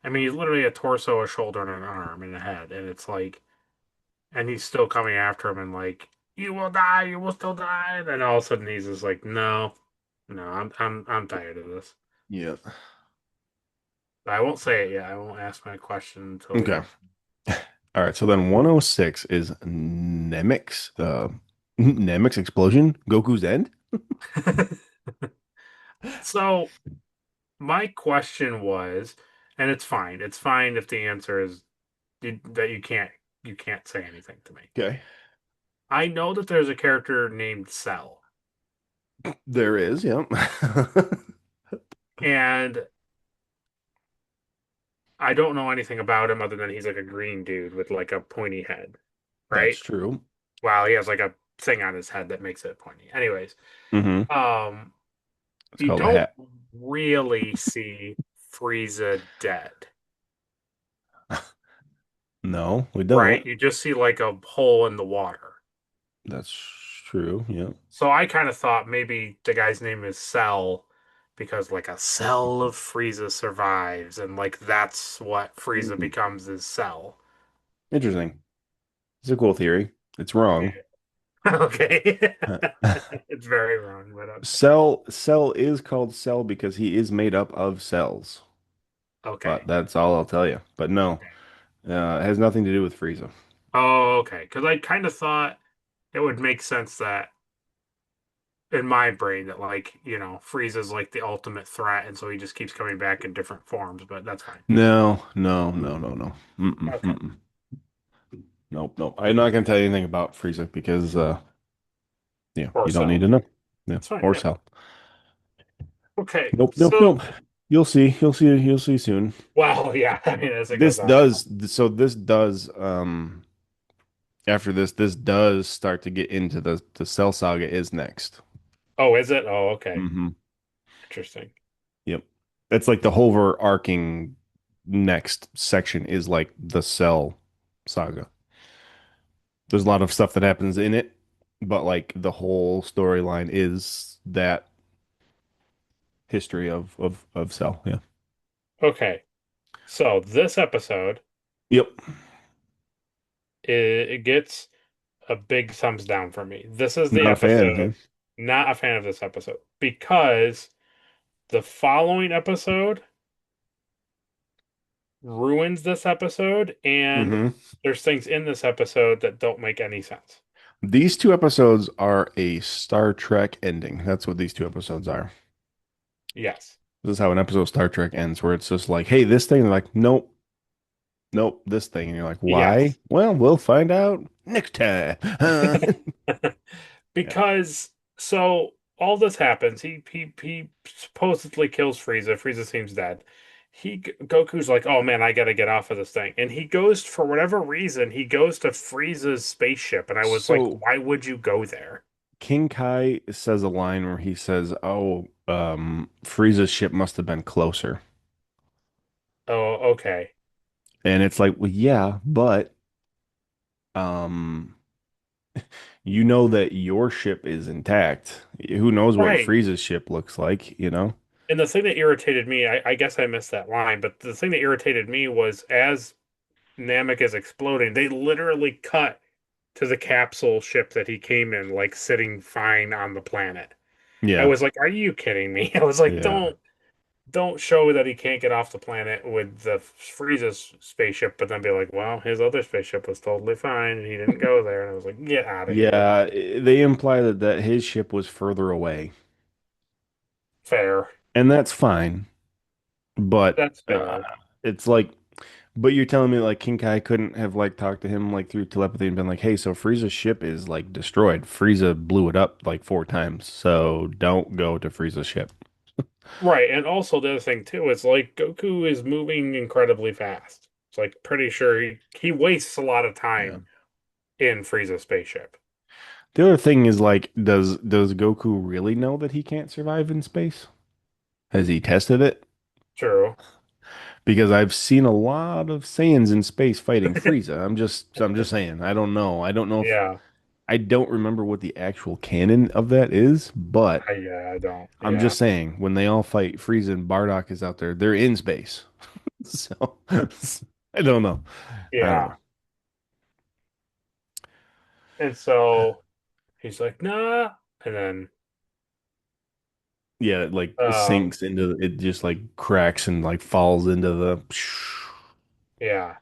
B: I mean he's literally a torso, a shoulder, and an arm and a head, and it's like and he's still coming after him and like you will die, you will still die. And then all of a sudden he's just like, no, no, I'm tired of this.
A: Yeah.
B: But I won't say it yet. I won't ask my question until we
A: Okay.
B: get.
A: All right. So then 106 is Nemex's explosion, Goku's end.
B: So my question was, and it's fine. It's fine if the answer is that you can't say anything to me.
A: Okay.
B: I know that there's a character named Cell,
A: There is, yeah.
B: and I don't know anything about him other than he's like a green dude with like a pointy head,
A: That's
B: right?
A: true.
B: Well, he has like a thing on his head that makes it pointy. Anyways,
A: Hmm.
B: um,
A: It's
B: you
A: called a
B: don't
A: hat.
B: really see Frieza dead,
A: No, we
B: right?
A: don't.
B: You just see like a hole in the water.
A: That's true. Yeah.
B: So I kind of thought maybe the guy's name is Cell because like a cell of Frieza survives, and like that's what Frieza
A: Mhm.
B: becomes is Cell.
A: Interesting. It's a cool theory. It's wrong.
B: Yeah. Okay. It's very wrong, but okay.
A: Cell is called Cell because he is made up of cells. But
B: Okay.
A: that's all I'll tell you. But no,
B: Okay.
A: it has nothing to do with Frieza.
B: Oh, okay. Because I kind of thought it would make sense that in my brain that like, Frieza's like the ultimate threat, and so he just keeps coming back in different forms, but that's fine.
A: No, no, no, no, no. Mm-mm,
B: Okay.
A: mm-mm. Nope, nope. I'm not gonna tell you anything about Frieza because yeah,
B: Or
A: you don't need
B: Cell.
A: to know. Yeah,
B: That's fine,
A: or
B: yeah.
A: Cell.
B: Okay.
A: Nope, nope,
B: So,
A: nope. You'll see. You'll see soon.
B: well, yeah, I mean, as it
A: This
B: goes on.
A: does so this does after this does start to get into the Cell Saga is next.
B: Oh, is it? Oh, okay.
A: Hmm.
B: Interesting.
A: Yep. That's like the whole overarching next section is like the Cell Saga. There's a lot of stuff that happens in it, but like the whole storyline is that history of Cell. Yeah.
B: Okay. So this episode,
A: Yep.
B: it gets a big thumbs down for me. This is the
A: Not a fan.
B: episode,
A: Yeah.
B: not a fan of this episode because the following episode ruins this episode, and
A: Hmm.
B: there's things in this episode that don't make any sense.
A: These two episodes are a Star Trek ending. That's what these two episodes are.
B: Yes.
A: This is how an episode of Star Trek ends, where it's just like, hey, this thing. They're like, nope, nope, this thing. And you're like, why?
B: Yes.
A: Well, we'll find out next time. Yeah.
B: Because so all this happens. He supposedly kills Frieza. Frieza seems dead. Goku's like, "Oh man, I gotta get off of this thing." And he goes for whatever reason, he goes to Frieza's spaceship, and I was like,
A: So
B: "Why would you go there?"
A: King Kai says a line where he says, "Oh, Frieza's ship must have been closer,"
B: Oh, okay.
A: and it's like, well, yeah, but um, you know that your ship is intact. Who knows what
B: Right.
A: Frieza's ship looks like, you know?
B: And the thing that irritated me, I guess I missed that line, but the thing that irritated me was as Namek is exploding, they literally cut to the capsule ship that he came in, like sitting fine on the planet. I
A: Yeah,
B: was like, "Are you kidding me?" I was like,
A: yeah,
B: don't show that he can't get off the planet with the Frieza's spaceship, but then be like, well, his other spaceship was totally fine and he didn't go there." And I was like, get out of here.
A: yeah. They imply that his ship was further away,
B: Fair.
A: and that's fine, but
B: That's fair.
A: it's like. But you're telling me like King Kai couldn't have like talked to him like through telepathy and been like, "Hey, so Frieza's ship is like destroyed. Frieza blew it up like 4 times, so don't go to Frieza's ship."
B: Right. And also the other thing too is like Goku is moving incredibly fast. It's like pretty sure he wastes a lot of
A: Yeah.
B: time in Frieza's spaceship.
A: The other thing is like, does Goku really know that he can't survive in space? Has he tested it?
B: True.
A: Because I've seen a lot of Saiyans in space fighting Frieza. I'm just saying. I don't know. I don't know if
B: Yeah.
A: I don't remember what the actual canon of that is, but
B: Yeah, I don't.
A: I'm
B: Yeah.
A: just saying when they all fight, Frieza and Bardock is out there. They're in space. So I don't know. I don't
B: Yeah.
A: know.
B: And so he's like, nah. And then
A: Yeah, it like
B: um
A: sinks into it, just like cracks and like falls into the.
B: yeah.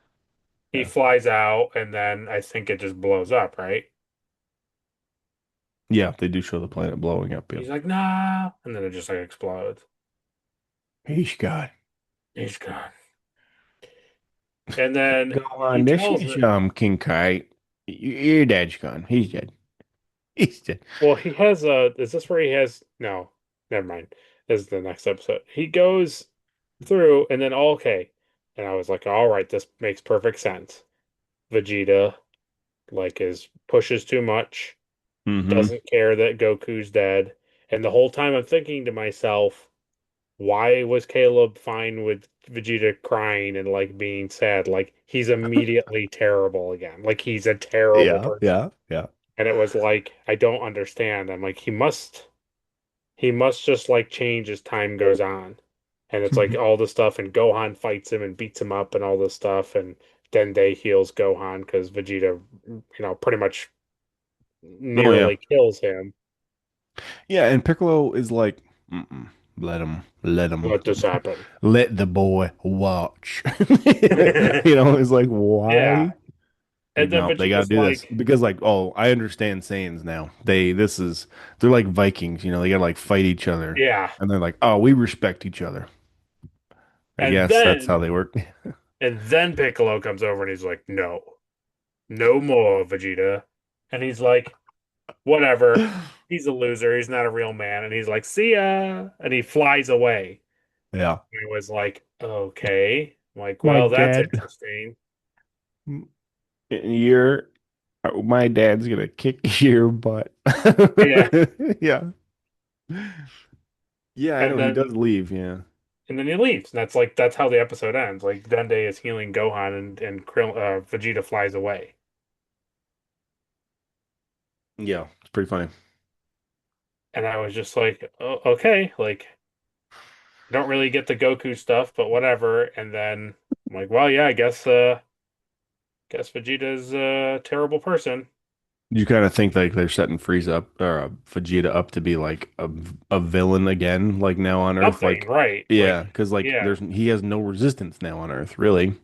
B: He
A: Yeah,
B: flies out and then I think it just blows up, right?
A: yeah, they do show the planet blowing up. Yep.
B: He's like, nah. And then it just like explodes.
A: He's gone.
B: He's gone. And then
A: Go
B: he
A: on. This
B: tells
A: is
B: it,
A: King Kai. Your dad's gone. He's dead. He's dead.
B: well, he has a, is this where he has, no, never mind. This is the next episode. He goes through and then, oh, okay. And I was like, all right, this makes perfect sense. Vegeta, like, is pushes too much,
A: Mm-hmm.
B: doesn't care that Goku's dead. And the whole time I'm thinking to myself, why was Caleb fine with Vegeta crying and like being sad? Like he's immediately terrible again. Like he's a terrible
A: Yeah,
B: person.
A: yeah, yeah.
B: And it was like, I don't understand. I'm like, he must just like change as time goes on. And it's like all the stuff, and Gohan fights him and beats him up and all this stuff, and Dende heals Gohan because Vegeta, pretty much
A: Oh yeah.
B: nearly kills him.
A: Yeah, and Piccolo is like, mm-mm, let him,
B: Let this happen.
A: let the boy watch. It's like,
B: Yeah.
A: why? Like,
B: And then
A: no, they gotta
B: Vegeta's
A: do this
B: like,
A: because, like, oh, I understand Saiyans now. They're like Vikings. They gotta like fight each other,
B: yeah.
A: and they're like, oh, we respect each other. I
B: And
A: guess that's how
B: then
A: they work.
B: and then Piccolo comes over and he's like, no, no more, Vegeta. And he's like, whatever. He's a loser. He's not a real man. And he's like, see ya. And he flies away.
A: Yeah,
B: And it was like, okay. I'm like,
A: my
B: well, that's
A: dad,
B: interesting.
A: you're my dad's gonna kick your butt.
B: Yeah.
A: Yeah. Yeah, I
B: And
A: know he does
B: then
A: leave. Yeah.
B: and then he leaves. And that's how the episode ends. Like Dende is healing Gohan and Vegeta flies away.
A: Yeah, it's pretty funny.
B: And I was just like, oh, okay, like I don't really get the Goku stuff, but whatever. And then I'm like, well, yeah, I guess Vegeta's a terrible person.
A: You kind of think like they're setting Frieza up or Vegeta up to be like a villain again, like now on Earth.
B: Something,
A: Like,
B: right?
A: yeah,
B: Like,
A: because like
B: yeah,
A: he has no resistance now on Earth, really.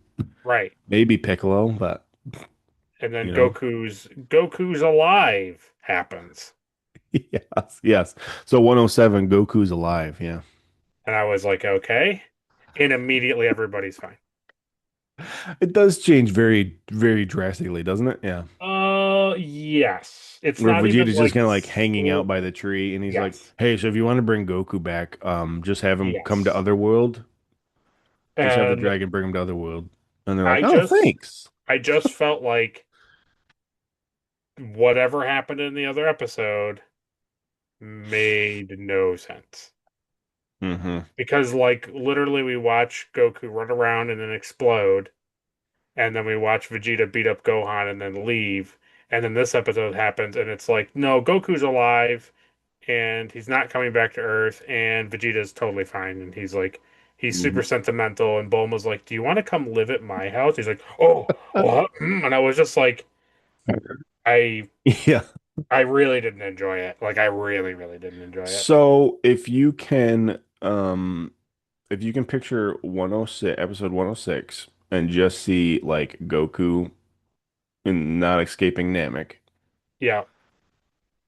B: right.
A: Maybe Piccolo, but
B: And then
A: you know,
B: Goku's alive happens.
A: yes, yes. So 107, Goku's alive. Yeah,
B: And I was like, okay. And immediately everybody's fine.
A: it does change very, very drastically, doesn't it? Yeah.
B: Yes. It's
A: Where
B: not even
A: Vegeta's just
B: like
A: kind of like hanging out
B: school.
A: by the tree, and he's like,
B: Yes.
A: "Hey, so if you want to bring Goku back, just have him come to
B: Yes.
A: Otherworld. Just have the
B: And
A: dragon bring him to Otherworld." And they're like,
B: I
A: "Oh,
B: just
A: thanks."
B: I just felt like whatever happened in the other episode made no sense.
A: Hmm.
B: Because like literally we watch Goku run around and then explode, and then we watch Vegeta beat up Gohan and then leave, and then this episode happens and it's like, no, Goku's alive and he's not coming back to Earth and Vegeta's totally fine and he's super sentimental and Bulma's like, "Do you want to come live at my house?" He's like, "Oh, what?" And I was just like, I
A: Yeah.
B: I really didn't enjoy it. Like I really, really didn't enjoy it.
A: So if you can picture 106, episode 106, and just see like Goku and not escaping Namek,
B: Yeah,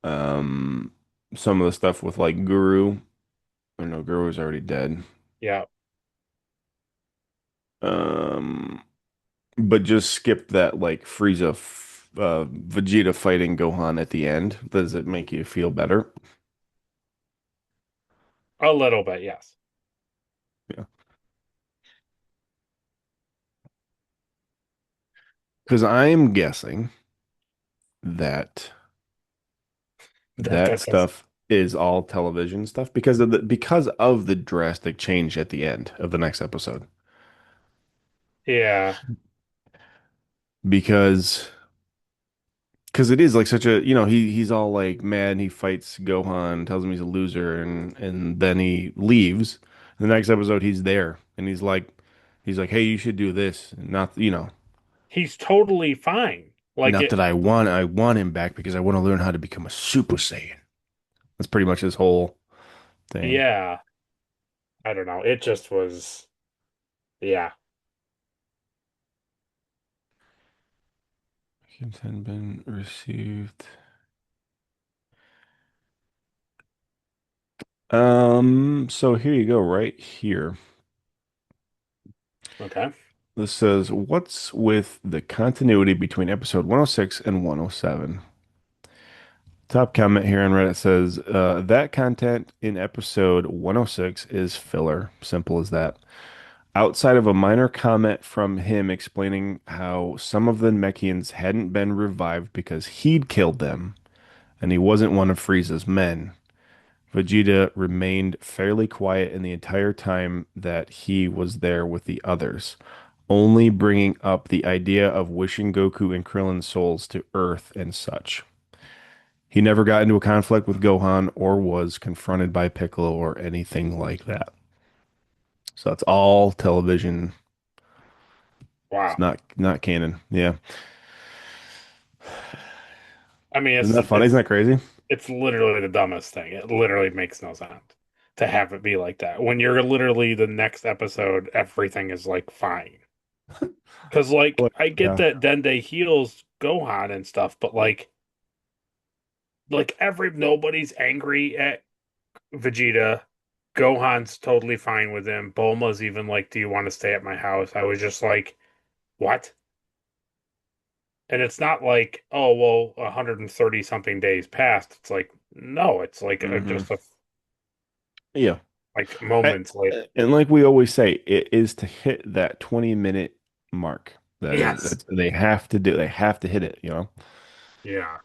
A: um, some of the stuff with like Guru, I know Guru's already dead.
B: yeah.
A: Um, but just skip that like Vegeta fighting Gohan at the end. Does it make you feel better?
B: A little bit, yes.
A: Yeah. Because I'm guessing that that
B: That does.
A: stuff is all television stuff because of the drastic change at the end of the next episode.
B: Yeah.
A: Because because it is like such a, he's all like mad and he fights Gohan, tells him he's a loser, and then he leaves. The next episode he's there and he's like, hey, you should do this. Not,
B: He's totally fine. Like
A: not
B: it,
A: that I want him back because I want to learn how to become a Super Saiyan. That's pretty much his whole thing.
B: yeah, I don't know. It just was, yeah.
A: Games hadn't been received. So here you go, right here.
B: Okay.
A: This says, what's with the continuity between episode 106 and 107? Top comment here on Reddit says, that content in episode 106 is filler. Simple as that. Outside of a minor comment from him explaining how some of the Namekians hadn't been revived because he'd killed them and he wasn't one of Frieza's men, Vegeta remained fairly quiet in the entire time that he was there with the others, only bringing up the idea of wishing Goku and Krillin's souls to Earth and such. He never got into a conflict with Gohan or was confronted by Piccolo or anything like that. So that's all television. It's
B: Wow.
A: not canon. Yeah.
B: I mean,
A: Isn't that funny? Isn't that crazy?
B: it's literally the dumbest thing. It literally makes no sense to have it be like that. When you're literally the next episode, everything is like fine. Because like
A: Like,
B: I get
A: yeah.
B: that Dende heals Gohan and stuff, but like every nobody's angry at Vegeta. Gohan's totally fine with him. Bulma's even like, "Do you want to stay at my house?" I was just like, "What?" And it's not like, "Oh, well, 130 something days passed." It's like, no, it's like
A: Hmm.
B: just a
A: Yeah.
B: like
A: I,
B: moments later.
A: and like we always say, it is to hit that 20-minute mark.
B: Yes.
A: They have to hit it.
B: Yeah.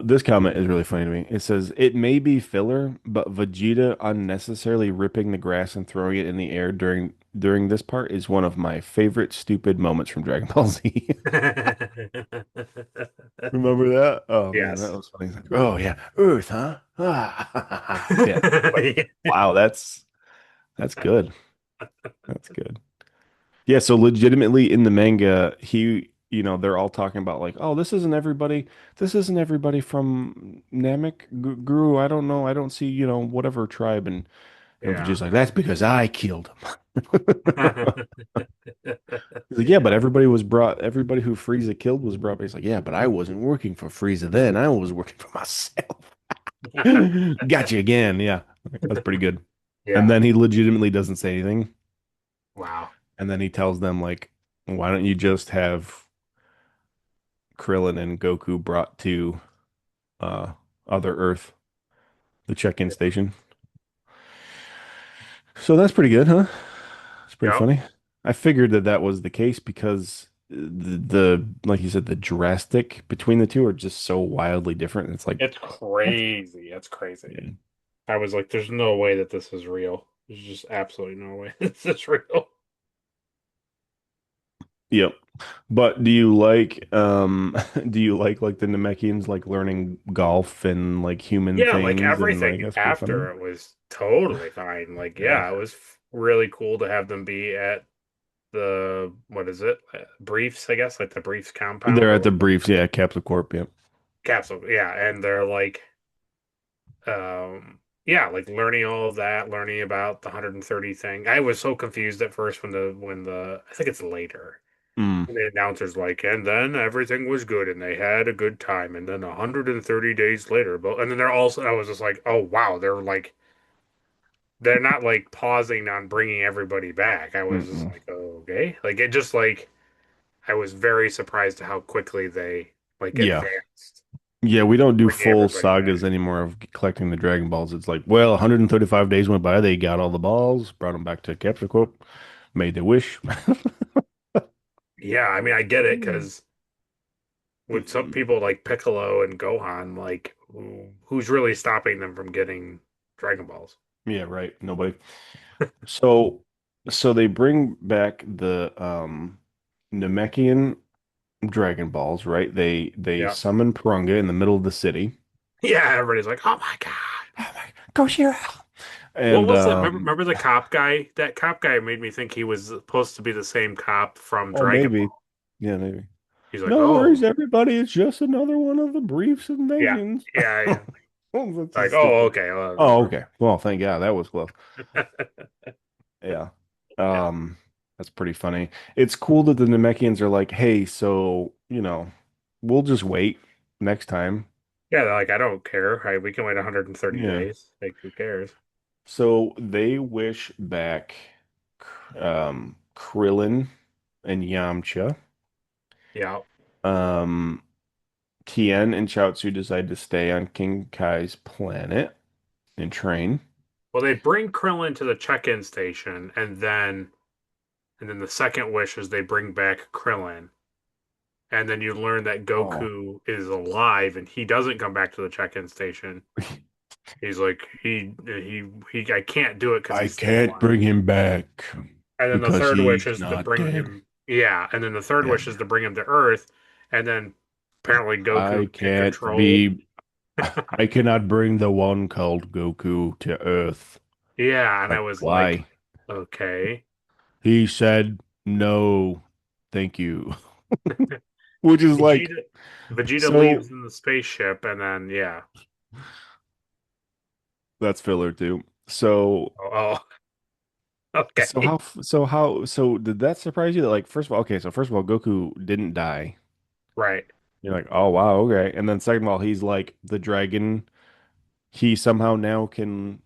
A: This comment is really funny to me. It says, it may be filler, but Vegeta unnecessarily ripping the grass and throwing it in the air during this part is one of my favorite stupid moments from Dragon Ball Z. Remember that? Oh man, that
B: Yes.
A: was funny. He's like, oh yeah, Earth, huh? Ah. Yeah. Like, wow, that's good. That's good. Yeah, so legitimately in the manga, they're all talking about like, oh, this isn't everybody from Namek Guru. I don't know. I don't see, whatever tribe and
B: Yeah.
A: Vegeta's like, that's because I killed him. He's like, yeah, but everybody who Frieza killed was brought. But he's like, yeah, but I wasn't working for Frieza then. I was working for myself. Got you again. Yeah. That's pretty good. And
B: Yeah.
A: then he legitimately doesn't say anything.
B: Wow.
A: And then he tells them like, why don't you just have Krillin and Goku brought to uh Other Earth, the check-in station. So that's pretty good, huh? It's pretty
B: Yep.
A: funny. I figured that was the case because the like you said, the drastic between the two are just so wildly different. It's like,
B: It's
A: what?
B: crazy. It's crazy.
A: Yeah.
B: I was like, there's no way that this is real. There's just absolutely no way this is real.
A: Yep. But do you like do you like the Namekians like learning golf and like human
B: Yeah, like
A: things and like
B: everything
A: that's pretty funny.
B: after it was totally fine. Like,
A: Yeah.
B: yeah, it was really cool to have them be at the, what is it? Briefs, I guess, like the Briefs compound
A: They're
B: or
A: at the
B: what?
A: briefs, yeah, Capsule Corp, yeah.
B: Capsule. Yeah, and they're like, yeah, like learning all of that, learning about the 130 thing. I was so confused at first when the I think it's later.
A: Mm.
B: And the announcer's like, and then everything was good and they had a good time. And then 130 days later, but and then they're also, I was just like, oh wow, they're not like pausing on bringing everybody back. I was just
A: Mm-mm.
B: like, oh, okay. Like it just like I was very surprised at how quickly they like
A: Yeah.
B: advanced
A: Yeah, we don't do
B: bringing
A: full
B: everybody back.
A: sagas anymore of collecting the Dragon Balls. It's like, well, 135 days went by, they got all the balls, brought them back to Capsule Corp, made their wish.
B: Yeah, I mean, I get it because with some people like Piccolo and Gohan, like who's really stopping them from getting Dragon Balls?
A: Yeah, right. Nobody. So so they bring back the Namekian Dragon Balls, right? They
B: Yeah.
A: summon Purunga in the middle of the city.
B: Yeah, everybody's like, "Oh my God."
A: Oh my, go Shira!
B: What
A: And
B: was that? Remember the cop guy? That cop guy made me think he was supposed to be the same cop from
A: oh
B: Dragon
A: maybe.
B: Ball.
A: Yeah, maybe.
B: He's like,
A: No worries,
B: "Oh,
A: everybody. It's just another one of the briefs
B: yeah,
A: invasions.
B: yeah, yeah."
A: Oh, that's so
B: Like, "Oh,
A: stupid.
B: okay, well,
A: Oh,
B: never
A: okay. Well, thank God that was close.
B: mind."
A: Yeah.
B: Yeah,
A: That's pretty funny. It's cool that the Namekians are like, hey, so, we'll just wait next time.
B: yeah. They're like, "I don't care. We can wait 130
A: Yeah.
B: days. Like, who cares?"
A: So they wish back Krillin and Yamcha.
B: Yeah.
A: Um, Tien and Chaozu decide to stay on King Kai's planet and train.
B: Well, they bring Krillin to the check-in station, and then the second wish is they bring back Krillin, and then you learn that
A: Oh,
B: Goku is alive, and he doesn't come back to the check-in station. He's like, I can't do it because
A: I
B: he's still
A: can't
B: alive.
A: bring him back
B: And then the
A: because
B: third wish
A: he's
B: is to
A: not
B: bring
A: dead.
B: him, yeah, and then the third
A: Yeah.
B: wish is to bring him to Earth, and then apparently Goku
A: I
B: can
A: can't
B: control.
A: be I cannot bring the one called Goku to Earth.
B: Yeah, and I
A: Like,
B: was like,
A: why?
B: okay.
A: He said no, thank you. Which is like,
B: Vegeta Vegeta
A: so
B: leaves in the spaceship, and then yeah.
A: that's filler too. So
B: Oh,
A: so
B: okay.
A: how did that surprise you that like first of all, okay, so first of all, Goku didn't die.
B: Right.
A: You're like, oh wow, okay. And then second of all, he's like the dragon. He somehow now can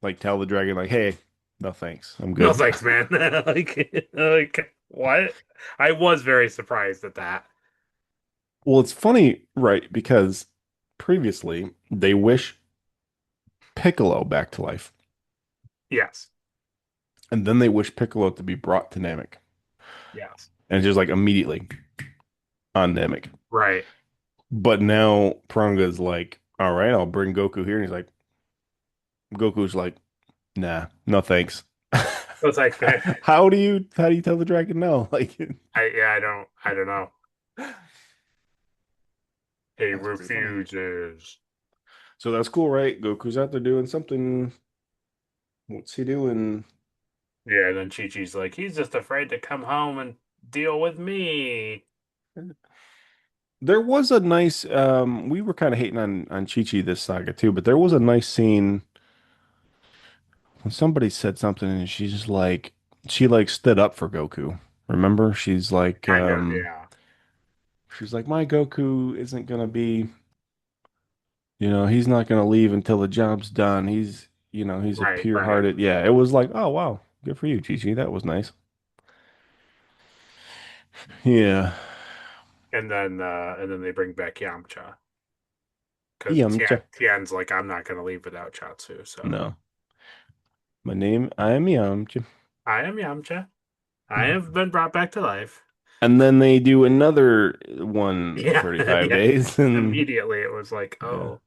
A: like tell the dragon, like, hey, no thanks. I'm
B: No
A: good.
B: thanks, man. Like what? I was very surprised at that.
A: Well, it's funny, right? Because previously they wish Piccolo back to life,
B: Yes.
A: and then they wish Piccolo to be brought to Namek,
B: Yes.
A: and it's just like immediately on Namek.
B: Right.
A: But now Pranga's like, all right, I'll bring Goku here, and he's like, Goku's like, nah, no thanks.
B: It was like
A: How do you tell the dragon no? Like,
B: I don't know. He
A: that's pretty funny.
B: refuses.
A: So that's cool, right? Goku's out there doing something. What's he doing?
B: Yeah, and then Chi-Chi's like, he's just afraid to come home and deal with me.
A: There was a nice we were kind of hating on Chi-Chi this saga too, but there was a nice scene when somebody said something and she's just like she like stood up for Goku. Remember?
B: Kind of, yeah.
A: She's like my Goku isn't gonna be, he's not gonna leave until the job's done. He's a
B: Right, right.
A: pure-hearted. Yeah, it was like, oh wow, good for you, Chi-Chi. That was nice. Yeah.
B: And then they bring back Yamcha. Because
A: Yamcha.
B: Tian's like, I'm not gonna leave without Chaozu, so
A: No. I am Yamcha.
B: I am Yamcha. I have been brought back to life.
A: And then they do another
B: Yeah,
A: 135
B: yeah.
A: days and
B: Immediately it was like,
A: yeah.
B: oh,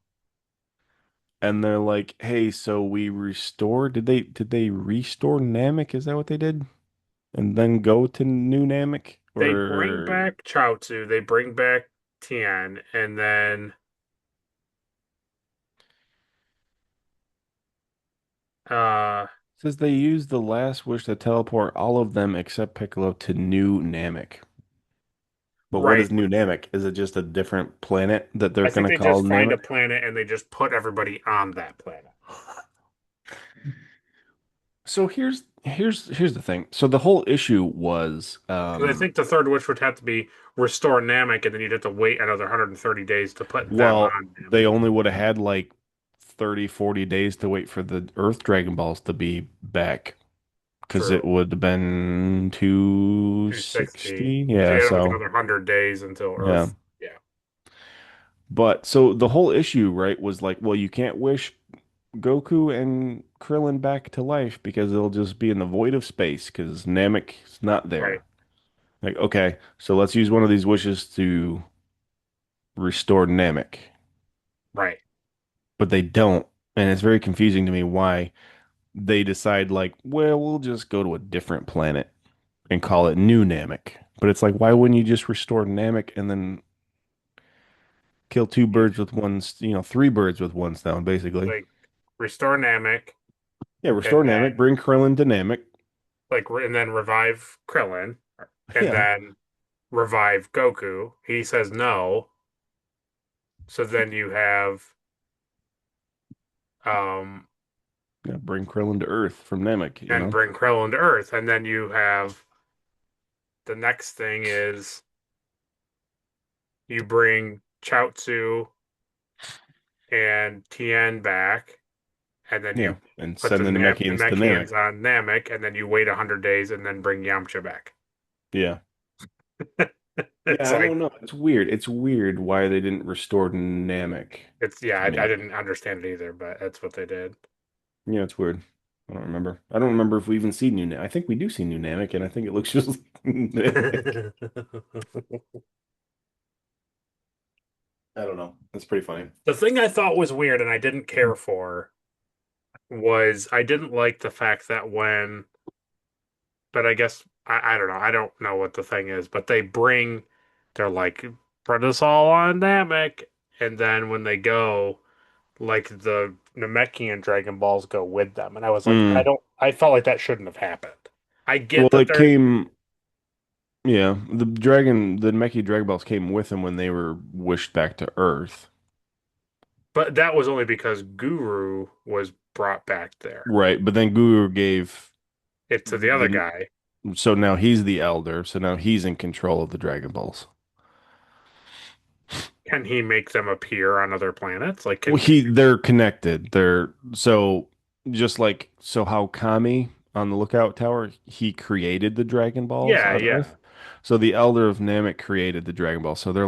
A: And they're like, "Hey, so we restore did they restore Namek? Is that what they did? And then go to New Namek
B: they bring
A: or
B: back Chaozu, they bring back Tian, and then uh
A: it says they used the last wish to teleport all of them except Piccolo to New Namek. But what
B: right.
A: is New Namek? Is it just a different planet that they're
B: I think
A: gonna
B: they
A: call
B: just find a
A: Namek?
B: planet and they just put everybody on that planet.
A: So here's the thing. So the whole issue was
B: Because I think the third wish would have to be restore Namek, and then you'd have to wait another 130 days to put them
A: well,
B: on
A: they
B: Namek.
A: only would have had like 30, 40 days to wait for the Earth Dragon Balls to be back because it
B: True.
A: would have been
B: 260.
A: 260.
B: So
A: Yeah,
B: you had like
A: so
B: another 100 days until
A: yeah.
B: Earth. Yeah.
A: But so the whole issue, right, was like, well, you can't wish Goku and Krillin back to life because they'll just be in the void of space because Namek's not
B: Right.
A: there. Like, okay, so let's use one of these wishes to restore Namek.
B: Right.
A: But they don't. And it's very confusing to me why they decide like, well, we'll just go to a different planet. and call it New Namek. But it's like, why wouldn't you just restore Namek and then kill two birds with one, three birds with one stone, basically?
B: Like restore Namek
A: Yeah,
B: and
A: restore Namek,
B: then
A: bring Krillin to Namek.
B: and then revive Krillin and
A: Yeah,
B: then revive Goku. He says no. So then you have um
A: yeah, bring Krillin to Earth from Namek, you
B: and
A: know?
B: bring Krillin to Earth. And then you have the next thing is you bring Chaozu and Tien back, and then
A: Yeah,
B: you
A: and
B: put
A: send the Namekians to
B: Namekians
A: Namek.
B: on Namek, and then you wait 100 days and then bring Yamcha back.
A: Yeah.
B: It's
A: Yeah, I
B: like
A: don't know. It's weird. It's weird why they didn't restore Namek
B: it's yeah,
A: to
B: I
A: me.
B: didn't understand it either, but that's what they did.
A: Yeah, it's weird. I don't remember. I don't remember if we even see New Namek. I think we do see New Namek, and I think it looks just like Namek. I don't know. That's pretty funny.
B: The thing I thought was weird and I didn't care for was I didn't like the fact that but I guess I don't know. I don't know what the thing is, but they're like, put us all on Namek, and then when they go, like the Namekian Dragon Balls go with them, and I was like,
A: Mm.
B: I felt like that shouldn't have happened. I
A: Well,
B: get that
A: it
B: they're,
A: came. Yeah, the Mechie Dragon Balls came with him when they were wished back to Earth.
B: but that was only because Guru was brought back there.
A: Right, but then Guru gave
B: It to the other
A: the.
B: guy.
A: So now he's the elder. So now he's in control of the Dragon Balls.
B: Can he make them appear on other planets? Like,
A: Well,
B: can he?
A: they're connected. They're so just like so how Kami on the lookout tower, he created the Dragon Balls
B: Yeah,
A: on
B: yeah.
A: Earth. So the Elder of Namek created the Dragon Balls. So they're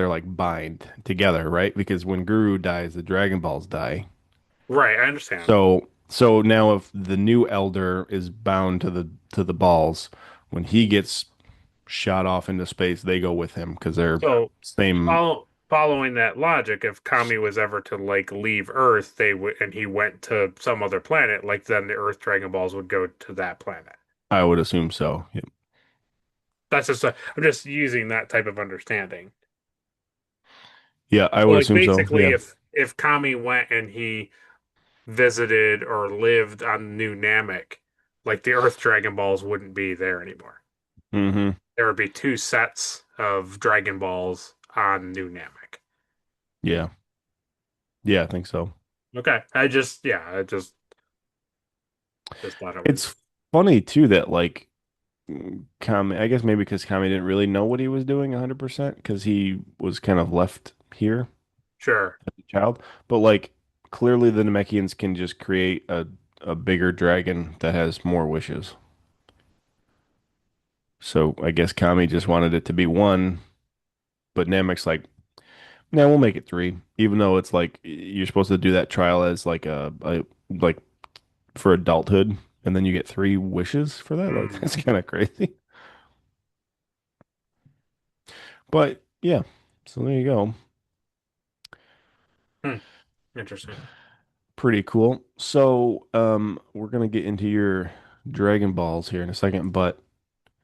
A: like bind together, right? Because when Guru dies, the Dragon Balls die.
B: Right, I understand.
A: So now if the new Elder is bound to the balls, when he gets shot off into space, they go with him because they're
B: So,
A: same.
B: following that logic, if Kami was ever to like leave Earth, they would, and he went to some other planet, like then the Earth Dragon Balls would go to that planet.
A: I would assume so. Yeah,
B: That's just I'm just using that type of understanding.
A: yeah, I
B: So,
A: would
B: like
A: assume so.
B: basically,
A: Yeah.
B: if Kami went and he visited or lived on New Namek, like the Earth Dragon Balls wouldn't be there anymore.
A: Hmm.
B: There would be two sets of Dragon Balls on New Namek.
A: Yeah. Yeah, I think so.
B: Okay, I just thought it was
A: It's funny too that like Kami, I guess maybe because Kami didn't really know what he was doing 100% because he was kind of left here
B: sure.
A: as a child. But like clearly the Namekians can just create a bigger dragon that has more wishes. So I guess Kami just wanted it to be one, but Namek's like, nah, we'll make it three, even though it's like you're supposed to do that trial as like a like for adulthood, and then you get three wishes for that. Like
B: Mm.
A: that's kind of crazy. But yeah, so there you go.
B: Hmm. Interesting.
A: Pretty cool. So, we're gonna get into your Dragon Balls here in a second, but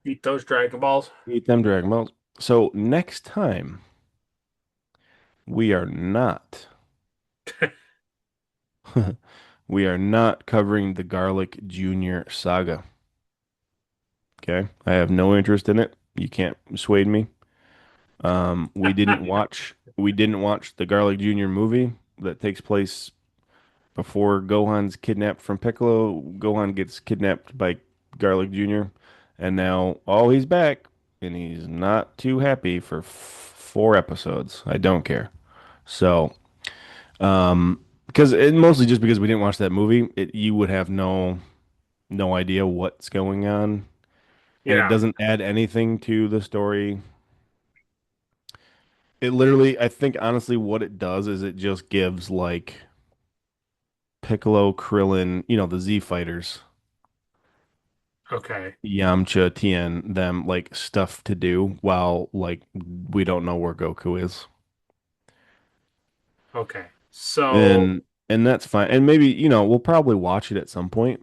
B: Eat those Dragon Balls.
A: eat them Dragon Balls. So next time we are not we are not covering the Garlic Jr. saga. Okay, I have no interest in it. You can't persuade me. We didn't watch the Garlic Jr. movie that takes place before Gohan's kidnapped from Piccolo. Gohan gets kidnapped by Garlic Jr. And now, oh, he's back, and he's not too happy for 4 episodes. I don't care. So, because mostly just because we didn't watch that movie, you would have no idea what's going on, and it
B: Yeah.
A: doesn't add anything to the story. It literally, I think honestly, what it does is it just gives like Piccolo, Krillin, the Z fighters,
B: Okay.
A: Yamcha, Tien, them like stuff to do while like we don't know where Goku is.
B: Okay. So,
A: And that's fine. And maybe, we'll probably watch it at some point.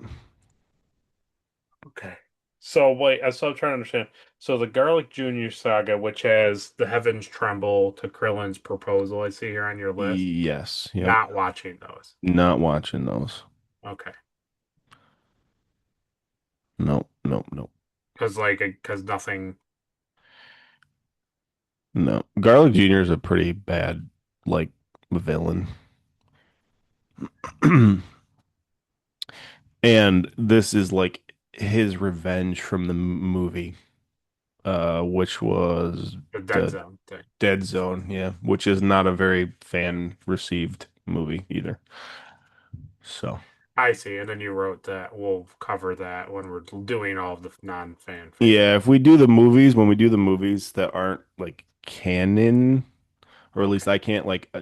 B: okay. So wait, so I'm trying to understand. So the Garlic Jr. saga, which has the heavens tremble to Krillin's proposal, I see here on your list.
A: Yes. Yep.
B: Not watching those.
A: Not watching those.
B: Okay.
A: Nope. Nope. Nope.
B: Because nothing.
A: No. Garlic Jr. is a pretty bad, like, villain. And this is like his revenge from the movie, which was
B: The Dead
A: the
B: Zone thing.
A: Dead Zone, yeah, which is not a very fan received movie either. So,
B: I see. And then you wrote that we'll cover that when we're doing all of the non-fan favorite.
A: yeah, if we do the movies, when we do the movies that aren't like canon, or at least
B: Okay.
A: I can't like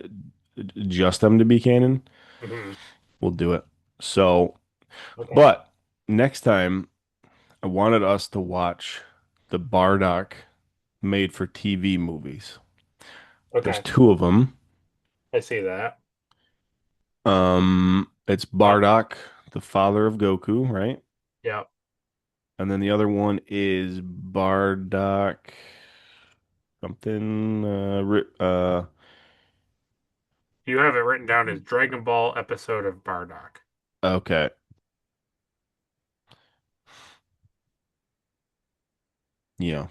A: adjust them to be canon,
B: Hmm.
A: we'll do it. So,
B: Okay.
A: but next time I wanted us to watch the Bardock made for TV movies. There's
B: Okay.
A: two of them.
B: I see that.
A: It's
B: Uh,
A: Bardock, the father of Goku, right?
B: yeah.
A: And then the other one is Bardock something.
B: You have it written down as Dragon Ball episode of Bardock.
A: Okay, yeah,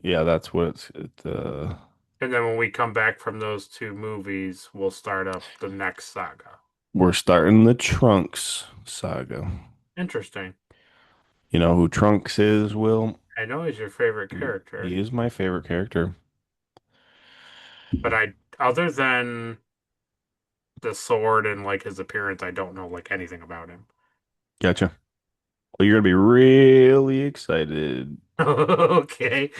A: yeah, that's what it's.
B: And then when we come back from those two movies, we'll start up the next saga.
A: We're starting the Trunks saga.
B: Interesting.
A: You know who Trunks is, Will?
B: I know he's your favorite
A: He
B: character,
A: is my favorite character.
B: but other than the sword and like his appearance, I don't know like anything about him.
A: Gotcha. Well, you're gonna be really excited.
B: Okay.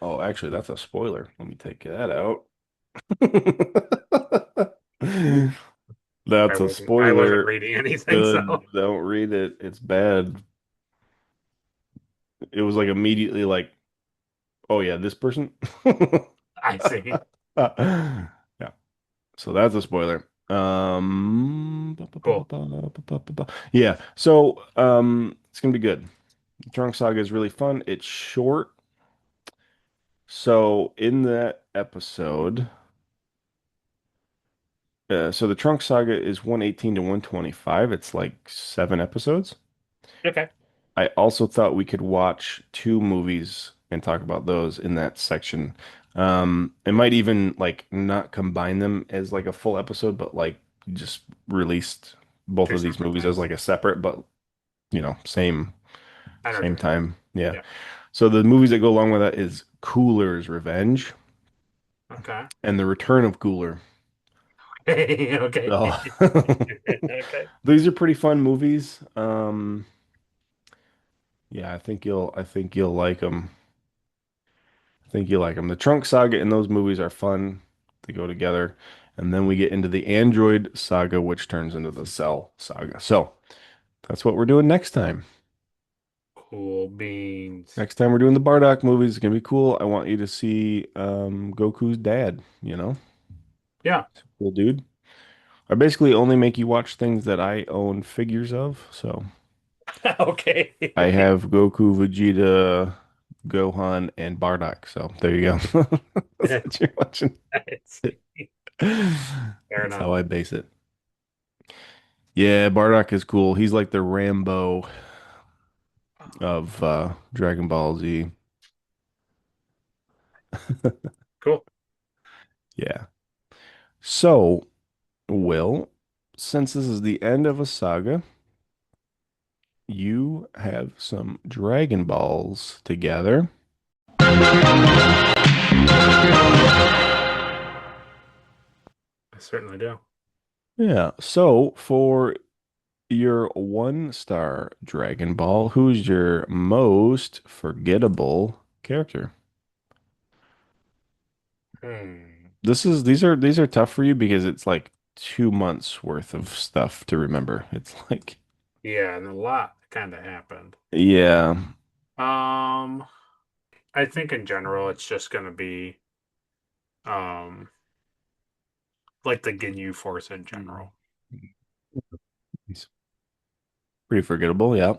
A: Oh, actually, that's a spoiler. Let me take that out.
B: I
A: That's a
B: wasn't
A: spoiler.
B: reading anything,
A: Good.
B: so
A: Don't read it. It's bad. It was like immediately like, oh yeah, this person.
B: I see.
A: Yeah. So that's a spoiler.
B: Cool.
A: Yeah. So it's gonna be good. Trunk Saga is really fun. It's short. So in that episode, so the Trunk Saga is 118 to 125. It's like 7 episodes.
B: Okay.
A: I also thought we could watch two movies and talk about those in that section. It might even like not combine them as like a full episode, but like just released both
B: Two
A: of these
B: separate
A: movies as
B: things.
A: like a separate, but
B: I know what
A: same
B: you're saying.
A: time. Yeah.
B: Yeah.
A: So the movies that go along with that is Cooler's Revenge
B: Okay.
A: and The Return of Cooler.
B: Okay.
A: So
B: Okay.
A: these are pretty fun movies. Yeah, I think you'll like them. I think you like them. The Trunk Saga and those movies are fun to go together. And then we get into the Android Saga, which turns into the Cell Saga. So that's what we're doing next time.
B: Cool beans.
A: Next time we're doing the Bardock movies. It's gonna be cool. I want you to see Goku's dad,
B: Yeah.
A: Cool dude. I basically only make you watch things that I own figures of. So
B: Okay.
A: I have Goku, Vegeta, Gohan, and Bardock. So there you go. That's what you're watching.
B: I see. Fair
A: That's
B: enough.
A: how I base it. Yeah, Bardock is cool. He's like the Rambo of Dragon Ball Z.
B: Cool.
A: Yeah. So, Will, since this is the end of a saga, you have some Dragon Balls together.
B: I certainly do.
A: Yeah. So, for your 1-star Dragon Ball, who's your most forgettable character?
B: Hmm.
A: These are tough for you because it's like 2 months worth of stuff to remember. It's like,
B: Yeah, and a lot kind of happened.
A: yeah.
B: Um, I think in general it's just gonna be um like the Ginyu Force in
A: Mm.
B: general.
A: He's pretty forgettable, yeah.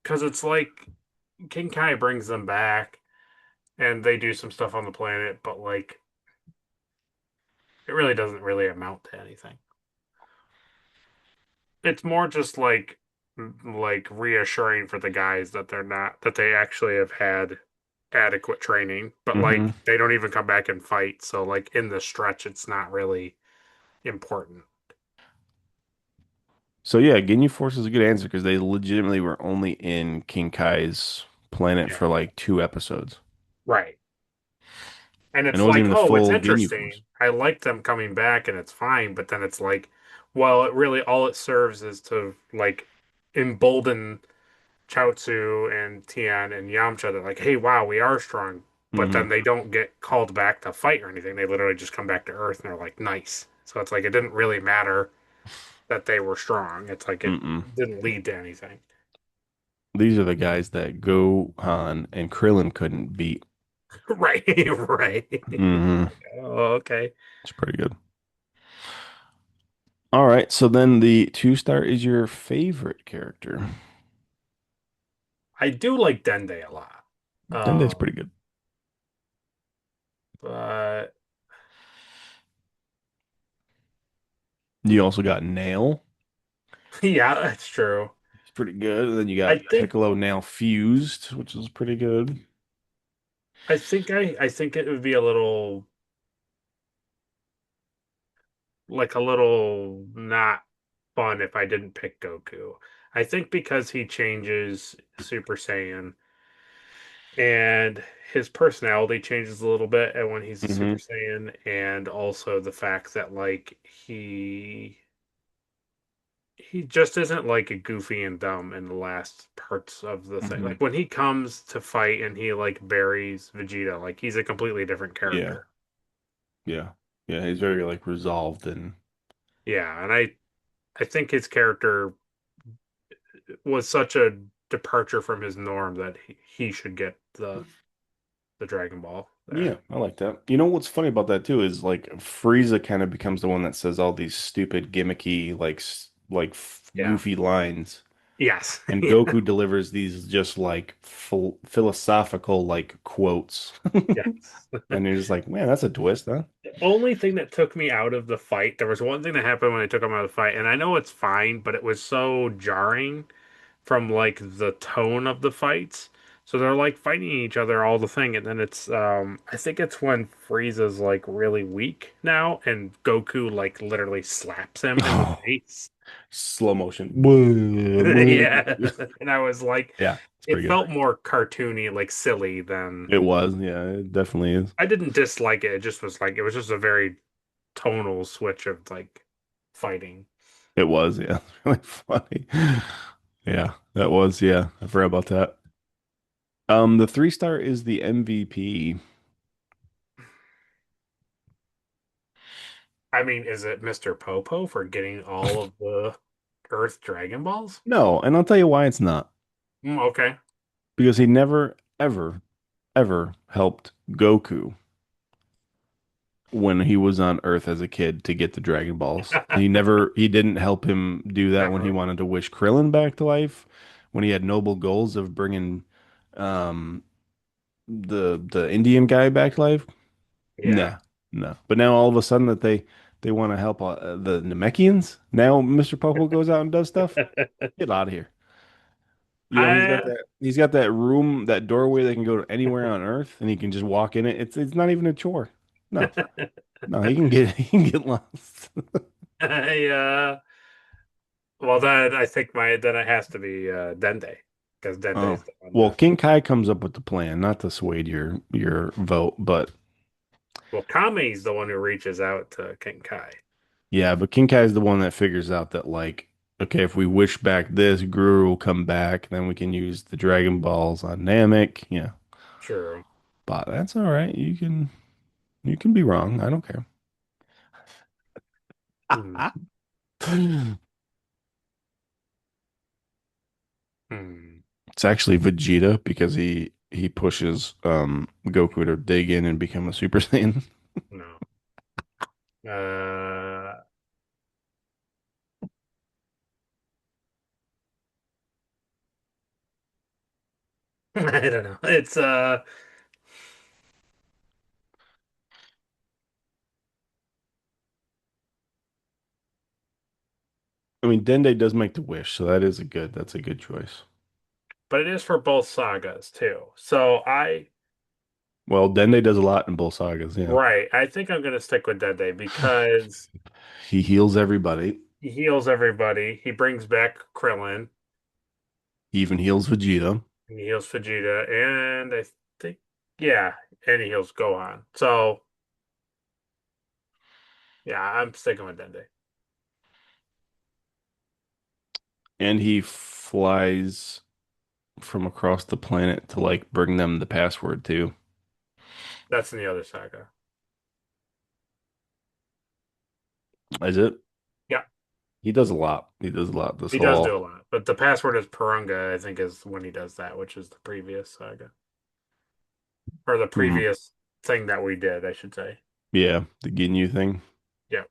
B: because it's like King Kai brings them back and they do some stuff on the planet, but like it really doesn't really amount to anything. It's more just like reassuring for the guys that they actually have had adequate training, but
A: Hmm.
B: like they don't even come back and fight. So like in the stretch, it's not really important.
A: So yeah, Ginyu Force is a good answer because they legitimately were only in King Kai's planet
B: Yeah.
A: for like 2 episodes,
B: Right. And
A: and it
B: it's
A: wasn't
B: like,
A: even the
B: oh, it's
A: full Ginyu Force.
B: interesting. I like them coming back and it's fine, but then it's like, well, it really all it serves is to like embolden Chaozu and Tian and Yamcha. They're like, hey, wow, we are strong. But then
A: Hmm.
B: they don't get called back to fight or anything. They literally just come back to Earth and they're like, nice. So it's like it didn't really matter that they were strong. It's like it
A: Mm-mm.
B: didn't lead to anything.
A: These are the guys that Gohan and Krillin couldn't beat.
B: Right, right.
A: Hmm.
B: Oh, okay.
A: It's pretty good. All right, so then the 2-star is your favorite character.
B: I do like Dende a lot.
A: Then that's
B: Um,
A: pretty good.
B: but
A: You also got Nail.
B: yeah, that's true.
A: He's pretty good. And then you
B: I
A: got
B: think
A: Piccolo now fused, which is pretty good.
B: I think it would be a little like a little not fun if I didn't pick Goku. I think because he changes Super Saiyan and his personality changes a little bit and when he's a Super
A: Hmm.
B: Saiyan, and also the fact that like he just isn't like a goofy and dumb in the last parts of the thing.
A: Hmm.
B: Like when he comes to fight and he like buries Vegeta, like he's a completely different
A: Yeah,
B: character.
A: yeah, yeah. He's very like resolved and
B: Yeah, and I think his character was such a departure from his norm that he should get the Dragon Ball there.
A: yeah, I like that. You know what's funny about that too is like Frieza kind of becomes the one that says all these stupid gimmicky
B: Yeah.
A: goofy lines.
B: Yes.
A: And
B: Yeah.
A: Goku delivers these just like philosophical like quotes.
B: Yes.
A: And you're just like, man, that's a twist, huh?
B: The only thing that took me out of the fight, there was one thing that happened when I took him out of the fight, and I know it's fine, but it was so jarring from like the tone of the fights. So they're like fighting each other all the thing, and then it's I think it's when Frieza's like really weak now, and Goku like literally slaps him in the
A: Oh,
B: face.
A: slow motion.
B: Yeah. And I was like,
A: Yeah, it's
B: it
A: pretty good.
B: felt more cartoony, like silly than
A: It was, yeah, it definitely is.
B: I didn't dislike it. It just was like it was just a very tonal switch of like fighting.
A: It was, yeah. It's really funny. Yeah, that was, yeah. I forgot about that. The 3-star is the MVP.
B: I mean, is it Mr. Popo for getting all of the Earth Dragon Balls?
A: No, and I'll tell you why it's not.
B: Okay.
A: Because he never, ever, ever helped Goku when he was on Earth as a kid to get the Dragon Balls. He didn't help him do that when he
B: Never.
A: wanted to wish Krillin back to life, when he had noble goals of bringing um the Indian guy back to life.
B: Yeah.
A: Nah, no. But now all of a sudden that they want to help the Namekians. Now Mr. Popo goes out and does stuff. Get out of here. You know,
B: I
A: he's got that room, that doorway that can go to anywhere on Earth and he can just walk in it. It's not even a chore. No. No, he can get he can get lost.
B: I well then I think my then it has to be Dende because Dende
A: Oh.
B: is the one
A: Well,
B: that
A: King Kai comes up with the plan, not to sway your vote, but
B: well Kame's the one who reaches out to King Kai.
A: yeah, but King Kai is the one that figures out that like, okay, if we wish back this, Guru will come back, then we can use the Dragon Balls on Namek. Yeah.
B: True.
A: But that's all right. You can be wrong. I don't care.
B: Hmm. Hmm.
A: It's actually Vegeta because he pushes Goku to dig in and become a Super Saiyan.
B: No. Uh I don't know. It's
A: I mean, Dende does make the wish, so that's a good choice.
B: but it is for both sagas too. So
A: Well, Dende does a lot in both sagas, yeah.
B: right, I think I'm gonna stick with Dende because
A: He heals everybody.
B: he heals everybody. He brings back Krillin.
A: He even heals Vegeta.
B: And he heals Vegeta, and I think yeah, and he heals Gohan. So yeah, I'm sticking with Dende.
A: And he flies from across the planet to like bring them the password too.
B: That's in the other saga.
A: Is it?
B: Yeah,
A: He does a lot. He does a lot. This
B: he does do
A: whole
B: a lot, but the password is Purunga. I think is when he does that, which is the previous saga or the
A: hmm,
B: previous thing that we did, I should say.
A: yeah, the Ginyu thing.
B: Yeah.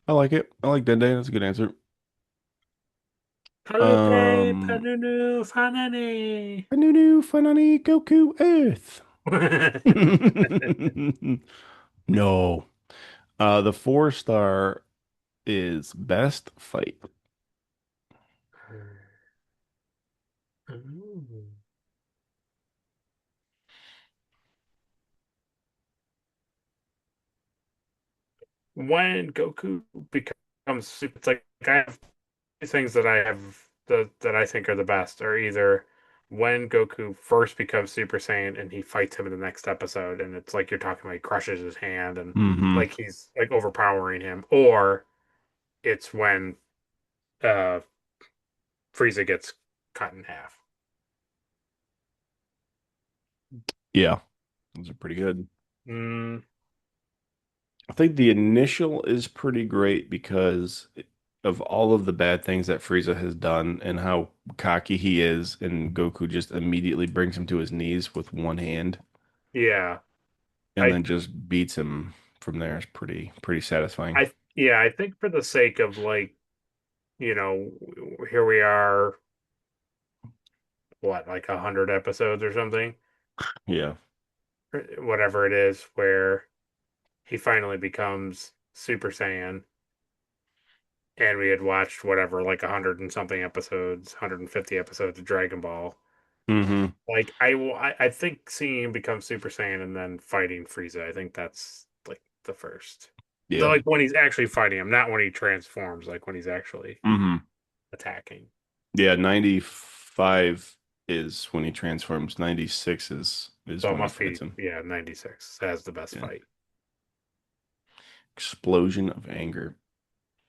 A: I like it. I like Dende. That's a good answer.
B: Palupe,
A: Um,
B: Panunu, Fanani.
A: Nunu Fanani Goku Earth. No. The four star is best fight.
B: When Goku becomes super, it's like I have things that I have that I think are the best are either when Goku first becomes Super Saiyan and he fights him in the next episode, and it's like you're talking about he crushes his hand and
A: Hmm.
B: like he's like overpowering him, or it's when uh Frieza gets cut in half.
A: Yeah, those are pretty good.
B: Mm,
A: I think the initial is pretty great because of all of the bad things that Frieza has done and how cocky he is, and Goku just immediately brings him to his knees with one hand
B: yeah,
A: and
B: I
A: then just beats him from there. Is pretty satisfying.
B: yeah, I think for the sake of like you know here we are what like 100 episodes or something,
A: Yeah.
B: whatever it is, where he finally becomes Super Saiyan, and we had watched whatever, like 100 and something episodes, 150 episodes of Dragon Ball.
A: Hmm.
B: Like I think seeing him become Super Saiyan and then fighting Frieza, I think that's like the first.
A: Yeah.
B: Like when he's actually fighting him, not when he transforms, like when he's actually
A: Hmm.
B: attacking.
A: Yeah, 95 is when he transforms. 96 is
B: So it
A: when he
B: must
A: fights
B: be,
A: him.
B: yeah, 96 has the best
A: Yeah.
B: fight.
A: Explosion of anger.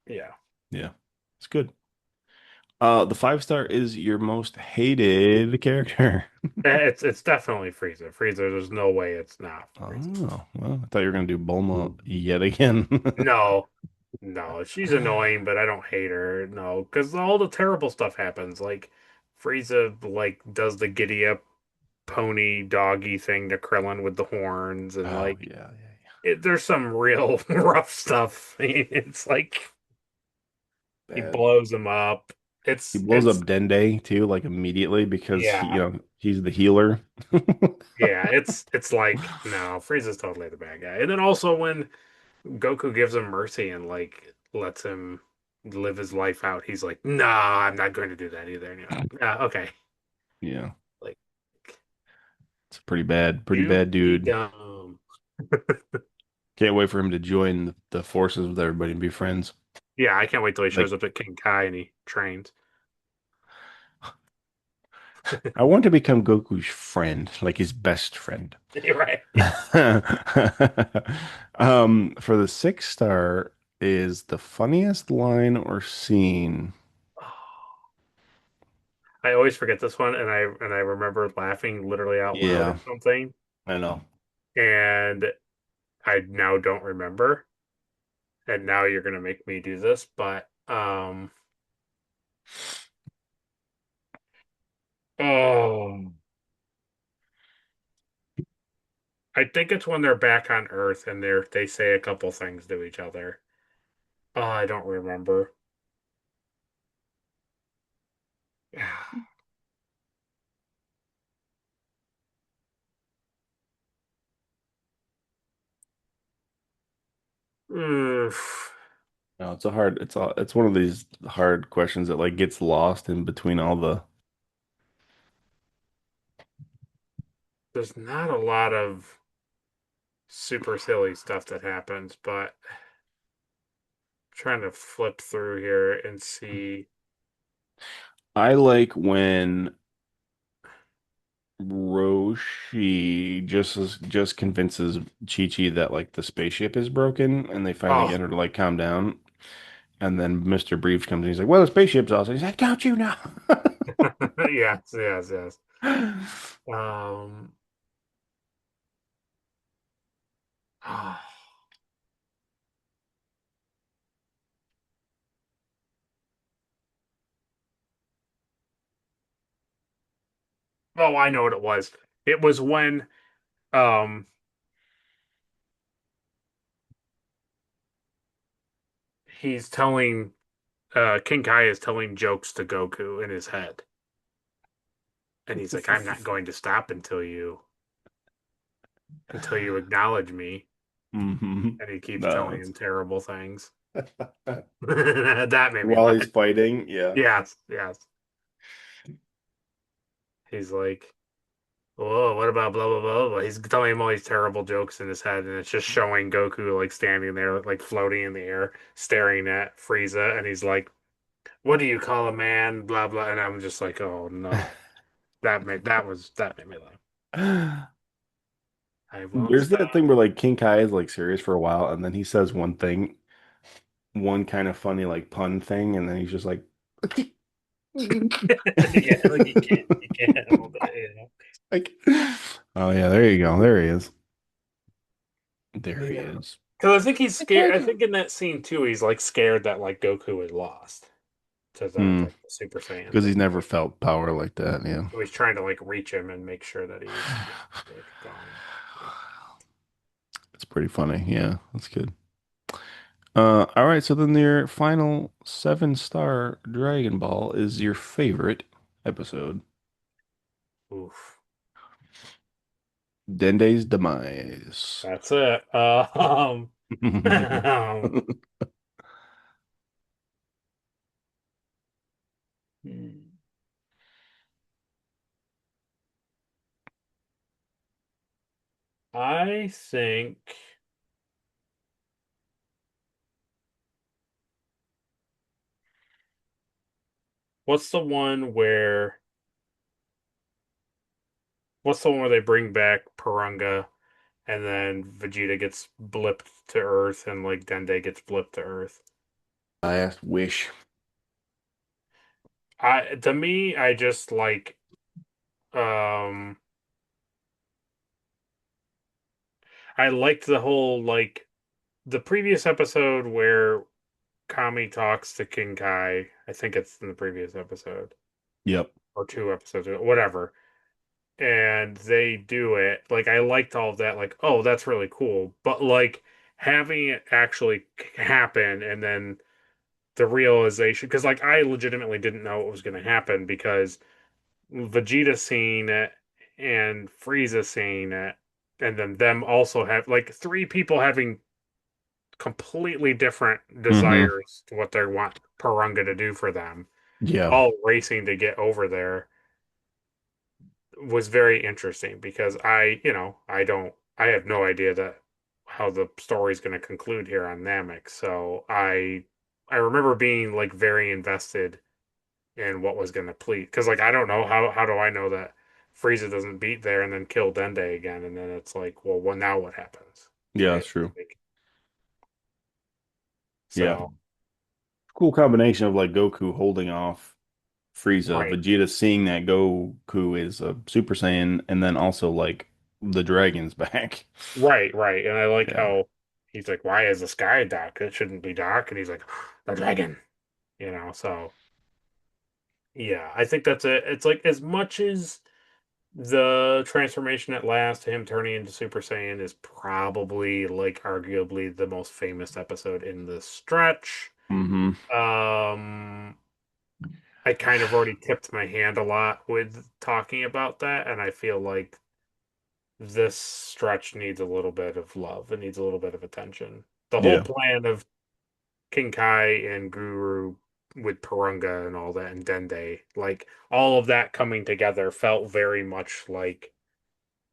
B: Yeah.
A: Yeah. It's good. The five star is your most hated character.
B: It's definitely Frieza. Frieza, there's no way it's not Frieza.
A: Oh, well, I thought you were gonna do Bulma yet again.
B: No, no, she's annoying, but I don't hate her. No, because all the terrible stuff happens. Like Frieza, like does the giddy up pony doggy thing to Krillin with the horns, and
A: Oh,
B: like
A: yeah,
B: there's some real rough stuff. It's like he
A: bad.
B: blows him up.
A: He blows up
B: It's
A: Dende too, like immediately because
B: yeah,
A: he's the healer.
B: yeah. It's like no, Frieza's totally the bad guy. And then also when Goku gives him mercy and like lets him live his life out. He's like, "Nah, I'm not going to do that either." And you're like, "Yeah, okay."
A: Yeah,
B: Like,
A: it's a pretty
B: you
A: bad
B: be
A: dude.
B: dumb.
A: Can't wait for him to join the forces with everybody and be friends.
B: Yeah, I can't wait till he shows
A: Like,
B: up at King Kai and he trains.
A: I want to become Goku's friend, like his best friend.
B: You're right.
A: For the six star is the funniest line or scene.
B: I always forget this one, and I remember laughing literally out loud
A: Yeah,
B: at something,
A: I know.
B: and I now don't remember. And now you're gonna make me do this, but oh, I think it's when they're back on Earth and they say a couple things to each other. Oh, I don't remember. Oof.
A: No, it's one of these hard questions that like gets lost in between all the.
B: There's not a lot of super silly stuff that happens, but I'm trying to flip through here and see.
A: I like when Roshi just convinces Chi-Chi that like the spaceship is broken and they finally
B: Oh,
A: get her to like calm down. And then Mr. Briefs comes in. He's like, "Well, the spaceship's awesome." He's like, "Don't you know?"
B: yes, yes, yes. Um, oh, oh, I know what it was. It was when um he's telling King Kai is telling jokes to Goku in his head. And he's like, I'm not going to stop until you acknowledge me.
A: Hmm.
B: And he keeps
A: No,
B: telling him terrible things. That made me
A: while
B: laugh.
A: he's fighting, yeah.
B: Yes, yes. He's like, "Whoa, what about blah blah blah blah?" He's telling him all these terrible jokes in his head, and it's just showing Goku like standing there, like floating in the air, staring at Frieza, and he's like, "What do you call a man?" Blah blah, and I'm just like, "Oh no." That made me laugh. I won't
A: There's that thing
B: stop.
A: where like King Kai is like serious for a while, and then he says one thing, one kind of funny like pun thing, and then he's just like,
B: Yeah, like you can't help it, you know.
A: like, oh yeah, there you go, there he is, there he
B: Yeah.
A: is.
B: Because I think he's
A: I
B: scared.
A: told
B: I
A: you.
B: think in that scene too, he's like scared that like Goku had lost to the
A: Hmm.
B: like the Super Saiyan
A: Because he's
B: thing.
A: never felt power like that. Yeah.
B: So he's trying to like reach him and make sure that he's like gone. Yeah.
A: It's pretty funny. Yeah, that's good. All right. So then your final 7-star Dragon Ball is your favorite episode.
B: Oof.
A: Dende's demise.
B: That's it. Um, I think what's the one where what's the one where they bring back Purunga and then Vegeta gets blipped to Earth and like Dende gets blipped to Earth.
A: Last wish.
B: I to me, I just like um I liked the whole like the previous episode where Kami talks to King Kai. I think it's in the previous episode
A: Yep.
B: or two episodes ago, whatever. And they do it. Like I liked all of that. Like, oh, that's really cool. But like having it actually happen and then the realization, because like I legitimately didn't know what was going to happen because Vegeta seeing it and Frieza seeing it, and then them also have like three people having completely different
A: Hmm.
B: desires to what they want Purunga to do for them,
A: Yeah.
B: all racing to get over there was very interesting because I have no idea that how the story's going to conclude here on Namek. So I remember being like very invested in what was going to please because like I don't know how do I know that Frieza doesn't beat there and then kill Dende again and then it's like well now what happens,
A: Yeah,
B: right?
A: that's true.
B: Like,
A: Yeah.
B: so
A: Cool combination of like Goku holding off Frieza,
B: right.
A: Vegeta seeing that Goku is a Super Saiyan, and then also like the dragon's back.
B: Right, right. And I like
A: Yeah.
B: how he's like, why is the sky dark? It shouldn't be dark. And he's like, the dragon, so yeah, I think that's it. It's like as much as the transformation at last to him turning into Super Saiyan is probably like arguably the most famous episode in the stretch.
A: Hmm.
B: Um, I kind of already tipped my hand a lot with talking about that, and I feel like this stretch needs a little bit of love. It needs a little bit of attention. The whole
A: Yeah.
B: plan of King Kai and Guru with Purunga and all that and Dende, like all of that coming together felt very much like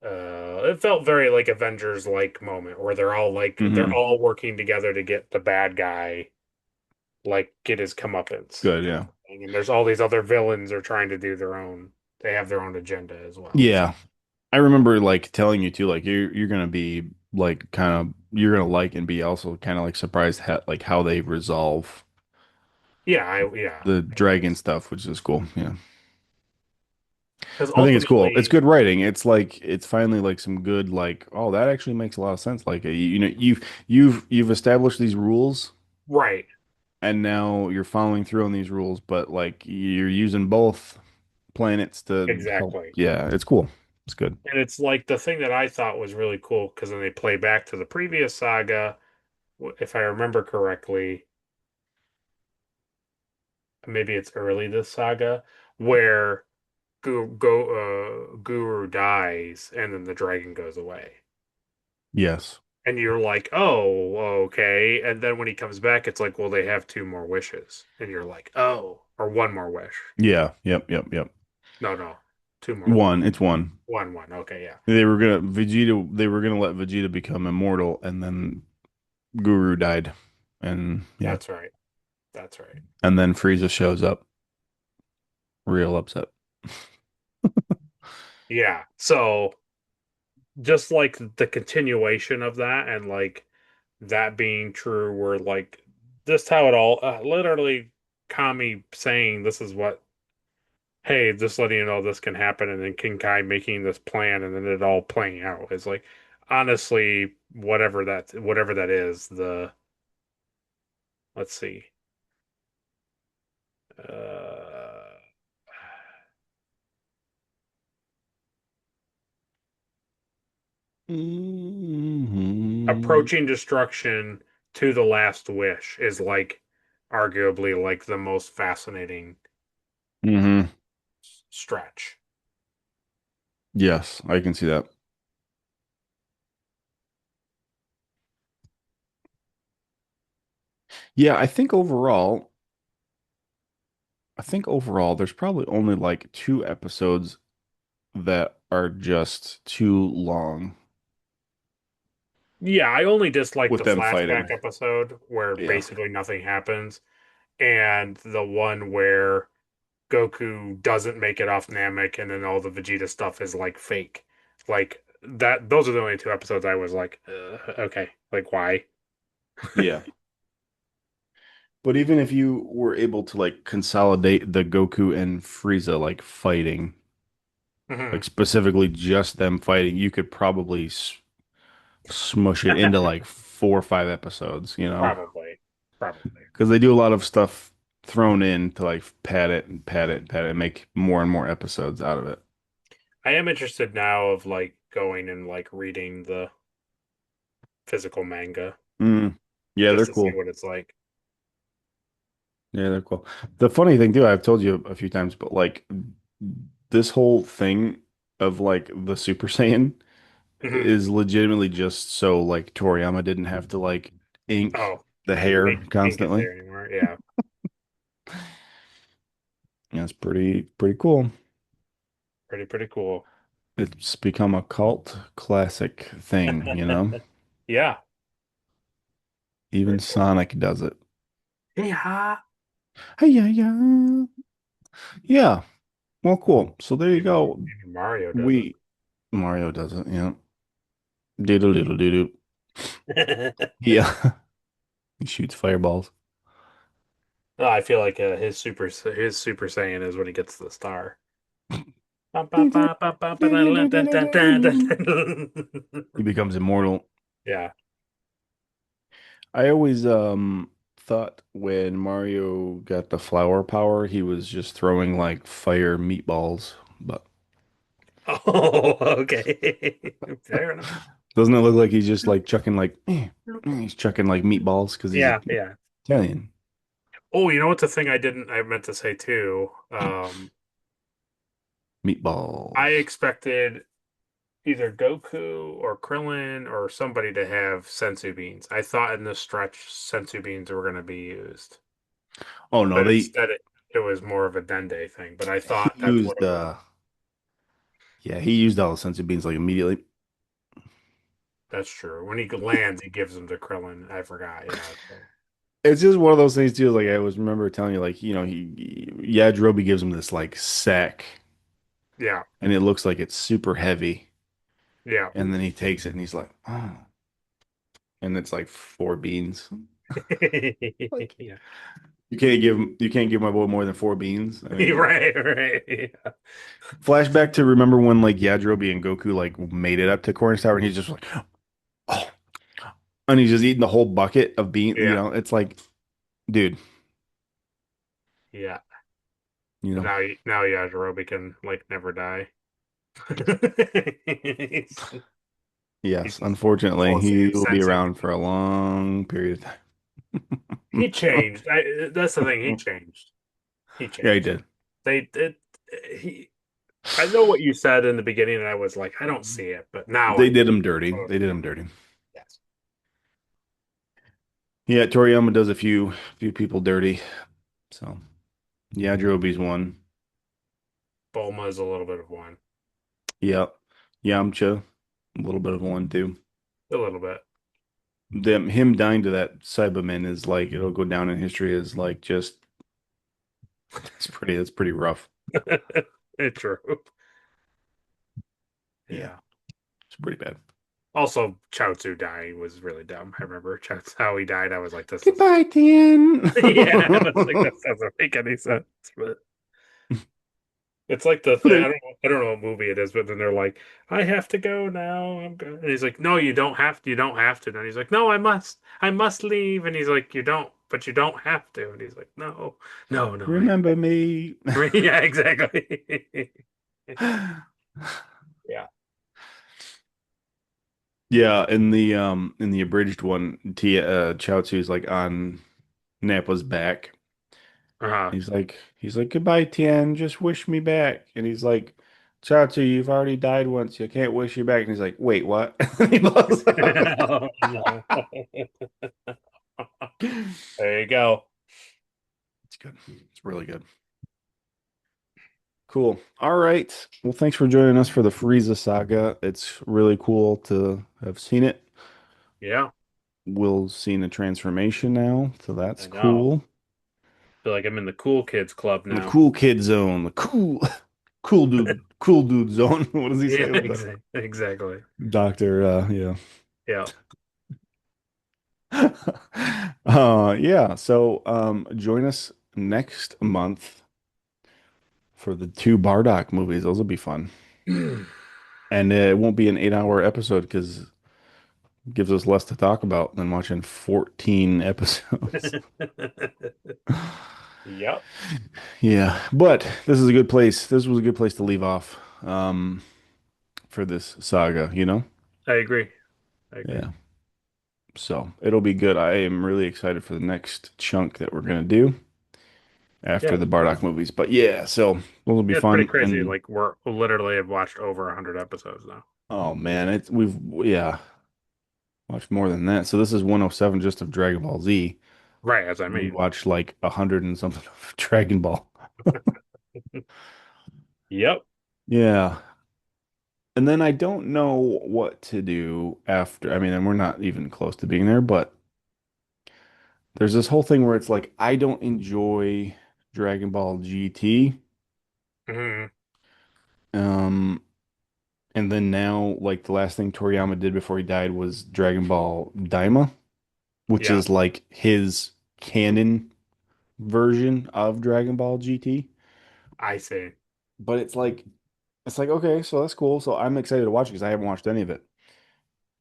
B: it felt very like Avengers like moment where they're
A: Hmm.
B: all working together to get the bad guy like get his comeuppance.
A: Good, yeah.
B: And there's all these other villains are trying to do their own they have their own agenda as well.
A: Yeah. I remember like telling you too, like you're gonna be like kind of you're gonna like and be also kind of like surprised like how they resolve
B: Yeah.
A: the dragon stuff, which is cool. Yeah.
B: Because
A: I think it's cool. It's
B: ultimately,
A: good writing. It's like it's finally like some good like oh that actually makes a lot of sense. Like you know you've established these rules
B: right,
A: and now you're following through on these rules, but like you're using both planets to help.
B: exactly.
A: Yeah, it's cool. It's good.
B: And it's like the thing that I thought was really cool because then they play back to the previous saga, if I remember correctly, maybe it's early this saga, where Guru dies and then the dragon goes away.
A: Yes.
B: And you're like, oh, okay. And then when he comes back, it's like, well, they have two more wishes. And you're like, oh, or one more wish.
A: Yeah. Yep. Yep. Yep.
B: No, no, two more.
A: One. It's one.
B: One. Okay, yeah.
A: They were gonna Vegeta. They were gonna let Vegeta become immortal, and then Guru died, and yeah,
B: That's right. That's right.
A: and then Frieza shows up, real upset.
B: Yeah. So just like the continuation of that and like that being true, where like this how it all literally Kami saying this is what hey, just letting you know this can happen, and then King Kai making this plan, and then it all playing out. It's like honestly, whatever that is, the let's see, uh,
A: Hmm.
B: approaching destruction to the last wish is like arguably like the most fascinating
A: Hmm.
B: stretch.
A: Yes, I can see that. Yeah, I think overall, there's probably only like two episodes that are just too long
B: Yeah, I only dislike
A: with
B: the
A: them
B: flashback
A: fighting.
B: episode where
A: Yeah.
B: basically nothing happens, and the one where Goku doesn't make it off Namek, and then all the Vegeta stuff is like fake. Like that. Those are the only two episodes I was like, okay, like why?
A: Yeah. But even if you were able to like consolidate the Goku and Frieza like fighting,
B: Mhm.
A: like specifically just them fighting, you could probably smush it into like 4 or 5 episodes, you know?
B: Probably, probably.
A: Because they do a lot of stuff thrown in to like pad it and pad it and pad it and make more and more episodes out of it.
B: I am interested now of like going and like reading the physical manga
A: Mm. Yeah, they're
B: just to see
A: cool.
B: what it's like.
A: Yeah, they're cool. The funny thing too, I've told you a few times, but like this whole thing of like the Super Saiyan
B: Mhm.
A: is legitimately just so like Toriyama didn't have to like ink
B: Oh,
A: the
B: and
A: hair
B: make it
A: constantly.
B: there anymore. Yeah,
A: Yeah, it's pretty cool.
B: pretty cool.
A: It's become a cult classic thing, you know?
B: Yeah,
A: Even
B: very cool.
A: Sonic does it.
B: Yeah.
A: Hey, yeah, yeah. Yeah. Well, cool. So there you go.
B: Maybe Mario does
A: We Mario does it, yeah. Doodle doodle doodle.
B: it.
A: Yeah. He shoots fireballs.
B: Oh, I feel like his Super Saiyan is when he gets the star. Bum, bum, bum, bum, bum, ba, da, da, da, da, da, da,
A: He
B: da.
A: becomes immortal.
B: Yeah.
A: I always thought when Mario got the flower power, he was just throwing like fire meatballs, but
B: Oh, okay. Fair enough.
A: doesn't it look like he's just like chucking like he's chucking like meatballs because he's
B: Yeah, yeah.
A: Italian.
B: Oh, you know what's a thing I meant to say too? I
A: Meatballs.
B: expected. either Goku or Krillin or somebody to have sensu beans. I thought in this stretch sensu beans were going to be used,
A: Oh no,
B: but
A: they
B: instead it was more of a Dende thing. But I
A: he
B: thought that's what
A: used
B: it was.
A: yeah, he used all the senzu beans like immediately.
B: That's true. When he lands, he gives them to Krillin. I forgot. Yeah. So,
A: It's just one of those things too. Like I was remember telling you, like, Yajirobe gives him this like sack,
B: yeah.
A: and it looks like it's super heavy,
B: Yeah.
A: and then he takes it and he's like, oh, and it's like four beans. Like
B: Yeah.
A: you can't give my boy more than four beans. I mean,
B: Right. Right. Yeah.
A: flashback to remember when like Yajirobe and Goku like made it up to Corn Tower, and he's just like, oh, and he's just eating the whole bucket of beans. You
B: Yeah.
A: know, it's like, dude,
B: Yeah.
A: you
B: And
A: know.
B: now Yajirobe can like never die. He's, he's
A: Yes,
B: just
A: unfortunately,
B: full
A: he
B: of
A: will be
B: sensu
A: around
B: beans.
A: for a long period of
B: He
A: time.
B: changed. That's the thing. He changed. He
A: Yeah, he
B: changed.
A: did.
B: They did. He. I know what you said in the beginning, and I was like, I don't see it, but now
A: They
B: I
A: did him dirty. They
B: totally
A: did
B: do.
A: him dirty.
B: Yes.
A: Yeah, Toriyama does a few people dirty. So yeah, Jobi's one.
B: Bulma is a little bit of one,
A: Yep. Yamcha, a little bit of one too.
B: a little bit.
A: Him dying to that Cyberman is like it'll go down in history as like just it's pretty rough.
B: It's true.
A: Yeah,
B: Yeah.
A: it's pretty bad.
B: Also, Chaozu dying was really dumb. I remember how he died. I was like, this is.
A: Goodbye, Tien.
B: Yeah, I was like, that doesn't make any sense. But it's like the thing.
A: There-
B: I don't know what movie it is, but then they're like, I have to go now. I'm going. And he's like, no, you don't have to. You don't have to. And he's like, no, I must. I must leave. And he's like, you don't, but you don't have to. And he's like, no, no, no.
A: Remember me.
B: Yeah, exactly. Yeah.
A: Yeah, in the abridged one, Chaozu's like on Nappa's back.
B: Uh-huh.
A: He's like goodbye, Tien, just wish me back. And he's like, Chaozu, you've already died once. You can't wish you back. And he's like, wait, what? And he blows up.
B: Oh, no. There you go.
A: It's good. It's really good. Cool. All right. Well, thanks for joining us for the Frieza saga. It's really cool to have seen it.
B: Yeah,
A: We'll see the transformation now, so that's
B: I know.
A: cool.
B: Feel like I'm in the cool kids club
A: The
B: now.
A: cool kid zone, the cool dude zone. What does he
B: Yeah,
A: say? The
B: exactly.
A: doctor, yeah.
B: Yeah.
A: Yeah. So, join us next month for the two Bardock movies. Those will be fun. And it won't be an 8 hour episode because it gives us less to talk about than watching 14 episodes.
B: Yep,
A: Yeah. But this is a good place. This was a good place to leave off, for this saga, you know?
B: I agree. I agree.
A: Yeah. So it'll be good. I am really excited for the next chunk that we're gonna do after
B: Yeah,
A: the Bardock movies. But yeah, so those will be
B: yeah, it's pretty
A: fun.
B: crazy.
A: And
B: Like we're literally have watched over 100 episodes now.
A: oh man, it's we've yeah watched more than that. So this is 107 just of Dragon Ball Z.
B: Right, as I
A: We
B: mean.
A: watched like 100 and something of Dragon Ball.
B: Yep.
A: Yeah. And then I don't know what to do after. I mean, and we're not even close to being there, but there's this whole thing where it's like I don't enjoy Dragon Ball GT.
B: Hmm.
A: Um, and then now, like the last thing Toriyama did before he died was Dragon Ball Daima, which
B: Yeah,
A: is like his canon version of Dragon Ball GT.
B: I see.
A: But it's like okay, so that's cool. So I'm excited to watch it because I haven't watched any of it.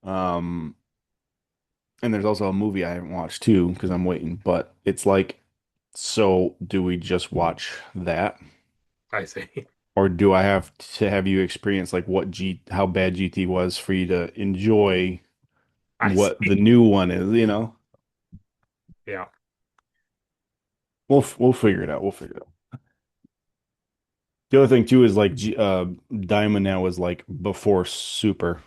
A: Um, and there's also a movie I haven't watched too because I'm waiting. But it's like, so do we just watch that?
B: I see.
A: Or do I have to have you experience like how bad GT was for you to enjoy
B: I
A: what the
B: see.
A: new one is, you know?
B: Yeah.
A: We'll figure it out. We'll figure it out. The other thing too is like Diamond now is like before Super,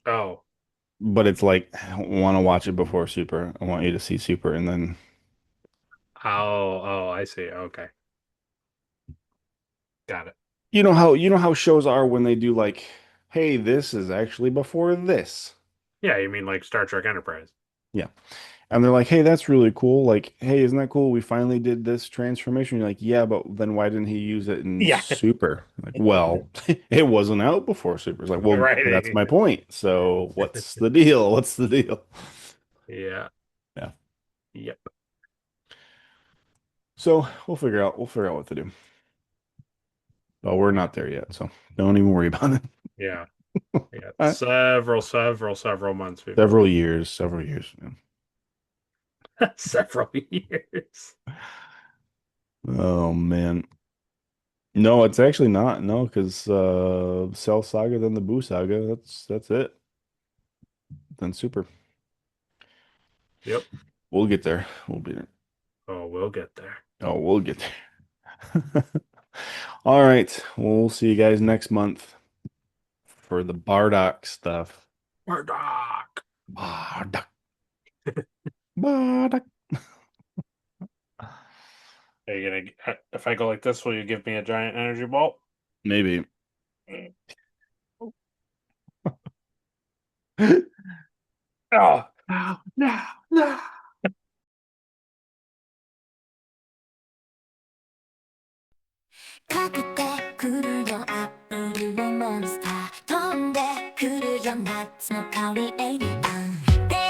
B: Oh,
A: but it's like I don't want to watch it before Super. I want you to see Super, and then
B: I see. Okay, got it.
A: you know how shows are when they do like, hey, this is actually before this.
B: Yeah, you mean like Star Trek Enterprise?
A: Yeah. And they're like, hey, that's really cool. Like, hey, isn't that cool? We finally did this transformation. You're like, yeah, but then why didn't he use it in
B: Yeah,
A: Super? Like, well, it wasn't out before Super. It's like, well, that's
B: right.
A: my point. So what's the deal? What's the deal?
B: Yeah.
A: Yeah.
B: Yep.
A: So we'll figure out what to do. But we're not there yet, so don't even worry about it.
B: Yeah. Yeah.
A: Uh,
B: Several months before
A: Several
B: we
A: years, several years. Yeah.
B: several years.
A: Oh man. No, it's actually not. No, because Cell Saga, then the Boo Saga. That's it. Then Super.
B: Yep.
A: We'll get there. We'll be there.
B: Oh, we'll get there.
A: Oh, we'll get there. All right. We'll see you guys next month for the Bardock stuff.
B: Murdoch.
A: Bardock. Bardock.
B: Are you gonna? If I go like this, will you give me a giant energy ball?
A: Maybe.
B: Oh.
A: No, no, no.
C: かけてくるよアップルのモンスター飛んでくるよ夏の香りエイリアン